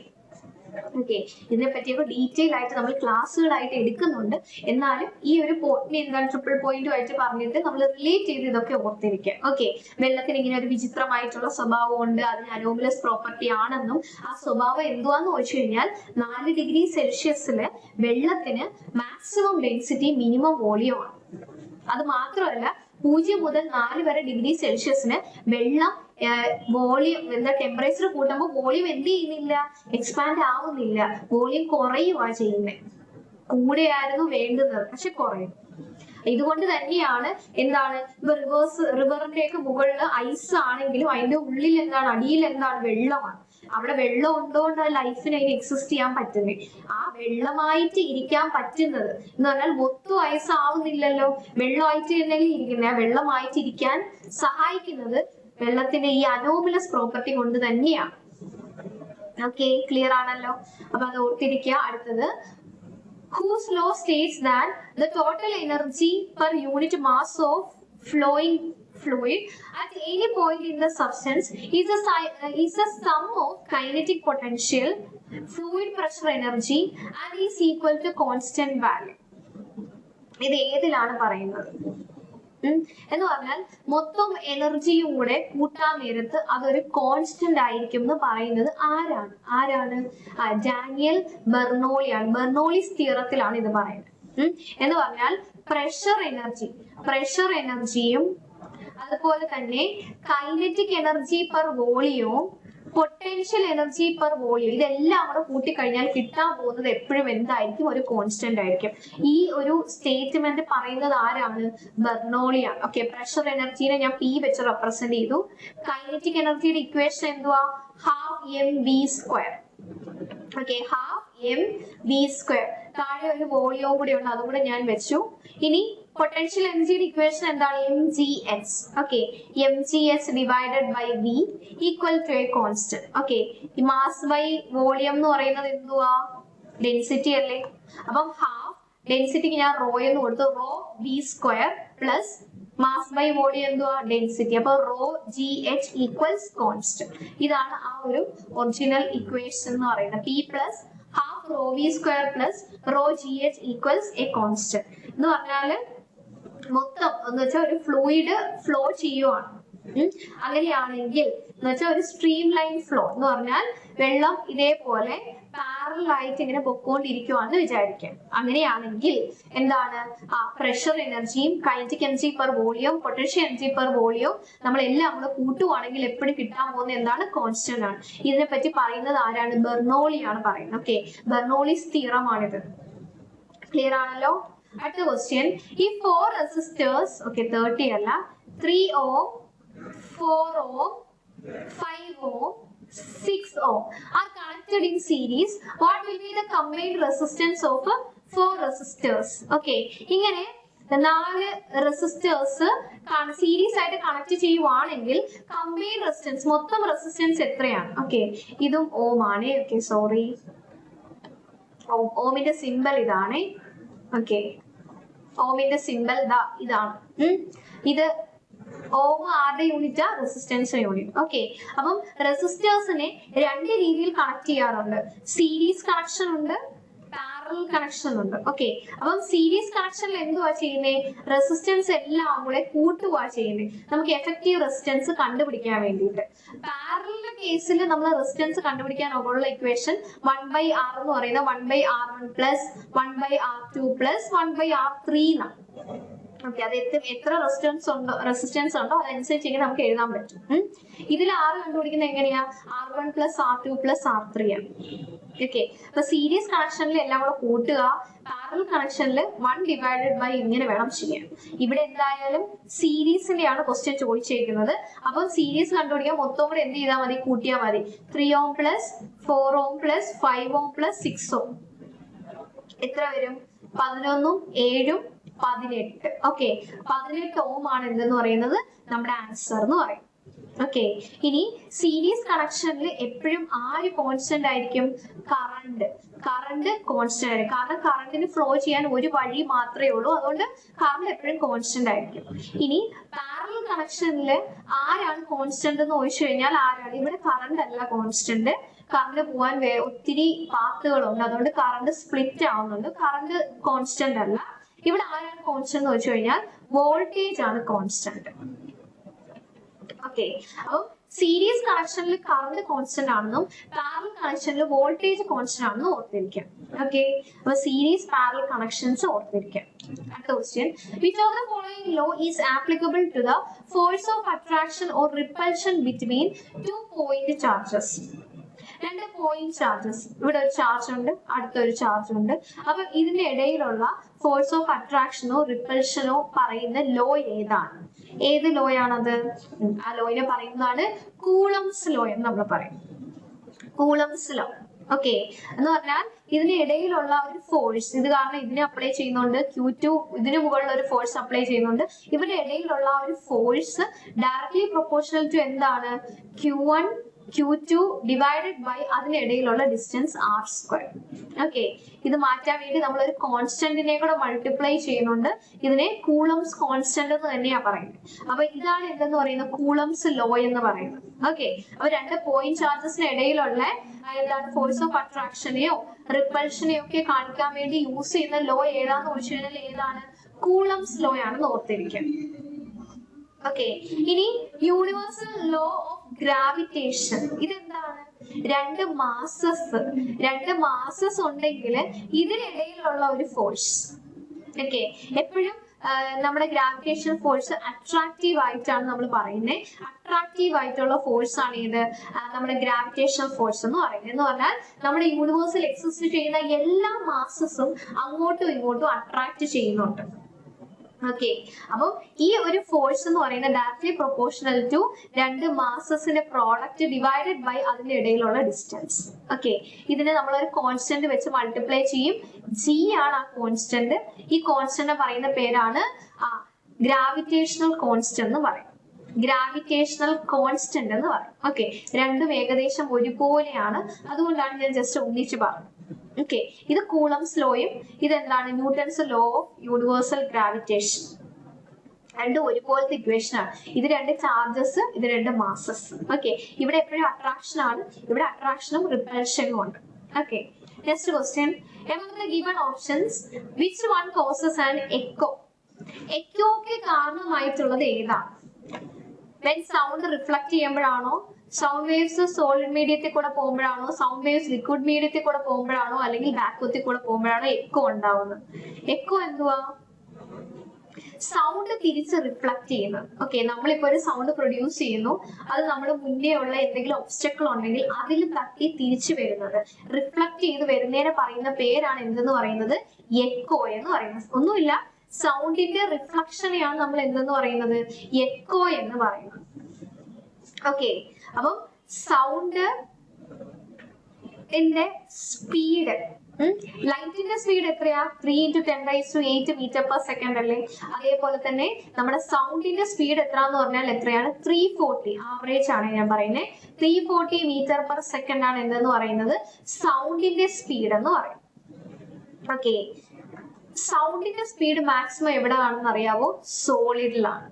ഇതിനെ പറ്റിയൊക്കെ ഡീറ്റെയിൽ ആയിട്ട് നമ്മൾ ക്ലാസ്സുകളായിട്ട് എടുക്കുന്നുണ്ട്. എന്നാലും ഈ ഒരു പോയിന്റ് എന്താണ്, ട്രിപ്പിൾ പോയിന്റുമായിട്ട് പറഞ്ഞിട്ട് നമ്മൾ റിലേറ്റ് ചെയ്ത് ഇതൊക്കെ ഓർത്തിരിക്കുക. ഓക്കെ, വെള്ളത്തിന് ഇങ്ങനെ ഒരു വിചിത്രമായിട്ടുള്ള സ്വഭാവം ഉണ്ട്, അതിന് അനോമലസ് പ്രോപ്പർട്ടി ആണെന്നും ആ സ്വഭാവം എന്തുവാന്ന് ചോദിച്ചു കഴിഞ്ഞാൽ 4 ഡിഗ്രി സെൽഷ്യസിൽ വെള്ളത്തിന് മാക്സിമം ഡെൻസിറ്റി മിനിമം വോളിയം ആണ്. അത് മാത്രമല്ല 0 മുതൽ 4 വരെ ഡിഗ്രി സെൽഷ്യസിന് വെള്ളം വോളിയം എന്താ ടെമ്പറേച്ചർ കൂട്ടുമ്പോൾ വോളിയം എന്ത് ചെയ്യുന്നില്ല, എക്സ്പാൻഡ് ആവുന്നില്ല, വോളിയം കുറയുക ചെയ്യുന്നത്. കൂടെയായിരുന്നു വേണ്ടുന്നത്, പക്ഷെ കുറയും. ഇതുകൊണ്ട് തന്നെയാണ് എന്താണ് റിവറിന്റെ ഒക്കെ മുകളിൽ ഐസ് ആണെങ്കിലും അതിന്റെ ഉള്ളിൽ എന്താണ്, അടിയിൽ എന്താണ്, വെള്ളമാണ്. അവിടെ വെള്ളം ഉണ്ടോണ്ട് ലൈഫിന് അതിന് എക്സിസ്റ്റ് ചെയ്യാൻ പറ്റുന്നത്. ആ വെള്ളമായിട്ട് ഇരിക്കാൻ പറ്റുന്നത് എന്ന് പറഞ്ഞാൽ മൊത്തം ഐസ് ആവുന്നില്ലല്ലോ, വെള്ളമായിട്ട് തന്നെയല്ലേ ഇരിക്കുന്നത്. ആ വെള്ളമായിട്ട് ഇരിക്കാൻ സഹായിക്കുന്നത് വെള്ളത്തിന്റെ ഈ അനോമലസ് പ്രോപ്പർട്ടി കൊണ്ട് തന്നെയാണ്. ഓക്കെ, ക്ലിയർ ആണല്ലോ. അപ്പൊ അത് ഓർത്തിരിക്കുക. അടുത്തത്, whose law states that the total energy per unit mass of flowing fluid at any point in the substance is a sum of kinetic potential, fluid pressure energy and is equal to constant value. ഇത് ഏതിലാണ് പറയുന്നത് എന്ന് പറഞ്ഞാൽ മൊത്തം എനർജിയും കൂടെ കൂട്ടാൻ നേരത്ത് അതൊരു കോൺസ്റ്റന്റ് ആയിരിക്കും എന്ന് പറയുന്നത് ആരാണ്? ഡാനിയൽ ബെർണോളിയാണ്. ബെർണോളിസ് തിയറത്തിലാണ് ഇത് പറയുന്നത്. എന്ന് പറഞ്ഞാൽ പ്രഷർ എനർജിയും അതുപോലെ തന്നെ കൈനറ്റിക് എനർജി പെർ വോളിയവും പൊട്ടൻഷ്യൽ എനർജി പെർ വോളിയം, ഇതെല്ലാം കൂടെ കൂട്ടിക്കഴിഞ്ഞാൽ കിട്ടാൻ പോകുന്നത് എപ്പോഴും എന്തായിരിക്കും, ഒരു കോൺസ്റ്റന്റ് ആയിരിക്കും. ഈ ഒരു സ്റ്റേറ്റ്മെന്റ് പറയുന്നത് ആരാണ്? ബെർണോളിയാണ്. ഓക്കെ, പ്രഷർ എനർജിനെ ഞാൻ പി വെച്ച് റെപ്രസെന്റ് ചെയ്തു. കൈനറ്റിക് എനർജിയുടെ ഇക്വേഷൻ എന്തുവാ? ½ mv². Okay, ½ mv². താഴെ ഒരു വോളിയവും കൂടി ഉണ്ട്, അതും കൂടെ ഞാൻ വെച്ചു. ഇനി പൊട്ടൻഷ്യൽ എനർജിയുടെ ഇക്വേഷൻ എന്താണ്? mgh. Okay, mgh divided by v equal to a constant. Okay, mass by volume എന്ന് പറയുന്നത് എന്തുവാ? ഡെൻസിറ്റി അല്ലേ. അപ്പം ഹാഫ് ഡെൻസിറ്റിക്ക് ഞാൻ റോ എന്ന് കൊടുത്തു. Rho v² plus mass by volume എന്തുവാ? ഡെൻസിറ്റി. അപ്പൊ റോ gh ഈക്വൽസ് കോൺസ്റ്റന്റ്. ഇതാണ് ആ ഒരു ഒറിജിനൽ ഇക്വേഷൻ എന്ന് പറയുന്നത്. p plus half rho v² plus rho gh equals a constant എന്ന് പറഞ്ഞാല് മൊത്തം എന്ന് വെച്ചാൽ ഒരു ഫ്ലൂയിഡ് ഫ്ലോ ചെയ്യുവാണ്. അങ്ങനെയാണെങ്കിൽ എന്ന് വെച്ചാൽ ഒരു സ്ട്രീം ലൈൻ ഫ്ലോ എന്ന് പറഞ്ഞാൽ വെള്ളം ഇതേപോലെ പാരലൽ ആയിട്ട് ഇങ്ങനെ പൊക്കോണ്ടിരിക്കുവാന്ന് വിചാരിക്കാം. അങ്ങനെയാണെങ്കിൽ എന്താണ്, ആ പ്രഷർ എനർജിയും kinetic energy per volume potential energy per volume നമ്മളെല്ലാം കൂടെ കൂട്ടുവാണെങ്കിൽ എപ്പോഴും കിട്ടാൻ പോകുന്നത് എന്താണ്? കോൺസ്റ്റന്റ് ആണ്. ഇതിനെപ്പറ്റി പറയുന്നത് ആരാണ്? ബെർണോളിയാണ് പറയുന്നത്. Okay, Bernoulli's തിയറമാണിത്. ക്ലിയർ ആണല്ലോ. അടുത്ത ക്വസ്റ്റ്യൻ, ഈ 4 റെസിസ്റ്റേഴ്സ്, ഓക്കെ 30 അല്ല, 3 ohm, 4 ohm, 5 ohm, 6 ohm are connected in series. What will be the combined resistance of 4 resistors? Okay, ഇങ്ങനെ 4 റെസിസ്റ്റേഴ്സ് സീരീസ് ആയിട്ട് കണക്ട് ചെയ്യുവാണെങ്കിൽ കമ്പൈൻഡ് റെസിസ്റ്റൻസ്, മൊത്തം റെസിസ്റ്റൻസ് എത്രയാണ്? ഓക്കെ, ഇതും ഓം ആണ്. ഓക്കെ, സോറി, ഓമിന്റെ സിമ്പൽ ഇതാണ്. ഓക്കെ, ഓമിന്റെ സിമ്പൽ ഇതാണ്. ഇത് ഓം ആരുടെ യൂണിറ്റാ? Resistance unit. ഓക്കെ, അപ്പം റെസിസ്റ്റേഴ്സിനെ 2 രീതിയിൽ കണക്ട് ചെയ്യാറുണ്ട്. സീരീസ് കണക്ഷൻ ഉണ്ട്, പാരലൽ കണക്ഷൻ ഉണ്ട്. ഓക്കെ, അപ്പം സീരീസ് കണക്ഷനിൽ എന്തുവാ ചെയ്യുന്നത്? റെസിസ്റ്റൻസ് എല്ലാം കൂടെ കൂട്ടുക ചെയ്യുന്നത്, നമുക്ക് എഫക്റ്റീവ് റെസിസ്റ്റൻസ് കണ്ടുപിടിക്കാൻ വേണ്ടിയിട്ട്. പാരലൽ കേസിൽ നമ്മൾ റെസിസ്റ്റൻസ് കണ്ടുപിടിക്കാൻ ഉള്ള ഇക്വേഷൻ 1/R എന്ന് പറയുന്നത് 1/R1 plus 1/R2 plus 1/R3 എന്നാണ്. ഓക്കെ, അത് എത്ര റെസിസ്റ്റൻസ് ഉണ്ടോ അതനുസരിച്ച് നമുക്ക് എഴുതാൻ പറ്റും. ഇതിൽ R കണ്ടുപിടിക്കുന്നത് എങ്ങനെയാ? R1 plus R2 plus R3 ആണ്. ഓക്കെ, അപ്പൊ സീരീസ് കണക്ഷനിൽ എല്ലാം കൂടെ കൂട്ടുക, പാരലൽ കണക്ഷനിൽ 1 ഡിവൈഡഡ് ബൈ ഇങ്ങനെ വേണം ചെയ്യാൻ. ഇവിടെ എന്തായാലും സീരീസിന്റെയാണ് ക്വസ്റ്റ്യൻ ചോദിച്ചേക്കുന്നത്. അപ്പൊ സീരീസ് കണ്ടുപിടിക്കാൻ മൊത്തം കൂടെ എന്ത് ചെയ്താൽ മതി? കൂട്ടിയാൽ മതി. 3 ohm plus 4 ohm plus 5 ohm plus 6 ohm എത്ര വരും? 11 7 18. ഓക്കെ, 18 ohm ആണ് എന്തെന്ന് പറയുന്നത് നമ്മുടെ ആൻസർ എന്ന് പറയും. ഓക്കെ, ഇനി സീരീസ് കണക്ഷനിൽ എപ്പോഴും ആര് കോൺസ്റ്റന്റ് ആയിരിക്കും? കറണ്ട് കോൺസ്റ്റന്റ് ആയിരിക്കും. കാരണം കറണ്ടിന് ഫ്ലോ ചെയ്യാൻ ഒരു വഴി മാത്രമേ ഉള്ളൂ, അതുകൊണ്ട് കറണ്ട് എപ്പോഴും കോൺസ്റ്റന്റ് ആയിരിക്കും. ഇനി പാരലൽ കണക്ഷനിൽ ആരാണ് കോൺസ്റ്റന്റ് എന്ന് ചോദിച്ചു കഴിഞ്ഞാൽ ആരാണ്? ഇവിടെ കറണ്ട് അല്ല കോൺസ്റ്റന്റ്, കറണ്ട് പോവാൻ ഒത്തിരി പാത്തുകളുണ്ട്, അതുകൊണ്ട് കറണ്ട് സ്പ്ലിറ്റ് ആവുന്നുണ്ട്. കറണ്ട് കോൺസ്റ്റന്റ് അല്ല. ഇവിടെ ആരാണ് കോൺസ്റ്റന്റ് എന്ന് വെച്ച് കഴിഞ്ഞാൽ വോൾട്ടേജ് ആണ് കോൺസ്റ്റന്റ്. ഓക്കെ, അപ്പം സീരീസ് കണക്ഷനിൽ കറണ്ട് കോൺസ്റ്റന്റ് ആണെന്നും പാരലൽ കണക്ഷനിൽ വോൾട്ടേജ് കോൺസ്റ്റന്റ് ആണെന്നും ഓർത്തിരിക്കാം. ഓക്കെ, അപ്പൊ സീരീസ് പാരലൽ കണക്ഷൻസ് ഓർത്തിരിക്കാം. അടുത്ത question, which of the following law is applicable to the force of attraction or repulsion between 2 point charges? 2 point charges, ഇവിടെ ഒരു ചാർജ് ഉണ്ട്, അടുത്തൊരു ചാർജ് ഉണ്ട്. അപ്പൊ ഇതിന്റെ ഇടയിലുള്ള ഫോഴ്സ് ഓഫ് അട്രാക്ഷനോ റിപ്പൽഷനോ പറയുന്ന ലോ ഏതാണ്? ഏത് ലോയാണത്? ആ ലോയിനെ പറയുന്നതാണ് കൂളംസ് ലോ എന്ന് നമ്മൾ പറയും. Coulomb's law. ഓക്കെ, എന്ന് പറഞ്ഞാൽ ഇതിന് ഇടയിലുള്ള ഒരു ഫോഴ്സ്, ഇത് കാരണം ഇതിനെ അപ്ലൈ ചെയ്യുന്നുണ്ട്, Q2 ഇതിന് മുകളിൽ ഒരു ഫോഴ്സ് അപ്ലൈ ചെയ്യുന്നുണ്ട്. ഇവരുടെ ഇടയിലുള്ള ഒരു ഫോഴ്സ് ഡയറക്ട്ലി പ്രൊപ്പോർഷണൽ ടു എന്താണ്? Q1 Q2 ഡിവൈഡഡ് ബൈ അതിനിടയിലുള്ള ഡിസ്റ്റൻസ് r². ഓക്കെ, ഇത് മാറ്റാൻ വേണ്ടി നമ്മൾ ഒരു കോൺസ്റ്റന്റിനെ കൂടെ മൾട്ടിപ്ലൈ ചെയ്യുന്നുണ്ട്. ഇതിനെ കൂളംസ് കോൺസ്റ്റന്റ് എന്ന് തന്നെയാ പറയുന്നത്. അപ്പൊ ഇതാണ് എന്തെന്ന് പറയുന്നത്? കൂളംസ് ലോ എന്ന് പറയുന്നത്. ഓക്കെ, അപ്പൊ 2 പോയിന്റ് ചാർജസിന് ഇടയിലുള്ള എന്താണ് ഫോഴ്സ് ഓഫ് അട്രാക്ഷനെയോ റിപ്പൽഷനെയോ ഒക്കെ കാണിക്കാൻ വേണ്ടി യൂസ് ചെയ്യുന്ന ലോ ഏതാന്ന് ചോദിച്ചു കഴിഞ്ഞാൽ ഏതാണ്? കൂളംസ് ലോ ആണെന്ന് ഓർത്തിരിക്കും. ഓക്കെ, ഇനി യൂണിവേഴ്സൽ ലോ ഓഫ് ഗ്രാവിറ്റേഷൻ ഇതെന്താണ്? 2 മാസസ് ഉണ്ടെങ്കിൽ ഇതിനിടയിലുള്ള ഒരു ഫോഴ്സ്. ഓക്കെ, എപ്പോഴും നമ്മുടെ ഗ്രാവിറ്റേഷൻ ഫോഴ്സ് അട്രാക്റ്റീവ് ആയിട്ടാണ് നമ്മൾ പറയുന്നത്. അട്രാക്റ്റീവ് ആയിട്ടുള്ള ഫോഴ്സ് ആണ് ഇത് നമ്മുടെ ഗ്രാവിറ്റേഷൻ ഫോഴ്സ് എന്ന് പറയുന്നത്. എന്ന് പറഞ്ഞാൽ നമ്മുടെ യൂണിവേഴ്സിൽ എക്സിസ്റ്റ് ചെയ്യുന്ന എല്ലാ മാസസും അങ്ങോട്ടും ഇങ്ങോട്ടും അട്രാക്ട് ചെയ്യുന്നുണ്ട്. ഓക്കെ, അപ്പം ഈ ഒരു ഫോഴ്സ് എന്ന് പറയുന്നത് ഡയറക്ട്ലി പ്രൊപ്പോർഷണൽ ടു 2 മാസസിന്റെ പ്രോഡക്റ്റ് ഡിവൈഡഡ് ബൈ അതിന്റെ ഇടയിലുള്ള ഡിസ്റ്റൻസ്. ഓക്കെ, ഇതിനെ നമ്മളൊരു കോൺസ്റ്റന്റ് വെച്ച് മൾട്ടിപ്ലൈ ചെയ്യും. G ആണ് ആ കോൺസ്റ്റന്റ്. ഈ കോൺസ്റ്റന്റ് പറയുന്ന പേരാണ് ഗ്രാവിറ്റേഷണൽ കോൺസ്റ്റന്റ് എന്ന് പറയും. ഗ്രാവിറ്റേഷണൽ കോൺസ്റ്റന്റ് എന്ന് പറയും. ഓക്കെ, രണ്ടും ഏകദേശം ഒരുപോലെയാണ്, അതുകൊണ്ടാണ് ഞാൻ ജസ്റ്റ് ഒന്നിച്ച് പറഞ്ഞത്. ഓക്കെ, ഇത് കൂളംസ് ലോയും ഇതെന്താണ്? Newton's law of universal gravitation. രണ്ടും ഒരുപോലത്തെ ഇക്വേഷൻ ആണ്. ഇത് 2 ചാർജസ്, ഇത് 2 മാസസ്. ഓക്കെ, ഇവിടെ എപ്പോഴും അട്രാക്ഷൻ ആണ്, ഇവിടെ അട്രാക്ഷനും റിപ്പൽഷനും ഉണ്ട്. Okay, next question, among the given options which one causes an echo? എക്കോക്ക് കാരണമായിട്ടുള്ളത് ഏതാണ്? when സൗണ്ട് റിഫ്ലക്ട് ചെയ്യുമ്പോഴാണോ, സൗണ്ട് വേവ്സ് സോളിഡ് മീഡിയത്തിൽ കൂടെ പോകുമ്പോഴാണോ, സൗണ്ട് വേവ്സ് ലിക്വിഡ് മീഡിയത്തിൽ കൂടെ പോകുമ്പോഴാണോ, അല്ലെങ്കിൽ വാക്വത്തിൽ കൂടെ പോകുമ്പോഴാണോ എക്കോ ഉണ്ടാവുന്നത്? എക്കോ എന്തുവാ? സൗണ്ട് തിരിച്ച് റിഫ്ലക്ട് ചെയ്യുന്നത്. ഓക്കെ, നമ്മളിപ്പോ ഒരു സൗണ്ട് പ്രൊഡ്യൂസ് ചെയ്യുന്നു, അത് നമ്മൾ മുന്നേ ഉള്ള എന്തെങ്കിലും ഒബ്സ്റ്റക്കിൾ ഉണ്ടെങ്കിൽ അതിൽ തട്ടി തിരിച്ചു വരുന്നത്, റിഫ്ലക്ട് ചെയ്ത് വരുന്നതിനെ പറയുന്ന പേരാണ് എന്തെന്ന് പറയുന്നത്? എക്കോ എന്ന് പറയുന്നത്. ഒന്നുമില്ല, സൗണ്ടിന്റെ റിഫ്ലക്ഷനെയാണ് നമ്മൾ എന്തെന്ന് പറയുന്നത്? എക്കോ എന്ന് പറയുന്നത്. ഓക്കെ, അപ്പം സൗണ്ട് സ്പീഡ്, ലൈറ്റിന്റെ സ്പീഡ് എത്രയാ? 3 × 10⁸ മീറ്റർ/സെക്കൻഡ് അല്ലേ? അതേപോലെ തന്നെ നമ്മുടെ സൗണ്ടിന്റെ സ്പീഡ് എത്ര എന്ന് പറഞ്ഞാൽ എത്രയാണ്? 340. ആവറേജ് ആണ് ഞാൻ പറയുന്നത്. 340 മീറ്റർ/സെക്കൻഡ് ആണ് എന്തെന്ന് പറയുന്നത്? സൗണ്ടിന്റെ സ്പീഡ് എന്ന് പറയും. ഓക്കെ, സൗണ്ടിന്റെ സ്പീഡ് മാക്സിമം എവിടെയാണെന്ന് അറിയാവോ? സോളിഡിലാണ്.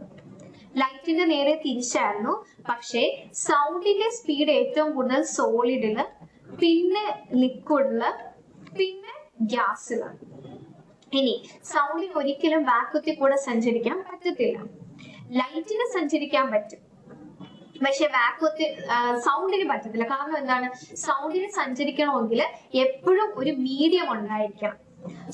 ലൈറ്റിന്റെ നേരെ തിരിച്ചായിരുന്നു, പക്ഷേ സൗണ്ടിന്റെ സ്പീഡ് ഏറ്റവും കൂടുതൽ സോളിഡില്, പിന്നെ ലിക്വിഡില്, പിന്നെ ഗ്യാസിലാണ്. ഇനി സൗണ്ടിന് ഒരിക്കലും വാക്വത്തിൽ കൂടെ സഞ്ചരിക്കാൻ പറ്റത്തില്ല. ലൈറ്റിന് സഞ്ചരിക്കാൻ പറ്റും, പക്ഷെ വാക്വത്തിൽ സൗണ്ടിന് പറ്റത്തില്ല. കാരണം എന്താണ്? സൗണ്ടിന് സഞ്ചരിക്കണമെങ്കിൽ എപ്പോഴും ഒരു മീഡിയം ഉണ്ടായിരിക്കണം.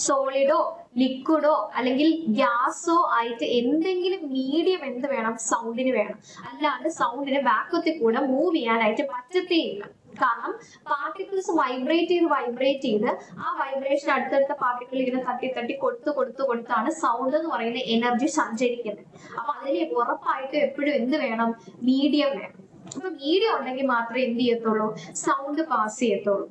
സോളിഡോ ലിക്വിഡോ അല്ലെങ്കിൽ ഗ്യാസോ ആയിട്ട് എന്തെങ്കിലും മീഡിയം എന്ത് വേണം? സൗണ്ടിന് വേണം. അല്ലാണ്ട് സൗണ്ടിന് വാക്വത്തിൽ കൂടെ മൂവ് ചെയ്യാനായിട്ട് പറ്റത്തേയില്ല. കാരണം പാർട്ടിക്കിൾസ് വൈബ്രേറ്റ് ചെയ്ത് ആ വൈബ്രേഷൻ അടുത്തടുത്ത പാർട്ടിക്കിൾ ഇങ്ങനെ തട്ടി കൊടുത്താണ് സൗണ്ട് എന്ന് പറയുന്ന എനർജി സഞ്ചരിക്കുന്നത്. അപ്പൊ അതിന് ഉറപ്പായിട്ട് എപ്പോഴും എന്ത് വേണം? മീഡിയം വേണം. അപ്പൊ മീഡിയം ഉണ്ടെങ്കിൽ മാത്രമേ എന്ത് ചെയ്യത്തുള്ളൂ? സൗണ്ട് പാസ് ചെയ്യത്തുള്ളൂ.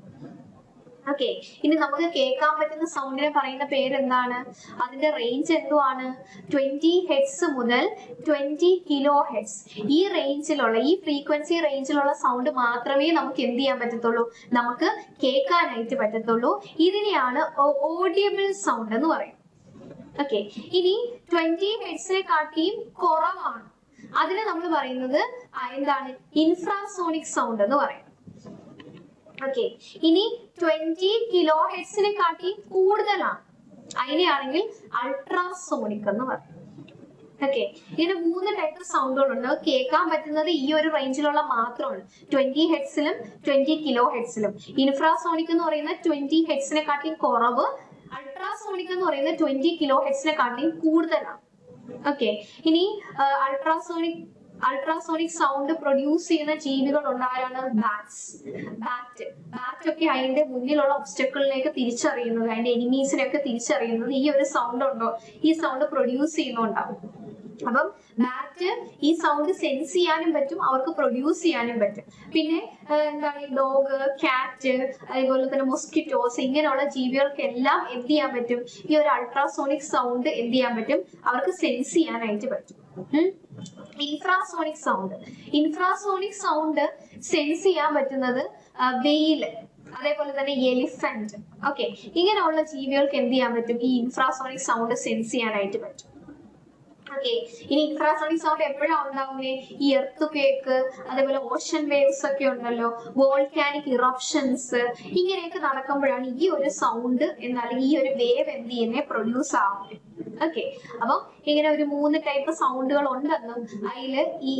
ഓക്കെ, ഇനി നമുക്ക് കേൾക്കാൻ പറ്റുന്ന സൗണ്ടിനെ പറയുന്ന പേരെന്താണ്? അതിന്റെ റേഞ്ച് എന്തുവാണ്? 20 ഹെർട്സ് മുതൽ 20 കിലോ ഹെർട്സ്. ഈ റേഞ്ചിലുള്ള, ഈ ഫ്രീക്വൻസി റേഞ്ചിലുള്ള സൗണ്ട് മാത്രമേ നമുക്ക് എന്ത് ചെയ്യാൻ പറ്റത്തുള്ളൂ? നമുക്ക് കേൾക്കാനായിട്ട് പറ്റത്തുള്ളൂ. ഇതിനെയാണ് ഓഡിയബിൾ സൗണ്ട് എന്ന് പറയും. ഓക്കെ, ഇനി 20 ഹെർട്സിനെ കാട്ടിയും കുറവാണ്, അതിനെ നമ്മൾ പറയുന്നത് എന്താണ്? ഇൻഫ്രാസോണിക് സൗണ്ട് എന്ന് പറയും. ഓക്കെ, ഇനി 20 കിലോ ഹെർട്സിനെ കാട്ടി കൂടുതലാണ്, അതിനെയാണെങ്കിൽ അൾട്രാസോണിക് എന്ന് പറയും. ഓക്കെ, ഇങ്ങനെ 3 ടൈപ്പ് സൗണ്ടുകളുണ്ട്. കേൾക്കാൻ പറ്റുന്നത് ഈ ഒരു റേഞ്ചിലുള്ള മാത്രമാണ്, 20 ഹെഡ്സിലും 20 കിലോ ഹെഡ്സിലും. ഇൻഫ്രാസോണിക് എന്ന് പറയുന്ന 20 ഹെഡ്സിനെക്കാട്ടിയും കുറവ്, അൾട്രാസോണിക് എന്ന് പറയുന്ന 20 കിലോ ഹെഡ്സിനെക്കാട്ടിയും കൂടുതലാണ്. ഓക്കെ, ഇനി അൾട്രാസോണിക് സൗണ്ട് പ്രൊഡ്യൂസ് ചെയ്യുന്ന ജീവികൾ ഉണ്ടായാണ് ബാറ്റ് ഒക്കെ അതിന്റെ മുന്നിലുള്ള ഒബ്സ്റ്റക്കിളിലേക്ക് തിരിച്ചറിയുന്നത്, അതിന്റെ എനിമീസിനെയൊക്കെ തിരിച്ചറിയുന്നത് ഈ ഒരു സൗണ്ട് ഉണ്ടോ, ഈ സൗണ്ട് പ്രൊഡ്യൂസ് ചെയ്യുന്നുണ്ടാവും. അപ്പം ബാറ്റ് ഈ സൗണ്ട് സെൻസ് ചെയ്യാനും പറ്റും, അവർക്ക് പ്രൊഡ്യൂസ് ചെയ്യാനും പറ്റും. പിന്നെ എന്താണ്, ഡോഗ്, കാറ്റ്, അതേപോലെ തന്നെ മൊസ്കിറ്റോസ്, ഇങ്ങനെയുള്ള ജീവികൾക്കെല്ലാം എന്ത് ചെയ്യാൻ പറ്റും, ഈ ഒരു അൾട്രാസോണിക് സൗണ്ട് എന്ത് ചെയ്യാൻ പറ്റും, അവർക്ക് സെൻസ് ചെയ്യാനായിട്ട് പറ്റും. ഇൻഫ്രാസോണിക് സൗണ്ട് സെൻസ് ചെയ്യാൻ പറ്റുന്നത് വെയിൽ, അതേപോലെ തന്നെ എലിഫന്റ്, ഓക്കെ, ഇങ്ങനെയുള്ള ജീവികൾക്ക് എന്ത് ചെയ്യാൻ പറ്റും, ഈ ഇൻഫ്രാസോണിക് സൗണ്ട് സെൻസ് ചെയ്യാനായിട്ട് പറ്റും. ഓക്കെ, ഇനി ഇൻഫ്രാസോണിക് സൗണ്ട് എപ്പോഴാണ് ഉണ്ടാവുന്നത്, ഈ എർത്ത് ക്വേക്ക്, അതേപോലെ ഓഷൻ വേവ്സ് ഒക്കെ ഉണ്ടല്ലോ, വോൾക്കാനിക് ഇറപ്ഷൻസ്, ഇങ്ങനെയൊക്കെ നടക്കുമ്പോഴാണ് ഈ ഒരു സൗണ്ട് അല്ലെങ്കിൽ ഈ ഒരു വേവ് എന്ത് ചെയ്യുന്നത്, പ്രൊഡ്യൂസ് ആവുന്നത്. ഓക്കെ, അപ്പം ഇങ്ങനെ ഒരു 3 ടൈപ്പ് സൗണ്ടുകൾ ഉണ്ടെന്നും അതില് ഈ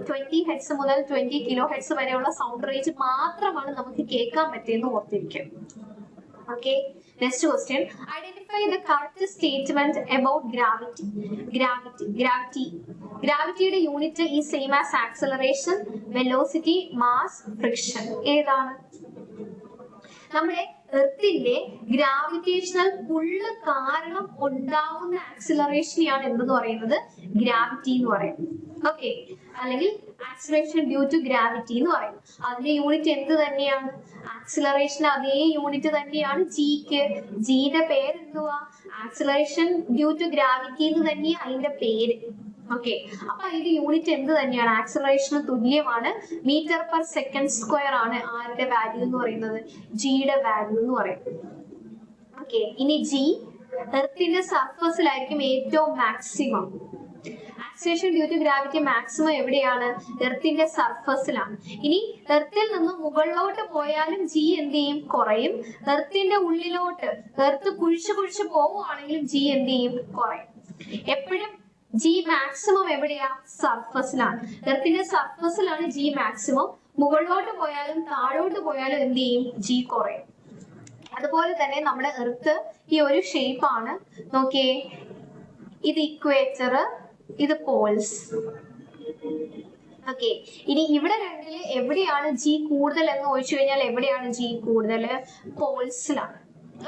20 ഹെഡ്സ് മുതൽ 20 കിലോ ഹെഡ്സ് വരെയുള്ള സൗണ്ട് റേഞ്ച് മാത്രമാണ് നമുക്ക് കേൾക്കാൻ പറ്റിയെന്ന് ഓർത്തിരിക്കും. Okay, next question. Identify the correct statement about gravity. Gravityയുടെ unit is same as acceleration, velocity, mass, friction. ഏതാണ്? നമ്മുടെ എർത്തിന്റെ ഗ്രാവിറ്റേഷണൽ പുള്ള് കാരണം ഉണ്ടാവുന്ന ആക്സിലറേഷനെയാണ് എന്തെന്ന് പറയുന്നത്, ഗ്രാവിറ്റി എന്ന് പറയുന്നത്. ഓക്കെ, അല്ലെങ്കിൽ ആക്സിലറേഷൻ ഡ്യൂ ടു ഗ്രാവിറ്റി എന്ന് പറയും. അതിന്റെ യൂണിറ്റ് എന്ത് തന്നെയാണ്, ആക്സിലറേഷൻ അതേ യൂണിറ്റ് തന്നെയാണ് ജിക്ക്. ജിയുടെ പേര് എന്തുവാ, ആക്സിലറേഷൻ ഡ്യൂ ടു ഗ്രാവിറ്റി എന്ന് തന്നെയാണ് അതിന്റെ പേര്. ഓക്കെ, അപ്പൊ അതിന്റെ യൂണിറ്റ് എന്ത് തന്നെയാണ്, ആക്സിലറേഷന് തുല്യമാണ്, മീറ്റർ പെർ സെക്കൻഡ് സ്ക്വയർ ആണ് ആരുടെ വാല്യൂ എന്ന് പറയുന്നത്, ജിയുടെ വാല്യൂ എന്ന് പറയുന്നത്. ഓക്കെ, ഇനി ജി എർത്തിന്റെ സർഫസിലായിരിക്കും ഏറ്റവും maximum. Acceleration due to gravity maximum എവിടെയാണ്, എർത്തിന്റെ സർഫസിലാണ്. ഇനി എർത്തിൽ നിന്ന് മുകളിലോട്ട് പോയാലും ജി എന്ത് ചെയ്യും, കുറയും. എർത്തിന്റെ ഉള്ളിലോട്ട് എർത്ത് കുഴിച്ച് പോവുകയാണെങ്കിലും ജി എന്ത് ചെയ്യും, കുറയും. എപ്പോഴും ജി മാക്സിമം എവിടെയാ, സർഫസിലാണ്. എർത്തിന്റെ സർഫസിലാണ് ജി മാക്സിമം. മുകളിലോട്ട് പോയാലും താഴോട്ട് പോയാലും എന്ത് ചെയ്യും, ജി കുറയും. അതുപോലെ തന്നെ നമ്മുടെ എർത്ത് ഈ ഒരു ഷേപ്പ് ആണ്, നോക്കിയേ, ഇത് ഇക്വേറ്റർ, ഇത് പോൾസ്. ഓക്കെ, ഇനി ഇവിടെ രണ്ടില് എവിടെയാണ് ജി കൂടുതൽ എന്ന് ചോദിച്ചു കഴിഞ്ഞാൽ എവിടെയാണ് ജി കൂടുതൽ, പോൾസിലാണ്.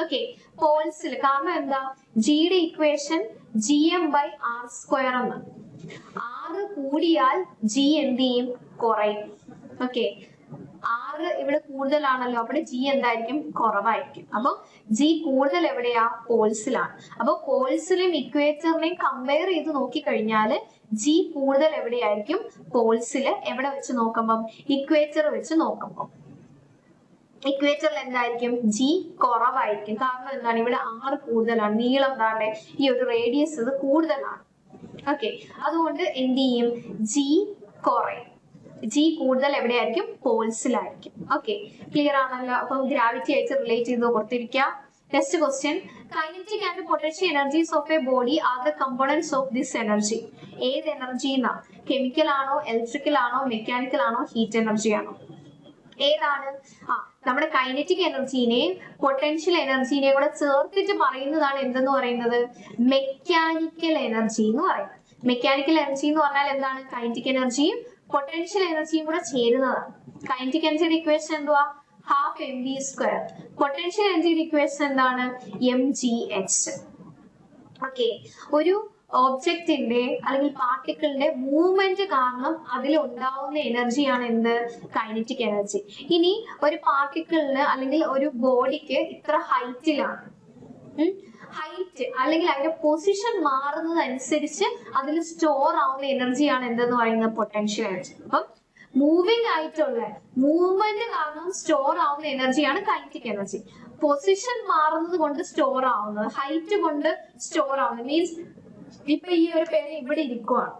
ഓക്കെ, പോൾസിൽ. കാരണം എന്താ, ജിയുടെ ഇക്വേഷൻ gm/r² ആണ്. r കൂടിയാൽ ജി എന്ത് ചെയ്യും, കുറയും. ഓക്കെ, r ഇവിടെ കൂടുതലാണല്ലോ, അവിടെ ജി എന്തായിരിക്കും, കുറവായിരിക്കും. അപ്പൊ ജി കൂടുതൽ എവിടെയാ, പോൾസിലാണ്. അപ്പൊ പോൾസിലെയും ഇക്വേറ്ററിനെയും കമ്പയർ ചെയ്ത് നോക്കിക്കഴിഞ്ഞാല് ജി കൂടുതൽ എവിടെയായിരിക്കും, പോൾസില്. എവിടെ വെച്ച് നോക്കുമ്പം, ഇക്വേറ്റർ വെച്ച് നോക്കുമ്പം ഇക്വേറ്ററിൽ എന്തായിരിക്കും, ജി കുറവായിരിക്കും. കാരണം എന്താണ്, ഇവിടെ r കൂടുതലാണ്, നീളം എന്താണ്, ഈ ഒരു റേഡിയസ് ഇത് കൂടുതലാണ്. ഓക്കെ, അതുകൊണ്ട് എന്ത് ചെയ്യും, ജി കുറയും. ജി കൂടുതൽ എവിടെയായിരിക്കും, പോൾസിലായിരിക്കും. ഓക്കെ, ക്ലിയർ ആണല്ലോ. അപ്പം ഗ്രാവിറ്റി ആയിട്ട് റിലേറ്റ് ചെയ്ത് ഓർത്തിരിക്കാം. Next question, kinetic and potential energies of a body are the components of this energy. ഏത് എനർജി എന്നാ, കെമിക്കൽ ആണോ, ഇലക്ട്രിക്കൽ ആണോ, മെക്കാനിക്കൽ ആണോ, ഹീറ്റ് എനർജി ആണോ, ഏതാണ്? നമ്മുടെ കൈനറ്റിക് എനർജീനെയും പൊട്ടൻഷ്യൽ എനർജീനെയും കൂടെ ചേർത്തിട്ട് പറയുന്നതാണ് എന്തെന്ന് പറയുന്നത്, മെക്കാനിക്കൽ എനർജി എന്ന് പറയുന്നത്. മെക്കാനിക്കൽ എനർജി എന്ന് പറഞ്ഞാൽ എന്താണ്, കൈനറ്റിക് എനർജിയും പൊട്ടൻഷ്യൽ എനർജിയും കൂടെ ചേരുന്നതാണ്. കൈനറ്റിക് എനർജിയുടെ ഇക്വേഷൻ എന്തുവാ, ½mv². പൊട്ടൻഷ്യൽ എനർജിയുടെ ഇക്വേഷൻ എന്താണ്, mgh. ഓക്കെ, ഒരു ഓബ്ജക്റ്റിന്റെ അല്ലെങ്കിൽ പാർട്ടിക്കിളിന്റെ മൂവ്മെന്റ് കാരണം അതിലുണ്ടാവുന്ന എനർജിയാണ് എന്ത്, കൈനറ്റിക് എനർജി. ഇനി ഒരു പാർട്ടിക്കിളിന് അല്ലെങ്കിൽ ഒരു ബോഡിക്ക് ഇത്ര ഹൈറ്റിലാണ്, ഹൈറ്റ് അല്ലെങ്കിൽ അതിന്റെ പൊസിഷൻ മാറുന്നതനുസരിച്ച് അതിൽ സ്റ്റോർ ആവുന്ന എനർജിയാണ് എന്തെന്ന് പറയുന്നത്, പൊട്ടൻഷ്യൽ എനർജി. അപ്പം മൂവിങ് ആയിട്ടുള്ള മൂവ്മെന്റ് കാരണം സ്റ്റോർ ആവുന്ന എനർജിയാണ് കൈനറ്റിക് എനർജി. പൊസിഷൻ മാറുന്നത് കൊണ്ട് സ്റ്റോർ ആവുന്നത്, ഹൈറ്റ് കൊണ്ട് സ്റ്റോർ ആവുന്നത്, മീൻസ് ഇപ്പൊ ഈ ഒരു പേര് ഇവിടെ ഇരിക്കുവാണ്,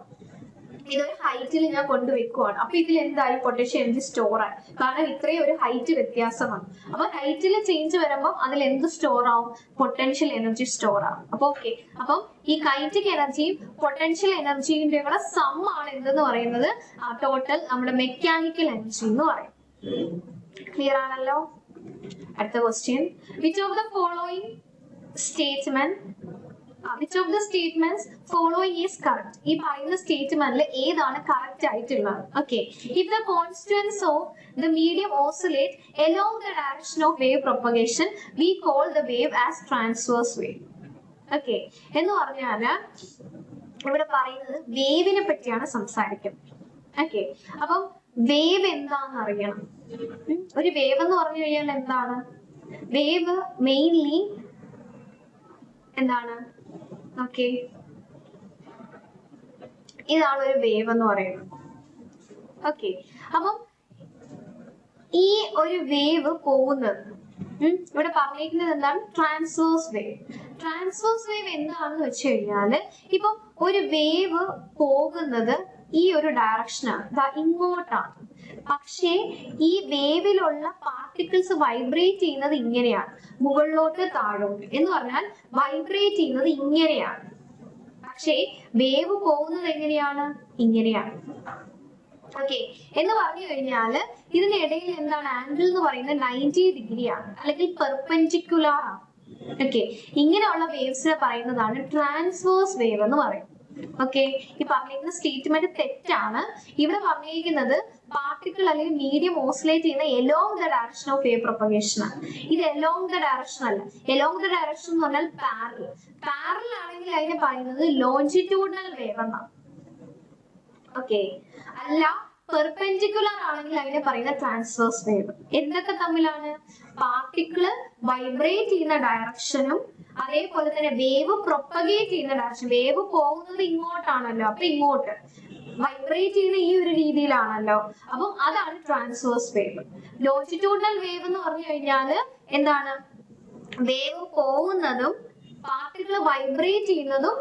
ഇതൊരു ഹൈറ്റിൽ ഞാൻ കൊണ്ടുവെക്കുവാണ്. അപ്പൊ ഇതിൽ എന്തായി പൊട്ടൻഷ്യൽ എനർജി സ്റ്റോർ ആയി, കാരണം ഇത്രയും ഒരു ഹൈറ്റ് വ്യത്യാസമാണ്. അപ്പൊ ഹൈറ്റിൽ ചേഞ്ച് വരുമ്പോൾ അതിൽ എന്ത് സ്റ്റോർ ആവും? പൊട്ടൻഷ്യൽ എനർജി സ്റ്റോർ ആവും. അപ്പൊ ഓക്കെ, അപ്പം ഈ കൈനറ്റിക് എനർജിയും പൊട്ടൻഷ്യൽ എനർജിയുടെ കൂടെ സം ആണ് എന്തെന്ന് പറയുന്നത് ടോട്ടൽ നമ്മുടെ മെക്കാനിക്കൽ എനർജി എന്ന് പറയും. ക്ലിയർ ആണല്ലോ? അടുത്ത question, which of the following statements following is correct? ഈ പറയുന്ന സ്റ്റേറ്റ്മെന്റിൽ ഏതാണ് കറക്റ്റ് ആയിട്ടുള്ളത്? Okay, if the constituents of the medium oscillate along the direction of wave propagation, we call the wave as transverse wave. Okay, എന്ന് പറഞ്ഞാല് ഇവിടെ പറയുന്നത് വേവിനെ പറ്റിയാണ് സംസാരിക്കുന്നത്. ഓക്കെ, അപ്പം വേവ് എന്താന്ന് അറിയണം. ഒരു വേവ് എന്ന് പറഞ്ഞു കഴിഞ്ഞാൽ എന്താണ്? വേവ് മെയിൻലി എന്താണ്? ഓക്കെ, ഇതാണ് ഒരു വേവ് എന്ന് പറയുന്നത്. ഓക്കെ, അപ്പം ഈ ഒരു വേവ് പോകുന്നത് ഇവിടെ പറഞ്ഞിരിക്കുന്നത് എന്താണ്? Transverse wave. ട്രാൻസ്വേഴ്സ് വേവ് എന്താണെന്ന് വെച്ച് കഴിഞ്ഞാല് ഇപ്പം ഒരു വേവ് പോകുന്നത് ഈ ഒരു ഡയറക്ഷനാണ്, ഇങ്ങോട്ടാണ്. പക്ഷേ ഈ വേവിലുള്ള പാർട്ടിക്കിൾസ് വൈബ്രേറ്റ് ചെയ്യുന്നത് ഇങ്ങനെയാണ്, മുകളിലോട്ട് താഴോട്ട്. എന്ന് പറഞ്ഞാൽ വൈബ്രേറ്റ് ചെയ്യുന്നത് ഇങ്ങനെയാണ്. പക്ഷേ വേവ് പോകുന്നത് എങ്ങനെയാണ്? ഇങ്ങനെയാണ്. ഓക്കെ, എന്ന് പറഞ്ഞു കഴിഞ്ഞാല് ഇതിനിടയിൽ എന്താണ് ആംഗിൾ എന്ന് പറയുന്നത് 90 ഡിഗ്രിയാണ്, അല്ലെങ്കിൽ പെർപെൻഡിക്കുലർ ആണ്. ഓക്കെ, ഇങ്ങനെയുള്ള വേവ്സിനെ പറയുന്നതാണ് ട്രാൻസ്വേഴ്സ് വേവ് എന്ന് പറയും. ഓക്കെ, ഈ പറഞ്ഞിരിക്കുന്ന സ്റ്റേറ്റ്മെന്റ് തെറ്റാണ്. ഇവിടെ പറഞ്ഞിരിക്കുന്നത് പാർട്ടിക്കിൾ അല്ലെങ്കിൽ മീഡിയം ഓസിലേറ്റ് ചെയ്യുന്ന along the direction of wave propagation ആണ്. ഇത് എലോങ് ദ ഡയറക്ഷൻ അല്ല. എലോങ് ദ ഡയറക്ഷൻ എന്ന് പറഞ്ഞാൽ പാരലൽ ആണെങ്കിൽ അതിനെ പറയുന്നത് ലോഞ്ചിറ്റ്യൂഡിനൽ വേവ് എന്നാണ്. ഓക്കെ, അല്ല പെർപെൻഡിക്കുലർ ആണെങ്കിൽ അതിനെ പറയുന്ന ട്രാൻസ്വേഴ്സ് വേവ്. എന്തൊക്കെ തമ്മിലാണ്? പാർട്ടിക്കിള് വൈബ്രേറ്റ് ചെയ്യുന്ന ഡയറക്ഷനും അതേപോലെ തന്നെ വേവ് പ്രൊപ്പഗേറ്റ് ചെയ്യുന്ന ഡയറക്ഷൻ. വേവ് പോകുന്നത് ഇങ്ങോട്ടാണല്ലോ, അപ്പൊ ഇങ്ങോട്ട് വൈബ്രേറ്റ് ചെയ്യുന്ന ഈ ഒരു രീതിയിലാണല്ലോ, അപ്പം അതാണ് ട്രാൻസ്വേഴ്സ് വേവ്. ലോഞ്ചിറ്റ്യൂഡിനൽ വേവ് എന്ന് പറഞ്ഞു കഴിഞ്ഞാല് എന്താണ്? വേവ് പോകുന്നതും പാർട്ടിക്കിൾ വൈബ്രേറ്റ് ചെയ്യുന്നതും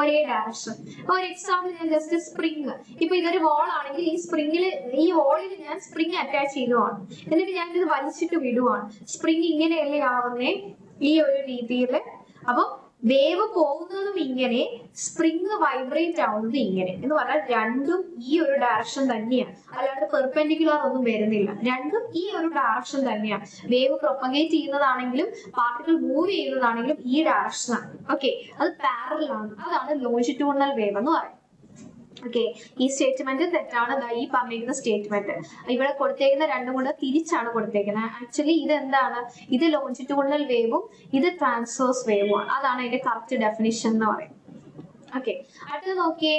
ഒരേ ഡയറക്ഷൻ. ഒരു എക്സാമ്പിൾ ഞാൻ ജസ്റ്റ് സ്പ്രിങ്, ഇപ്പൊ ഇതൊരു വോൾ ആണെങ്കിൽ ഈ വോളിൽ ഞാൻ സ്പ്രിങ് അറ്റാച്ച് ചെയ്തുവാണ്, എന്നിട്ട് ഞാൻ ഇത് വലിച്ചിട്ട് വിടുവാണ്. സ്പ്രിങ് ഇങ്ങനെയല്ലേ ആവുന്നേ? ഈ ഒരു രീതിയില്. അപ്പം വേവ് പോകുന്നതും ഇങ്ങനെ, സ്പ്രിങ് വൈബ്രേറ്റ് ആവുന്നത് ഇങ്ങനെ. എന്ന് പറഞ്ഞാൽ രണ്ടും ഈ ഒരു ഡയറക്ഷൻ തന്നെയാണ്, അല്ലാണ്ട് പെർപെൻഡിക്കുലർ ഒന്നും വരുന്നില്ല. രണ്ടും ഈ ഒരു ഡയറക്ഷൻ തന്നെയാണ്. വേവ് പ്രൊപ്പഗേറ്റ് ചെയ്യുന്നതാണെങ്കിലും പാർട്ടിക്കിൾ മൂവ് ചെയ്യുന്നതാണെങ്കിലും ഈ ഡയറക്ഷനാണ്. ഓക്കെ, അത് പാരലൽ ആണ്. അതാണ് ലോഞ്ചിറ്റ്യൂഡിനൽ വേവ് എന്ന് പറയുന്നത്. ഓക്കെ, ഈ സ്റ്റേറ്റ്മെന്റ് തെറ്റാണ്. ഈ പറഞ്ഞിരിക്കുന്ന സ്റ്റേറ്റ്മെന്റ് ഇവിടെ കൊടുത്തേക്കുന്ന രണ്ടും കൂടെ തിരിച്ചാണ് കൊടുത്തേക്കുന്നത്. ആക്ച്വലി ഇത് എന്താണ്? ഇത് ലോഞ്ചിറ്റ്യൂഡിനൽ വേവും ഇത് ട്രാൻസ്വേഴ്സ് വേവും ആണ്. അതാണ് അതിന്റെ കറക്റ്റ് ഡെഫിനിഷൻ എന്ന് പറയുന്നത്. ഓക്കെ, അടുത്ത നോക്കിയേ.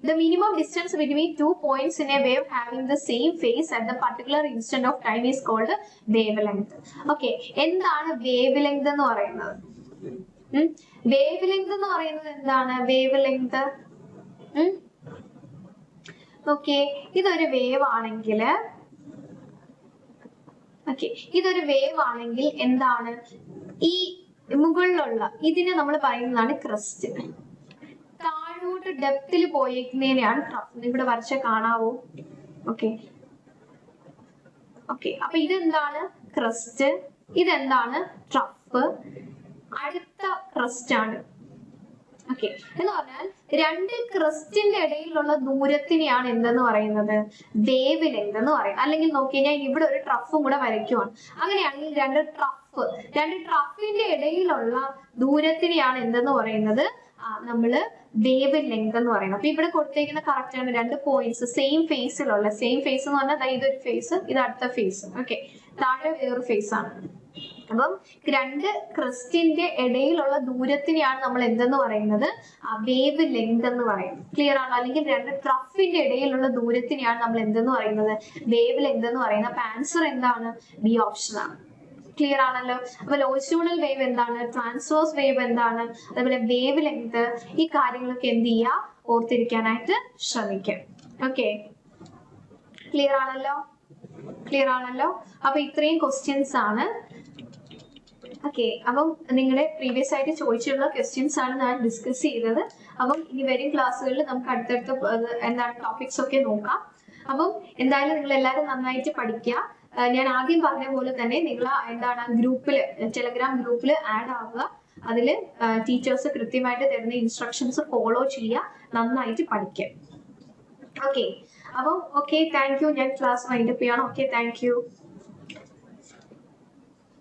The minimum distance between 2 points in a wave having the same phase at the particular instant of time is called wavelength. Okay, എന്താണ് wavelength എന്ന് പറയുന്നത്? വേവ് ലെങ്ത് എന്ന് പറയുന്നത് എന്താണ്? വേവ് ലെങ്ത് ഓക്കെ, ഇതൊരു വേവ് ആണെങ്കിൽ എന്താണ്? ഈ മുകളിലുള്ള ഇതിനെ നമ്മൾ പറയുന്നതാണ് ക്രസ്റ്റ്. താഴോട്ട് ഡെപ്തിൽ പോയേക്കുന്നതിനെയാണ് ട്രഫ്. ഇവിടെ വരച്ച കാണാവോ? ഓക്കെ, അപ്പൊ ഇതെന്താണ്? ക്രസ്റ്റ്. ഇതെന്താണ്? ട്രഫ്. അടുത്ത ക്രസ്റ്റ് ആണ്. ഓക്കെ, എന്ന് പറഞ്ഞാൽ രണ്ട് ക്രസ്റ്റിന്റെ ഇടയിലുള്ള ദൂരത്തിനെയാണ് എന്തെന്ന് പറയുന്നത്? വേവ് ലെങ്ത് എന്ന് പറയും. അല്ലെങ്കിൽ നോക്കിയാൽ ഞാൻ ഇവിടെ ഒരു ട്രഫും കൂടെ വരയ്ക്കുവാണ്. അങ്ങനെയാണെങ്കിൽ രണ്ട് ട്രഫിന്റെ ഇടയിലുള്ള ദൂരത്തിനെയാണ് എന്തെന്ന് പറയുന്നത്? നമ്മള് വേവ് ലെങ്ത് എന്ന് പറയുന്നത്. അപ്പൊ ഇവിടെ കൊടുത്തേക്കുന്ന കറക്റ്റ് ആണ്. രണ്ട് പോയിന്റ്സ് സെയിം ഫേസ് എന്ന് പറഞ്ഞാൽ ഇതൊരു ഫേസ്, ഇത് അടുത്ത ഫേസ്. ഓക്കെ, താഴെ വേറൊരു ഫേസ് ആണ്. അപ്പം രണ്ട് ക്രിസ്റ്റിന്റെ ഇടയിലുള്ള ദൂരത്തിനെയാണ് നമ്മൾ എന്തെന്ന് പറയുന്നത്? വേവ് ലെങ്ത് എന്ന് പറയുന്നത്. ക്ലിയർ ആണോ? അല്ലെങ്കിൽ രണ്ട് ട്രഫിന്റെ ഇടയിലുള്ള ദൂരത്തിനെയാണ് നമ്മൾ എന്തെന്ന് പറയുന്നത്? വേവ് ലെങ്ത് എന്ന് പറയുന്നത്. അപ്പൊ ആൻസർ എന്താണ്? ബി ഓപ്ഷൻ ആണ്. ക്ലിയർ ആണല്ലോ? അപ്പൊ ലോഞ്ചിറ്റ്യൂഡിനൽ വേവ് എന്താണ്? ട്രാൻസ്വേഴ്സ് വേവ് എന്താണ്? അതുപോലെ വേവ് ലെങ്ത്, ഈ കാര്യങ്ങളൊക്കെ എന്ത് ചെയ്യുക? ഓർത്തിരിക്കാനായിട്ട് ശ്രമിക്കാം. ഓക്കെ, ക്ലിയർ ആണല്ലോ? അപ്പൊ ഇത്രയും ക്വസ്റ്റ്യൻസ് ആണ് ഓക്കെ, അപ്പം നിങ്ങളുടെ പ്രീവിയസ് ആയിട്ട് ചോദിച്ചിട്ടുള്ള ക്വസ്റ്റ്യൻസ് ആണ് ഞാൻ ഡിസ്കസ് ചെയ്തത്. അപ്പം ഇനി വരും ക്ലാസ്സുകളിൽ നമുക്ക് അടുത്തടുത്ത എന്താണ് ടോപ്പിക്സ് ഒക്കെ നോക്കാം. അപ്പം എന്തായാലും നിങ്ങൾ എല്ലാവരും നന്നായിട്ട് പഠിക്കുക. ഞാൻ ആദ്യം പറഞ്ഞ പോലെ തന്നെ നിങ്ങൾ എന്താണ് ഗ്രൂപ്പില്, ടെലഗ്രാം ഗ്രൂപ്പിൽ ആഡ് ആവുക. അതിൽ ടീച്ചേഴ്സ് കൃത്യമായിട്ട് തരുന്ന ഇൻസ്ട്രക്ഷൻസ് ഫോളോ ചെയ്യുക, നന്നായിട്ട് പഠിക്കുക. ഓക്കെ, അപ്പം ഓക്കെ, താങ്ക് യു. ഞാൻ ക്ലാസ് വൈൻഡപ്പ് ചെയ്യണം. Okay, thank you.